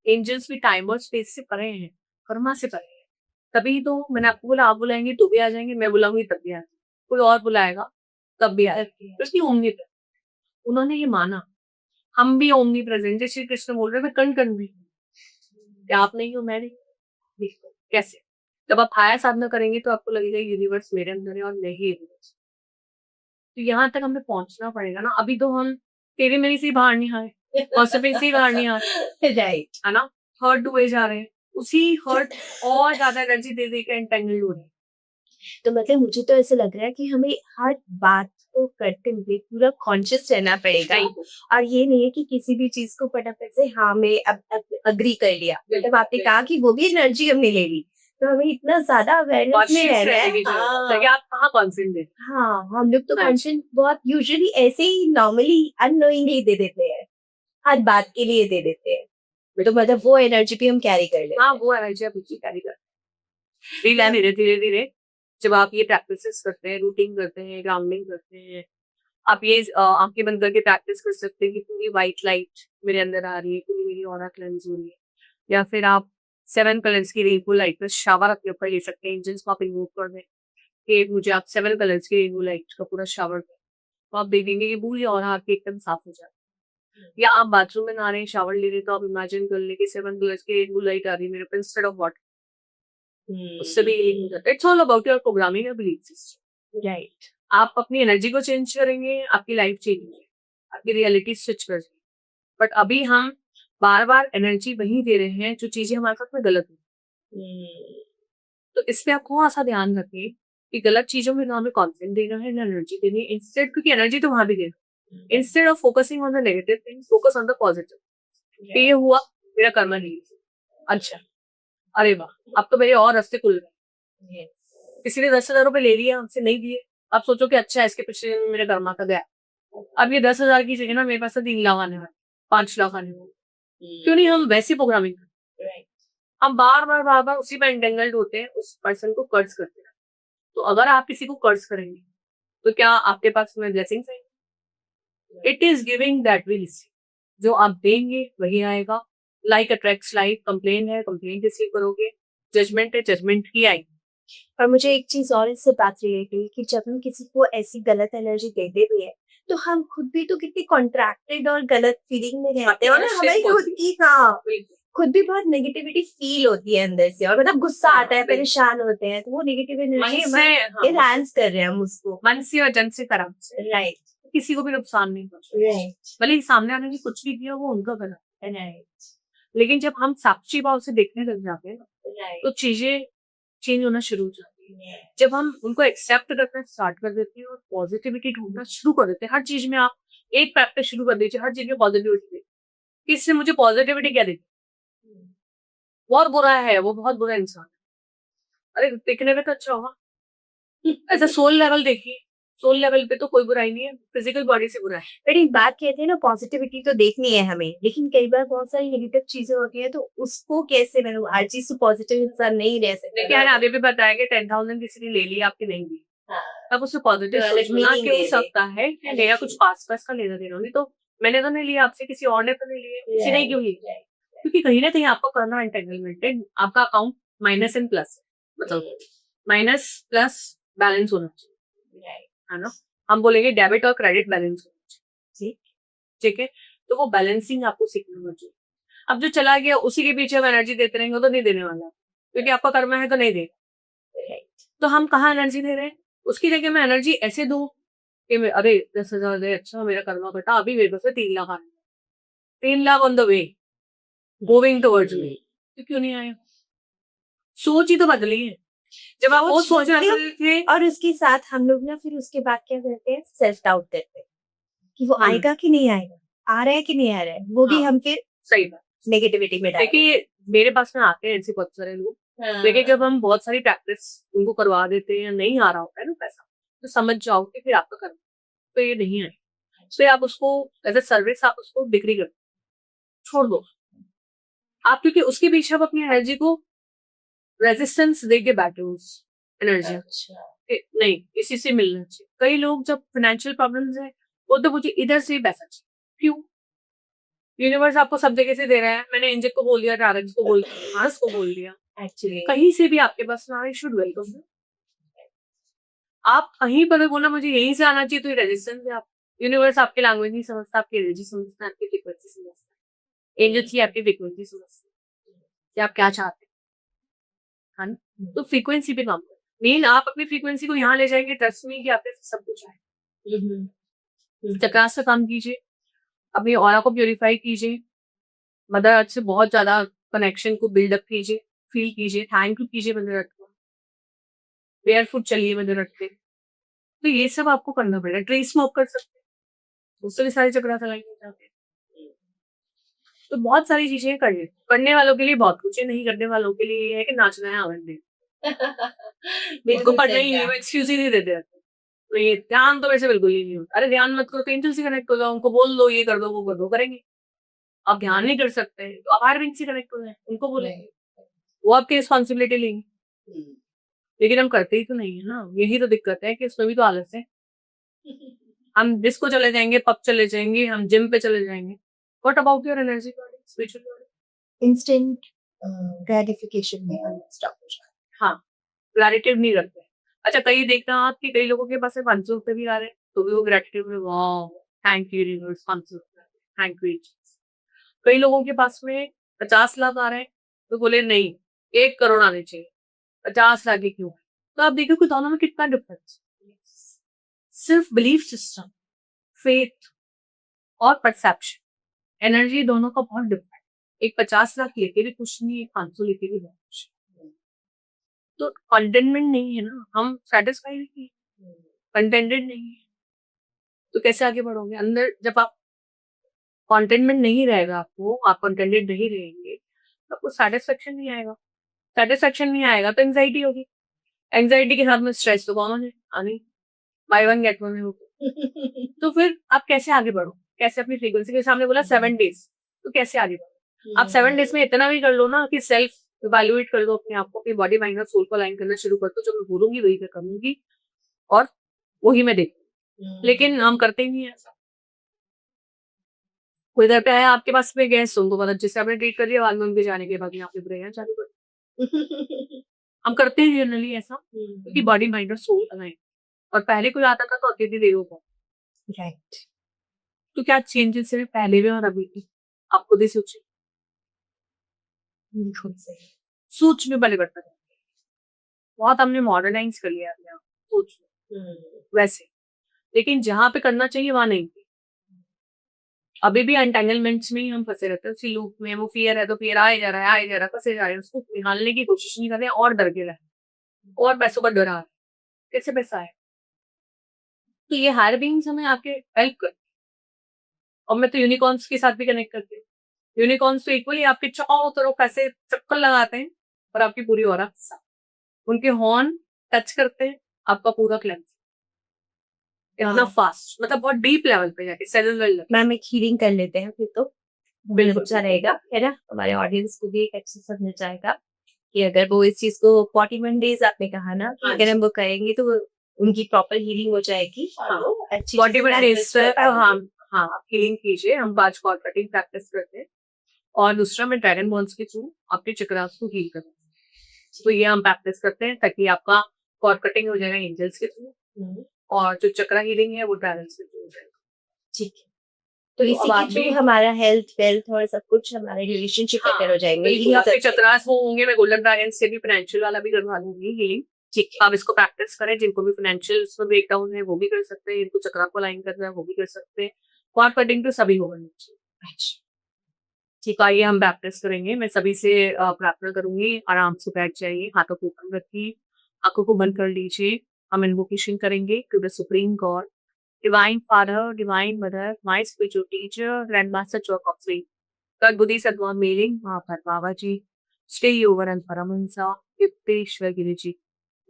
एंजल्स भी टाइम और स्पेस से परे हैं, कर्मा से परे हैं। तभी तो मैंने आपको बोला, आप बुलाएंगे तो भी आ जाएंगे, मैं बुलाऊंगी तब भी आ जाएंगे, कोई और बुलाएगा तब भी आ जाएंगे, तो इसकी ओमनी प्रेजेंस। उन्होंने ये माना, हम भी ओमनी प्रेजेंट, जैसे श्री कृष्ण बोल रहे हैं, मैं कण कण भी हूँ। क्या आप नहीं हो, मैं नहीं? देखो कैसे, जब आप हायर साधना करेंगे तो आपको लगेगा यूनिवर्स मेरे अंदर है और मैं ही यूनिवर्स। तो यहाँ तक हमें पहुंचना पड़ेगा ना। अभी तो हम तेरे मेरे से ही बाहर नहीं आए, पॉसिबल से ही बाहर नहीं आए,
राइट।
है ना। हर्ट हुए जा रहे हैं, उसी हर्ट और ज्यादा एनर्जी दे दे के एंटेंगल्ड हो रहे हैं।
तो मतलब मुझे तो ऐसा लग रहा है कि हमें हर बात को करते हुए पूरा कॉन्शियस रहना पड़ेगा, और ये नहीं है कि किसी भी चीज को फटाफट से हाँ मैं अब अग्री कर लिया। मतलब आपने कहा कि वो भी एनर्जी हमने ले ली, तो हमें इतना ज्यादा अवेयरनेस में
कॉन्शियस
रहना
रहने
है।
की जरूरत है
हाँ
कि आप कहाँ कॉन्फिडेंट है।
हाँ, हम लोग तो
हाँ।
कॉन्शियस बहुत यूजुअली ऐसे ही नॉर्मली अननोइंगली दे देते हैं, हर बात के लिए दे देते हैं, तो मतलब वो एनर्जी भी हम कैरी कर लेते
हाँ,
हैं।
वो एनर्जी आप उसी कैरी कर धीरे धीरे धीरे जब आप ये प्रैक्टिसेस करते हैं, रूटिंग करते हैं, ग्राउंडिंग करते हैं, आप ये आंखें बंद करके प्रैक्टिस कर सकते हैं कि पूरी व्हाइट लाइट मेरे अंदर आ रही है, पूरी मेरी ऑरा क्लेंस हो रही है। या फिर आप 7 कलर्स की रेनबो लाइट का शावर अपने ऊपर ले सकते हैं, एंजल्स को आप इन्वोक कर दें कि मुझे आप 7 कलर्स की रेनबो लाइट का पूरा शावर दें, तो आप देखेंगे कि पूरी ऑरा आपकी एकदम साफ हो जाए। या आप बाथरूम में नहा रहे हैं, शावर ले रहे हैं, तो आप इमेजिन कर लें कि 7 कलर्स की रेनबो लाइट आ रही है मेरे ऊपर इंस्टेड ऑफ वाटर। उससे भी healing हो जाता है। It's all about your programming your belief system.
Right.
आप अपनी एनर्जी को चेंज करेंगे, आपकी लाइफ चेंज होगी, आपकी रियलिटी स्विच कर जाएगी। बट अभी हम बार-बार एनर्जी वही दे रहे हैं जो चीज़ें हमारे साथ में गलत हुई। तो इस पे आप थोड़ा-सा ध्यान रखें कि गलत चीज़ों में ना हमें कॉन्फिडेंस देना है, ना एनर्जी देनी है। इंस्टेड, क्योंकि एनर्जी तो वहाँ भी देना है। Instead of focusing on the negative things, focus on the positive. कि ये हुआ, मेरा कर्मा नहीं है। अच्छा, अरे वाह! अब तो मेरे और रास्ते खुल गए। किसी ने 10,000 रुपए ले लिए, हमसे नहीं दिए। आप सोचो कि अच्छा इसके पीछे मेरे कर्मा का गया। अब ये 10,000 की जगह ना मेरे पास से 3 लाख आने वाले, 5 लाख आने वाले। क्यों नहीं हम वैसी प्रोग्रामिंग करें? हम बार-बार उसी में एंटेंगल्ड होते हैं, उस पर्सन को कर्ज करते हैं। तो अगर आप किसी को कर्ज करेंगे, तो क्या आपके पास में ब्लेसिंग्स आएँगी? It is giving that will receive. जो आप देंगे वही आएगा। लाइक अट्रैक्ट्स लाइक, कंप्लेन है, कंप्लेन रिसीव करोगे। जजमेंट है, जजमेंट ही आएगी।
और मुझे एक चीज और इससे बात रिलेट हुई कि जब हम किसी को ऐसी गलत एनर्जी देते भी है, तो हम खुद भी तो कितनी कॉन्ट्रैक्टेड और गलत फीलिंग में रहते हैं, और ना हमें खुद की हाँ खुद भी बहुत नेगेटिविटी फील होती है अंदर से, और मतलब गुस्सा आता है, परेशान होते हैं, तो वो नेगेटिव एनर्जी एनहांस कर रहे हैं हम उसको।
मन से और जन से कर्म से
राइट।
किसी को भी नुकसान नहीं पहुंचा।
राइट।
भले ही सामने वाले ने कुछ भी किया, वो उनका गलत है।
राइट।
लेकिन जब हम साक्षी भाव से देखने लग जाते हैं, तो चीजें चेंज होना शुरू हो जाती है। जब हम उनको एक्सेप्ट करना स्टार्ट कर देते हैं और पॉजिटिविटी ढूंढना शुरू कर देते हैं, हर चीज में आप एक प्रैक्टिस शुरू कर दीजिए, हर चीज में पॉजिटिविटी देखिए। इससे मुझे पॉजिटिविटी क्या देती? बहुत बुरा है, वो बहुत बुरा इंसान है। अरे देखने में तो अच्छा होगा। ऐसा सोल लेवल देखिए, सोल लेवल पे तो कोई बुराई नहीं है, फिजिकल बॉडी से बुरा है।
बट एक बात कहते हैं ना, पॉजिटिविटी तो देखनी है हमें, लेकिन कई बार बहुत सारी नेगेटिव चीजें होती है, तो उसको कैसे, मतलब हर चीज से पॉजिटिव इंसान नहीं रह सकता।
देखिए मैंने अभी भी बताया कि 10,000 किसी ने ले लिया, आपकी नहीं दी,
हाँ,
तब उसे पॉजिटिव
तो अलग
सोचना
meaning
क्यों
दे दे।
सकता है कि मेरा कुछ आस-पास का लेना देना नहीं, तो मैंने तो नहीं लिया आपसे, किसी और ने तो नहीं लिया, किसी ने क्यों लिया? क्योंकि कहीं न कहीं आपको करना एंटेंगलमेंट है, आपका अकाउंट माइनस एंड प्लस मतलब माइनस प्लस बैलेंस होना चाहिए, है ना? हम बोलेंगे डेबिट और क्रेडिट बैलेंस होना चाहिए, ठीक है? तो वो बैलेंसिंग आपको सीखना होना चाहिए। अब जो चला गया उसी के पीछे हम एनर्जी देते रहेंगे, वो तो नहीं देने वाला, क्योंकि आपका कर्म है तो नहीं देगा। तो हम कहाँ एनर्जी दे रहे हैं? उसकी जगह मैं एनर्जी ऐसे दूँ कि अरे 10,000 दे, अच्छा मेरा कर्मा कटा, अभी मेरे पास में 3 लाख आने, 3 lakh on the way moving towards me, तो क्यों नहीं आया? सोच ही तो बदली है। जब आप वो सोच
बदली
रहे थे,
और उसके साथ हम लोग ना फिर उसके बाद क्या करते हैं, सेल्फ डाउट करते हैं कि वो
हम्म,
आएगा कि नहीं आएगा, आ रहा है कि नहीं आ रहा है, वो भी
हाँ,
हम फिर
सही बात।
नेगेटिविटी में डाल
देखिए मेरे पास में आते हैं ऐसे बहुत सारे लोग, लेकिन जब हम बहुत सारी प्रैक्टिस उनको करवा देते हैं या नहीं आ रहा होता है ना पैसा, तो समझ जाओ कि फिर आपका कर्म तो ये नहीं है, फिर आप उसको एज ए सर्विस आप उसको बिक्री कर छोड़ दो आप, क्योंकि उसके पीछे आप अपनी एनर्जी को रेजिस्टेंस दे के बैठे हो उस एनर्जी नहीं इसी से मिलना चाहिए। कई लोग जब फाइनेंशियल प्रॉब्लम्स है वो तो मुझे इधर से ही पैसा चाहिए, क्यों? यूनिवर्स आपको सब जगह से दे रहा है, मैंने एंजल को बोल दिया, टारगेट्स को बोल दिया, मार्स को बोल दिया,
एक्चुअली
कहीं से भी आपके पास ना शुड वेलकम। आप कहीं पर भी बोला मुझे यहीं से आना चाहिए, तो ये रेजिस्टेंस है। आप यूनिवर्स आपकी लैंग्वेज नहीं समझता, आपकी एनर्जी समझता है, आपकी फ्रीक्वेंसी समझता है, एंजल्स की आपकी फ्रीक्वेंसी समझता है कि आप क्या चाहते हैं, है ना? तो फ्रीक्वेंसी पे काम करो। मेन आप अपनी फ्रीक्वेंसी को यहाँ ले जाएंगे, ट्रस्ट में कि आपके पास सब कुछ है। चक्रास से काम कीजिए, अपनी ऑरा को प्योरीफाई कीजिए, मदर अर्थ से बहुत ज्यादा कनेक्शन को बिल्डअप कीजिए, फील कीजिए, थैंक यू कीजिए मदर अर्थ को, बेयर फुट चलिए मदर अर्थ पे। तो ये सब आपको करना पड़ेगा। ट्री स्मोक कर सकते हैं, उससे भी सारे चक्रा चलाएंगे जाके। तो बहुत सारी चीजें करिए, करने वालों के लिए बहुत कुछ है, नहीं करने वालों के लिए ये है कि नाचना है आनंद है। उनको पढ़ना ही नहीं, वो एक्सक्यूज ही नहीं देते रहते। तो ये ध्यान तो वैसे बिल्कुल ही नहीं होता। अरे ध्यान मत करो तो एंजल से कनेक्ट हो जाओ, उनको बोल दो ये कर दो वो कर दो, करेंगे। आप ध्यान नहीं कर सकते तो अपार विंग से कनेक्ट हो जाए, उनको बोलेंगे, वो आपकी रिस्पॉन्सिबिलिटी लेंगे। लेकिन हम करते ही तो नहीं है ना, यही तो दिक्कत है कि उसमें भी तो आलस है। हम डिस्को चले जाएंगे, पब चले जाएंगे, हम जिम पे चले जाएंगे। What about your energy body, spiritual body?
Instant gratification में हम स्टक हो जाते
हाँ, ग्रेटिट्यूड नहीं रखते। अच्छा कई देखना आप कि कई लोगों के पास में 500 रुपए भी आ रहे हैं, तो भी वो ग्रेटिट्यूड में वाह thank you universe 500 thank you. कई लोगों के पास में 50 लाख आ रहे हैं, तो बोले नहीं 1 करोड़ आने चाहिए, 50 लाख ही क्यों? तो आप देखो कि दोनों में कितना डिफरेंस। सिर्फ बिलीफ सिस्टम, फेथ और परसेप्शन, एनर्जी दोनों का बहुत डिफरेंट। एक 50 लाख लेके भी कुछ नहीं, एक 500 लेके भी बहुत कुछ। तो कंटेनमेंट नहीं है ना, हम सेटिस्फाइड नहीं है, कंटेंटेड नहीं है, तो कैसे आगे बढ़ोगे? अंदर जब आप कंटेनमेंट नहीं रहेगा, आपको आप कंटेंटेड नहीं रहेंगे, तो आपको सेटिस्फेक्शन नहीं आएगा। सेटिस्फेक्शन नहीं आएगा तो एंजाइटी होगी, एंजाइटी के साथ में स्ट्रेस तो कॉमन है आनी, बाय वन गेट वन है वो। तो फिर आप कैसे आगे बढ़ो, कैसे अपनी फ्रीक्वेंसी के सामने बोला 7 डेज, तो कैसे आगे बढ़ो? आप 7 डेज में इतना भी कर लो ना कि सेल्फ इवैल्यूएट कर दो अपने आप को, अपनी बॉडी माइंड और सोल को अलाइन करना शुरू कर दो, जो मैं बोलूंगी वही मैं करूंगी और वही मैं देखूंगी। लेकिन हम करते ही नहीं है ऐसा। कोई घर पे आया आपके पास में गेस्ट, उनको पता जैसे आपने ट्रीट कर लिया, बाद में उनके जाने के बाद आपने प्रेयर चालू कर। हम करते हैं जनरली ऐसा क्योंकि बॉडी माइंड और सोल अलाइन। और पहले कोई आता था तो अतिथि देवो भव।
राइट।
तो क्या चेंजेस है पहले में और अभी की? आप खुद ही सोचिए,
खुद से
सोच में परिवर्तन है। बहुत हमने मॉडर्नाइज कर लिया अपने आप सोच में वैसे, लेकिन जहाँ पे करना चाहिए वहां नहीं। अभी भी एंटेंगलमेंट्स में ही हम फंसे रहते हैं, उसी लूप में। वो फियर है तो फियर आए जा रहा है, आए जा रहा है, फंसे जा रहे हैं, उसको निकालने की कोशिश नहीं कर रहे हैं और डर के रहे, और पैसों का डर आ रहा है, कैसे पैसा है? तो ये हायर बीइंग्स हमें आपके हेल्प कर। और मैं तो यूनिकॉर्न्स के साथ भी कनेक्ट करती हूँ। यूनिकॉर्न्स तो इक्वली आपके चारों तरफ ऐसे चक्कर लगाते हैं और आपकी पूरी ऑरा उनके हॉर्न टच करते हैं, आपका पूरा क्लेंस इतना फास्ट, मतलब बहुत डीप लेवल पे जाके सेलुलर लेवल।
मैम एक हीलिंग कर लेते हैं फिर तो
बिल्कुल।
अच्छा रहेगा, है ना? हमारे ऑडियंस को भी एक अच्छी समझ जाएगा कि अगर वो इस चीज को 41 डेज आपने कहा ना कि
हाँ
अगर
जी।
हम वो करेंगे तो उनकी प्रॉपर हीलिंग हो जाएगी।
हाँ,
अच्छी
41 डेज
चीजें
पे हाँ हाँ हीलिंग कीजिए। हम 5 कॉर्ड कटिंग प्रैक्टिस करते हैं और दूसरा मैं ड्रैगन बॉन्स के थ्रू आपके चक्रास को हील करते हैं। तो ये हम प्रैक्टिस करते हैं ताकि आपका कॉर्ड कटिंग हो जाएगा एंजल्स के थ्रू और जो चक्रा हीलिंग है वो ड्रैगन्स के थ्रू हो जाएगा।
ठीक है। तो इसी
अब
के
आप
थ्रू
भी
हमारा हेल्थ वेल्थ और सब कुछ हमारे रिलेशनशिप बेटर हो जाएंगे।
बिल्कुल, आपके चक्रास वो होंगे। मैं गोल्डन ड्रैगन से भी फाइनेंशियल वाला भी करवा लूंगी हीलिंग।
ठीक है।
आप इसको प्रैक्टिस करें, जिनको भी फाइनेंशियल उसमें ब्रेकडाउन है वो भी कर सकते हैं, जिनको चक्रा को अलाइन करना है वो भी कर सकते हैं। कॉर्ड कटिंग तो सभी को करनी चाहिए।
अच्छा।
ठीक है, आइए हम प्रैक्टिस करेंगे। मैं सभी से प्रार्थना करूँगी, आराम से बैठ जाइए, हाथों को ऊपर रखिए, आँखों को बंद कर लीजिए। हम इन्वोकेशन करेंगे to the supreme God, divine father, divine mother, my spiritual teacher, grand master Choa Kok Sui, God Bodhisattva meeting Mahapadmavaji, stay over and Paramahansa, Yukteswar Guruji,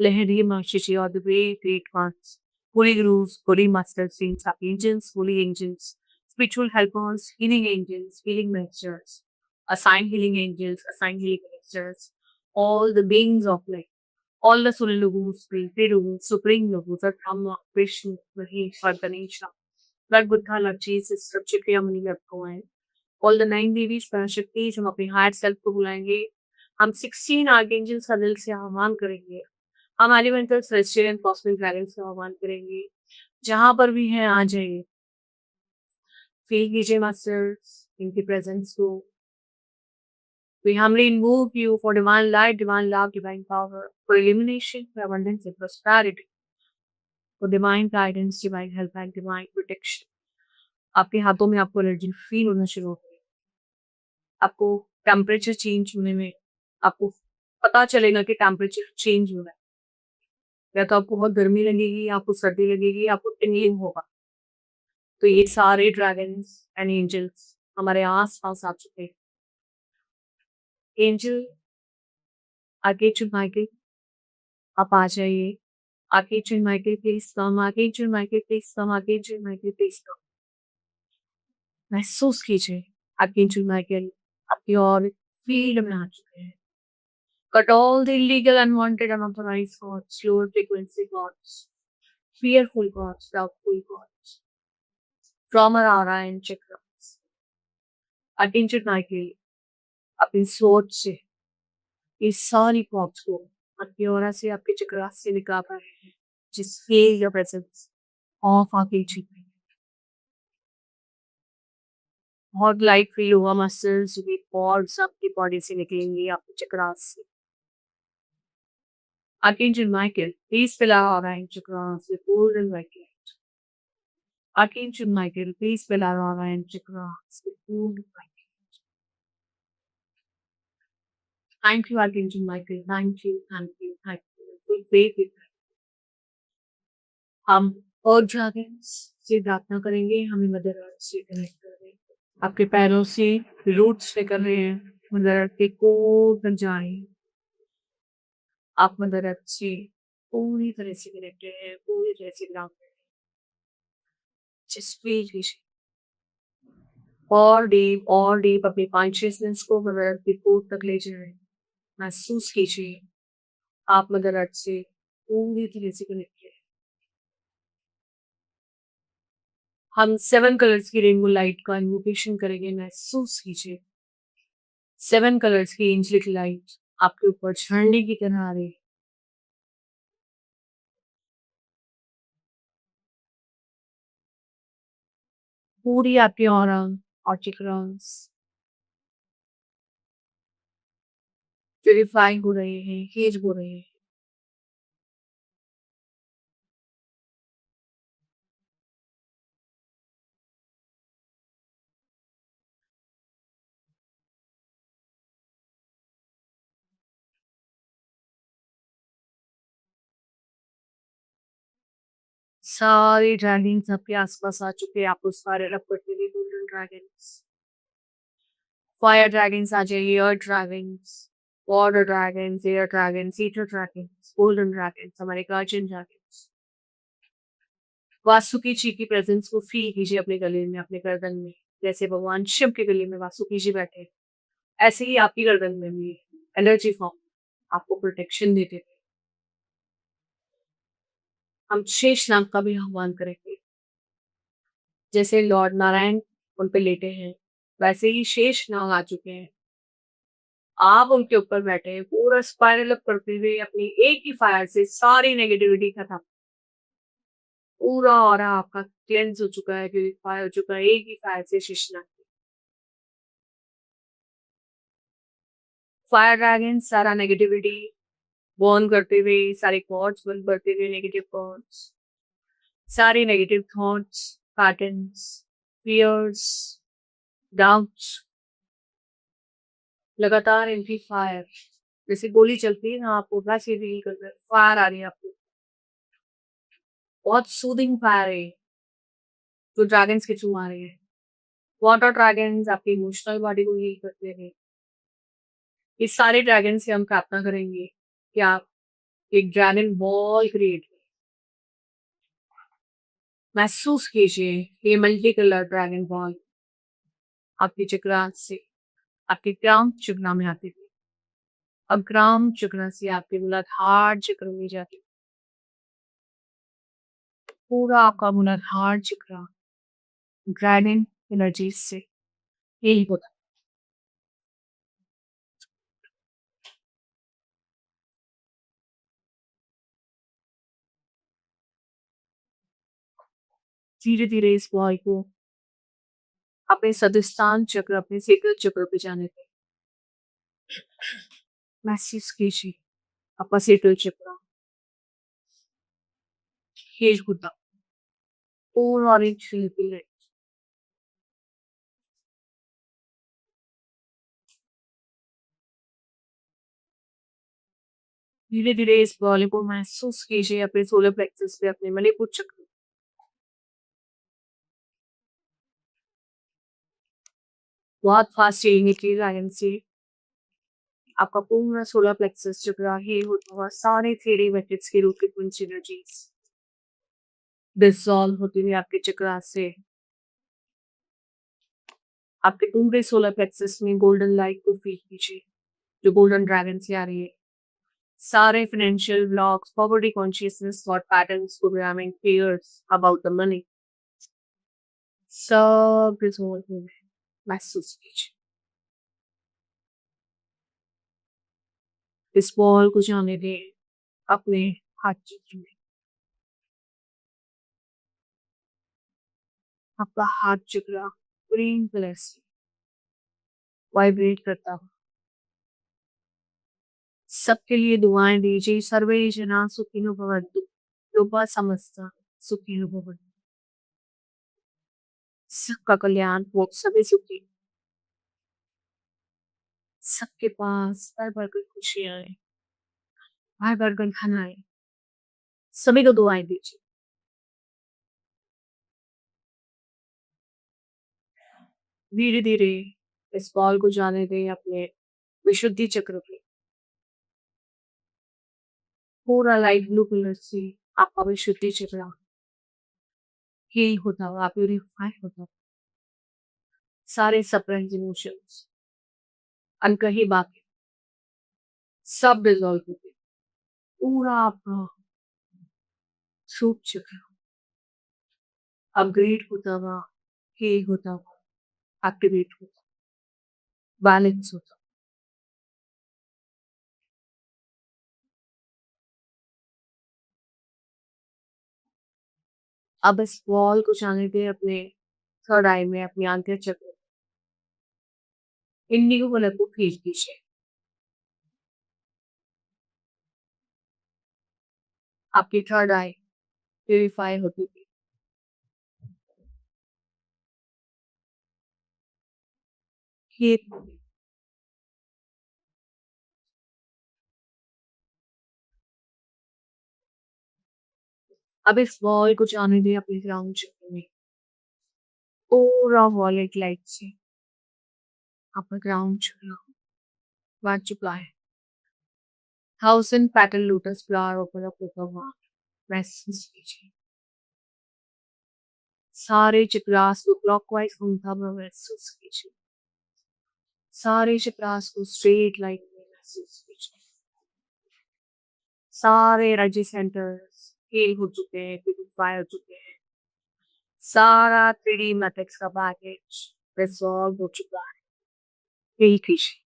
Lahiri Mahashishi, all the way great ones, holy gurus, holy master saints, archangels, holy angels, spiritual helpers, healing angels, healing masters, assigned healing angels, assigned healing ministers, all the beings of light, all the solar logos, created logos, supreme logos, are Brahma, Krishna, Mahesh, Ganesha, Lord Buddha, Lord Jesus, subject Yamani Lord all the 9 देवीज़ पराशक्तिज हम अपने higher self को बुलाएँगे। हम 16 archangels का दिल से आह्वान करेंगे। हम elemental, celestial and cosmic dragons का आह्वान करेंगे। जहाँ पर भी हैं आ जाइए। फ़ील कीजिए मास्टर्स इनकी प्रेज़ेंस को। We humbly invoke you for divine light, divine love, divine power, for illumination, for abundance and prosperity, for divine guidance, divine help and divine protection. आपके हाथों में आपको एनर्जी फ़ील होना शुरू हो गई। आपको टेम्परेचर चेंज होने में आपको पता चलेगा कि टेम्परेचर चेंज हो रहा है। या तो आपको बहुत गर्मी लगेगी, आपको सर्दी लगेगी, आपको टिंगलिंग होगा। तो ये सारे ड्रैगन्स एंड एंजल्स हमारे आस-पास आ चुके हैं। एंजल आर्कएंजल माइकल आप आ जाइए। Archangel Michael please come, archangel Michael please come, archangel Michael please कम। महसूस कीजिए आर्कएंजल माइकल आपकी ओर फील्ड में आ चुके हैं। Cut all the illegal, unwanted, unauthorized thoughts, lower frequency thoughts, fearful thoughts, doubtful thoughts, trauma aura and chakras. Attention Michael अपनी सोच से ये सारी थॉट्स को आपकी ऑरा से आपके चक्रास से निकाल रहे हैं जिस feel your presence of archangel Michael. बहुत लाइट फील हुआ मसल्स भी कॉर्ड्स आपकी बॉडी से निकलेंगी आपके चक्रास से। Archangel Michael, please fill our orange chakras with golden white light. Archangel Michael, please fill our orange chakras with golden white light. Thank you, Archangel Michael. Thank you, thank you, thank you. We wait with हम और dragons से प्रार्थना करेंगे, हमें mother earth से connect कर रहे हैं। आपके पैरों से रूट्स निकल रहे हैं, मदर अर्थ के कोर तक जा रहे हैं। आप मदर अर्थ से पूरी तरह से कनेक्टेड हैं, पूरी तरह से ग्राउंडेड हैं। जस्ट फील कीजिए और डीप अपनी कॉन्शियसनेस को मदर अर्थ की कोर तक ले जाएं। महसूस कीजिए आप मदर अर्थ से पूरी तरह से कनेक्टेड हैं। हम 7 कलर्स की रेनबो लाइट का इन्वोकेशन करेंगे। महसूस कीजिए 7 कलर्स की एंजेलिक लाइट आपके ऊपर झरने की तरह आ रही है। पूरी आपकी ऑरा और चक्रस प्यूरिफाई हो रहे हैं, हील हो रहे हैं। सारे ड्रैगन्स आपके आसपास आ चुके हैं। आप उस सारे रब करते हुए गोल्डन ड्रैगन्स, फायर ड्रैगन्स आ जाइए, earth dragons, water dragons, air dragons, ether dragons, golden dragons, हमारे गार्जियन ड्रैगन्स। वासुकी जी की प्रेजेंस को फील कीजिए अपने गले में, अपने गर्दन में। जैसे भगवान शिव के गले में वासुकी जी बैठे हैं, ऐसे ही आपकी गर्दन में भी एनर्जी फॉर्म आपको प्रोटेक्शन देते थे। हम शेष नाग का भी आह्वान करेंगे। जैसे लॉर्ड नारायण उन पे लेटे हैं, वैसे ही शेष नाग आ चुके हैं। आप उनके ऊपर बैठे हैं, पूरा स्पाइरल अप करते हुए अपनी एक ही फायर से सारी नेगेटिविटी खत्म। पूरा ऑरा आपका क्लेंस हो चुका है, प्यूरिफाई हो चुका है एक ही फायर से शेषनाग। फायर ड्रैगन सारा नेगेटिविटी बर्न करते हुए सारे कॉर्ड्स बंद करते हुए नेगेटिव कॉर्ड्स, सारे negative thoughts, patterns, fears, doubts लगातार इनकी फायर, जैसे गोली चलती है ना, आपको वैसे फील करते हैं, फायर आ रही है आपको, बहुत सूदिंग फायर है ये, जो ड्रैगन्स के थ्रू आ रही है। वाटर ड्रैगन्स आपकी इमोशनल बॉडी को हील करते हैं। इस सारे ड्रैगन से हम प्रार्थना करेंगे कि आप एक ड्रैगन बॉल क्रिएट महसूस कीजिए, ये मल्टी कलर ड्रैगन बॉल आपके चक्रा से आपके ग्राम चक्रा में आती थी। अब ग्राम चक्रा से आपके मूलाधार चक्र में जाती, पूरा आपका मूलाधार चक्रा ड्रैगन एनर्जी से यही होता। धीरे धीरे इस बॉल को अपने सदिस्थान चक्र, अपने सेकल चक्र पे जाने दें। महसूस कीजिए आपका सेकल चक्र हेज होता, पूर्ण ऑरेंज फील पे धीरे धीरे इस बॉल को महसूस कीजिए अपने सोलर प्लेक्सस पे, अपने मणिपुर चक्र। बहुत फास्ट हीलिंग की लाइन से आपका पूरा सोलर प्लेक्सस चक्र हील होता हुआ सारे थ्री मैट्रिक्स के रूट के कुंज एनर्जीज डिसॉल्व होती हुई आपके चक्र से आपके पूरे सोलर प्लेक्सस में गोल्डन लाइट को फील कीजिए, जो गोल्डन ड्रैगन से आ रही है। सारे financial blocks, poverty consciousness thought patterns, programming, fears about the money सब डिसॉल्व हो गए। महसूस कीजिए इस बॉल को जाने दें अपने हाथ चक्र में। आपका हाथ चक्र ग्रीन कलर से वाइब्रेट करता हो। सबके लिए दुआएं दीजिए, सर्वे जना सुखिनो भवन्तु, लोका समस्ता सुखिनो भवन्तु। सबका कल्याण हो, सभी सुखी, सबके पास भर भर कर खुशियां आए, भर भर कर खाना आए, सभी को दुआएं दीजिए। धीरे धीरे इस बॉल को जाने दें अपने विशुद्धि चक्र पे। पूरा लाइट ब्लू कलर से आपका विशुद्धि चक्र हील होता हुआ, प्यूरिफाई होता हुआ, सारे सप्रेस्ड इमोशंस अनकही बातें सब डिसॉल्व होते, पूरा आपका सूप चक्र अपग्रेड होता हुआ, हील होता हुआ, एक्टिवेट होता, बैलेंस होता। अब इस वॉल को जाने के अपने थर्ड आई में, अपनी आंखें चक्र इंडिगो कलर को खींच दीजिए। आपकी थर्ड आई प्यूरिफाई होती थी, हील होती। अब इस वॉल को जाने दें अपने ग्राउंड चक्र में, पूरा वॉलेट लाइट से आपका ग्राउंड चक्र बढ़ चुका है। Thousand petal lotus flower open up होता हुआ महसूस कीजिए। सारे चक्रास को क्लॉकवाइज घूमता हुआ महसूस कीजिए। सारे चक्रास को स्ट्रेट लाइन में महसूस कीजिए। सारे एनर्जी सेंटर्स हील हो चुके हैं, प्यूरिफाई हो चुके हैं। सारा 3D मैट्रिक्स का पैकेज रिजॉल्व हो चुका है। यही कीजिए।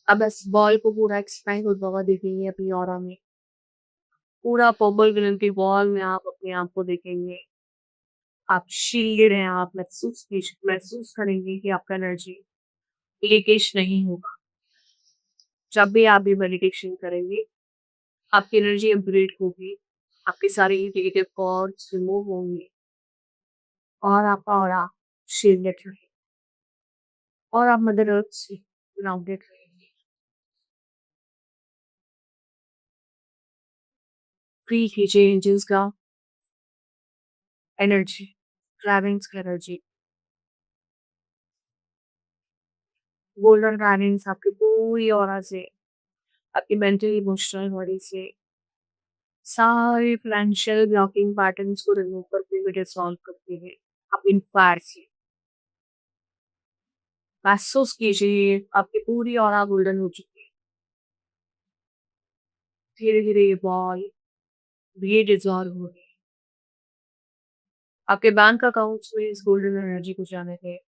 अब इस बॉल को पूरा एक्सपेंड होता हुआ देखेंगे अपनी ऑरा में। पूरा पर्पल कलर की वॉल में आप अपने आप को देखेंगे। आप शील्डेड हैं, आप महसूस करेंगे कि आपका एनर्जी लीकेज नहीं होगा। जब भी आप ये मेडिटेशन करेंगे, आपकी एनर्जी अपग्रेड होगी, आपके सारे नेगेटिव थॉट्स रिमूव होंगे और आपका ऑरा शील्डेड रहेगा और आप मदर अर्थ से ग्राउंडेड रहेंगे। फ्री कीजिए एंजल्स का एनर्जी, ड्रैगन्स की एनर्जी, गोल्डन ड्रैगन्स आपकी पूरी ऑरा से, आपकी मेंटल इमोशनल बॉडी से सारे फाइनेंशियल ब्लॉकिंग पैटर्न्स को रिमूव करते हुए डिसॉल्व करते हैं। आप इंस्पायर से महसूस कीजिए आपकी पूरी ऑरा गोल्डन हो चुकी है। धीरे धीरे ये बॉल भी डिसॉल्व हो रही है। आपके बैंक अकाउंट्स में इस गोल्डन एनर्जी को जाने दें।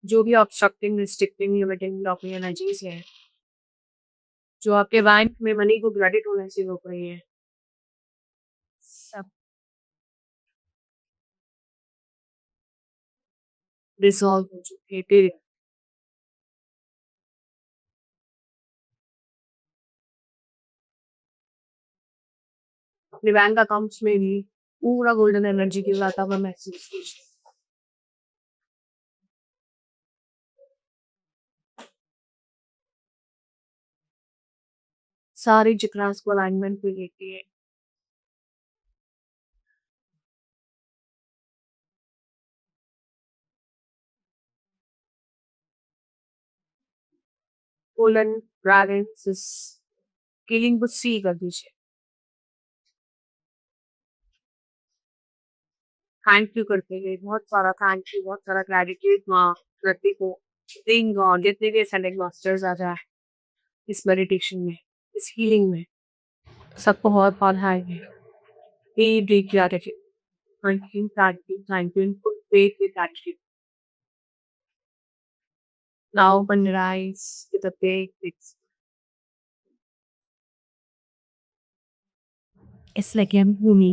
जो भी obstructing, restricting, limiting, blocking energies हैं, जो आपके बैंक में मनी को क्रेडिट होने से रोक रही है, सब डिसॉल्व हो चुके हैं। धीरे अपने बैंक अकाउंट्स में भी पूरा गोल्डन एनर्जी की वातावरण महसूस कीजिए। सारी चक्रास को अलाइनमेंट में लेके गोल्डन ड्रैगन्स इस फीलिंग को सी कर दीजिए। थैंक यू करते हुए बहुत सारा थैंक यू, बहुत सारा ग्रेटिट्यूड माँ धरती को, थैंक गॉड जितने भी असेंडिंग मास्टर्स आ जाए इस मेडिटेशन में, इस हीलिंग में, सबको बहुत बहुत thank you. Deep deep gratitude. Thank you, thank you, thank you in full faith with gratitude. Now open your eyes with a big, big smile. It's like I'm gloomy,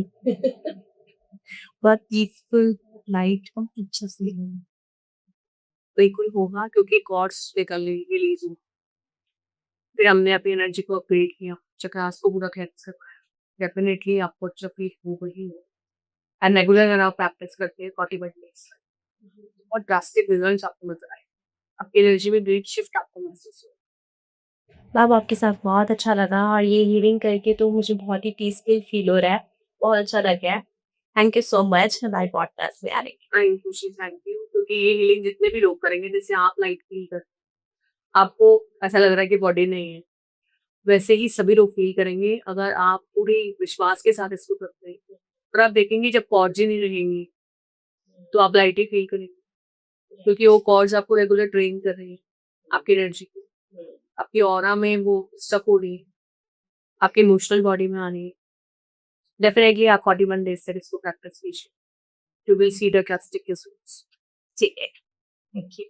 but peaceful, light और अच्छा feeling. बिल्कुल होगा क्योंकि chords release हुआ। फिर हमने अपनी energy को अपग्रेड किया, चक्रास को पूरा क्लेंस करवाया। डेफिनेटली आपको अच्छा फील होगा ही होगा। एंड रेगुलर अगर आप प्रैक्टिस करते हैं 41 डेज और ड्रास्टिक रिजल्ट्स आपको नजर आए। आपकी एनर्जी में ग्रेट शिफ्ट आपको महसूस होगा।
मैम आपके साथ बहुत अच्छा लगा और ये हीलिंग करके तो मुझे बहुत ही पीसफुल फील हो रहा है। बहुत अच्छा लग रहा है। थैंक यू सो मच हमारे पॉडकास्ट में आने के लिए।
थैंक यू, थैंक यू, क्योंकि ये हीलिंग जितने भी लोग करेंगे जैसे आप लाइट फील कर, आपको ऐसा लग रहा है कि बॉडी नहीं है, वैसे ही सभी लोग फील करेंगे अगर आप पूरे विश्वास के साथ इसको करते हैं। और आप देखेंगे जब कॉर्ड्स ही नहीं रहेंगी तो आप लाइट ही फील करेंगे, क्योंकि वो कॉर्ड्स आपको रेगुलर ड्रेन कर रही है आपकी एनर्जी को, आपकी ऑरा में वो स्टक हो रही है, आपके इमोशनल बॉडी में आ रही है। डेफिनेटली आप 41 डेज तक इसको प्रैक्टिस कीजिए। You will see the drastic results. ठीक है, थैंक यू।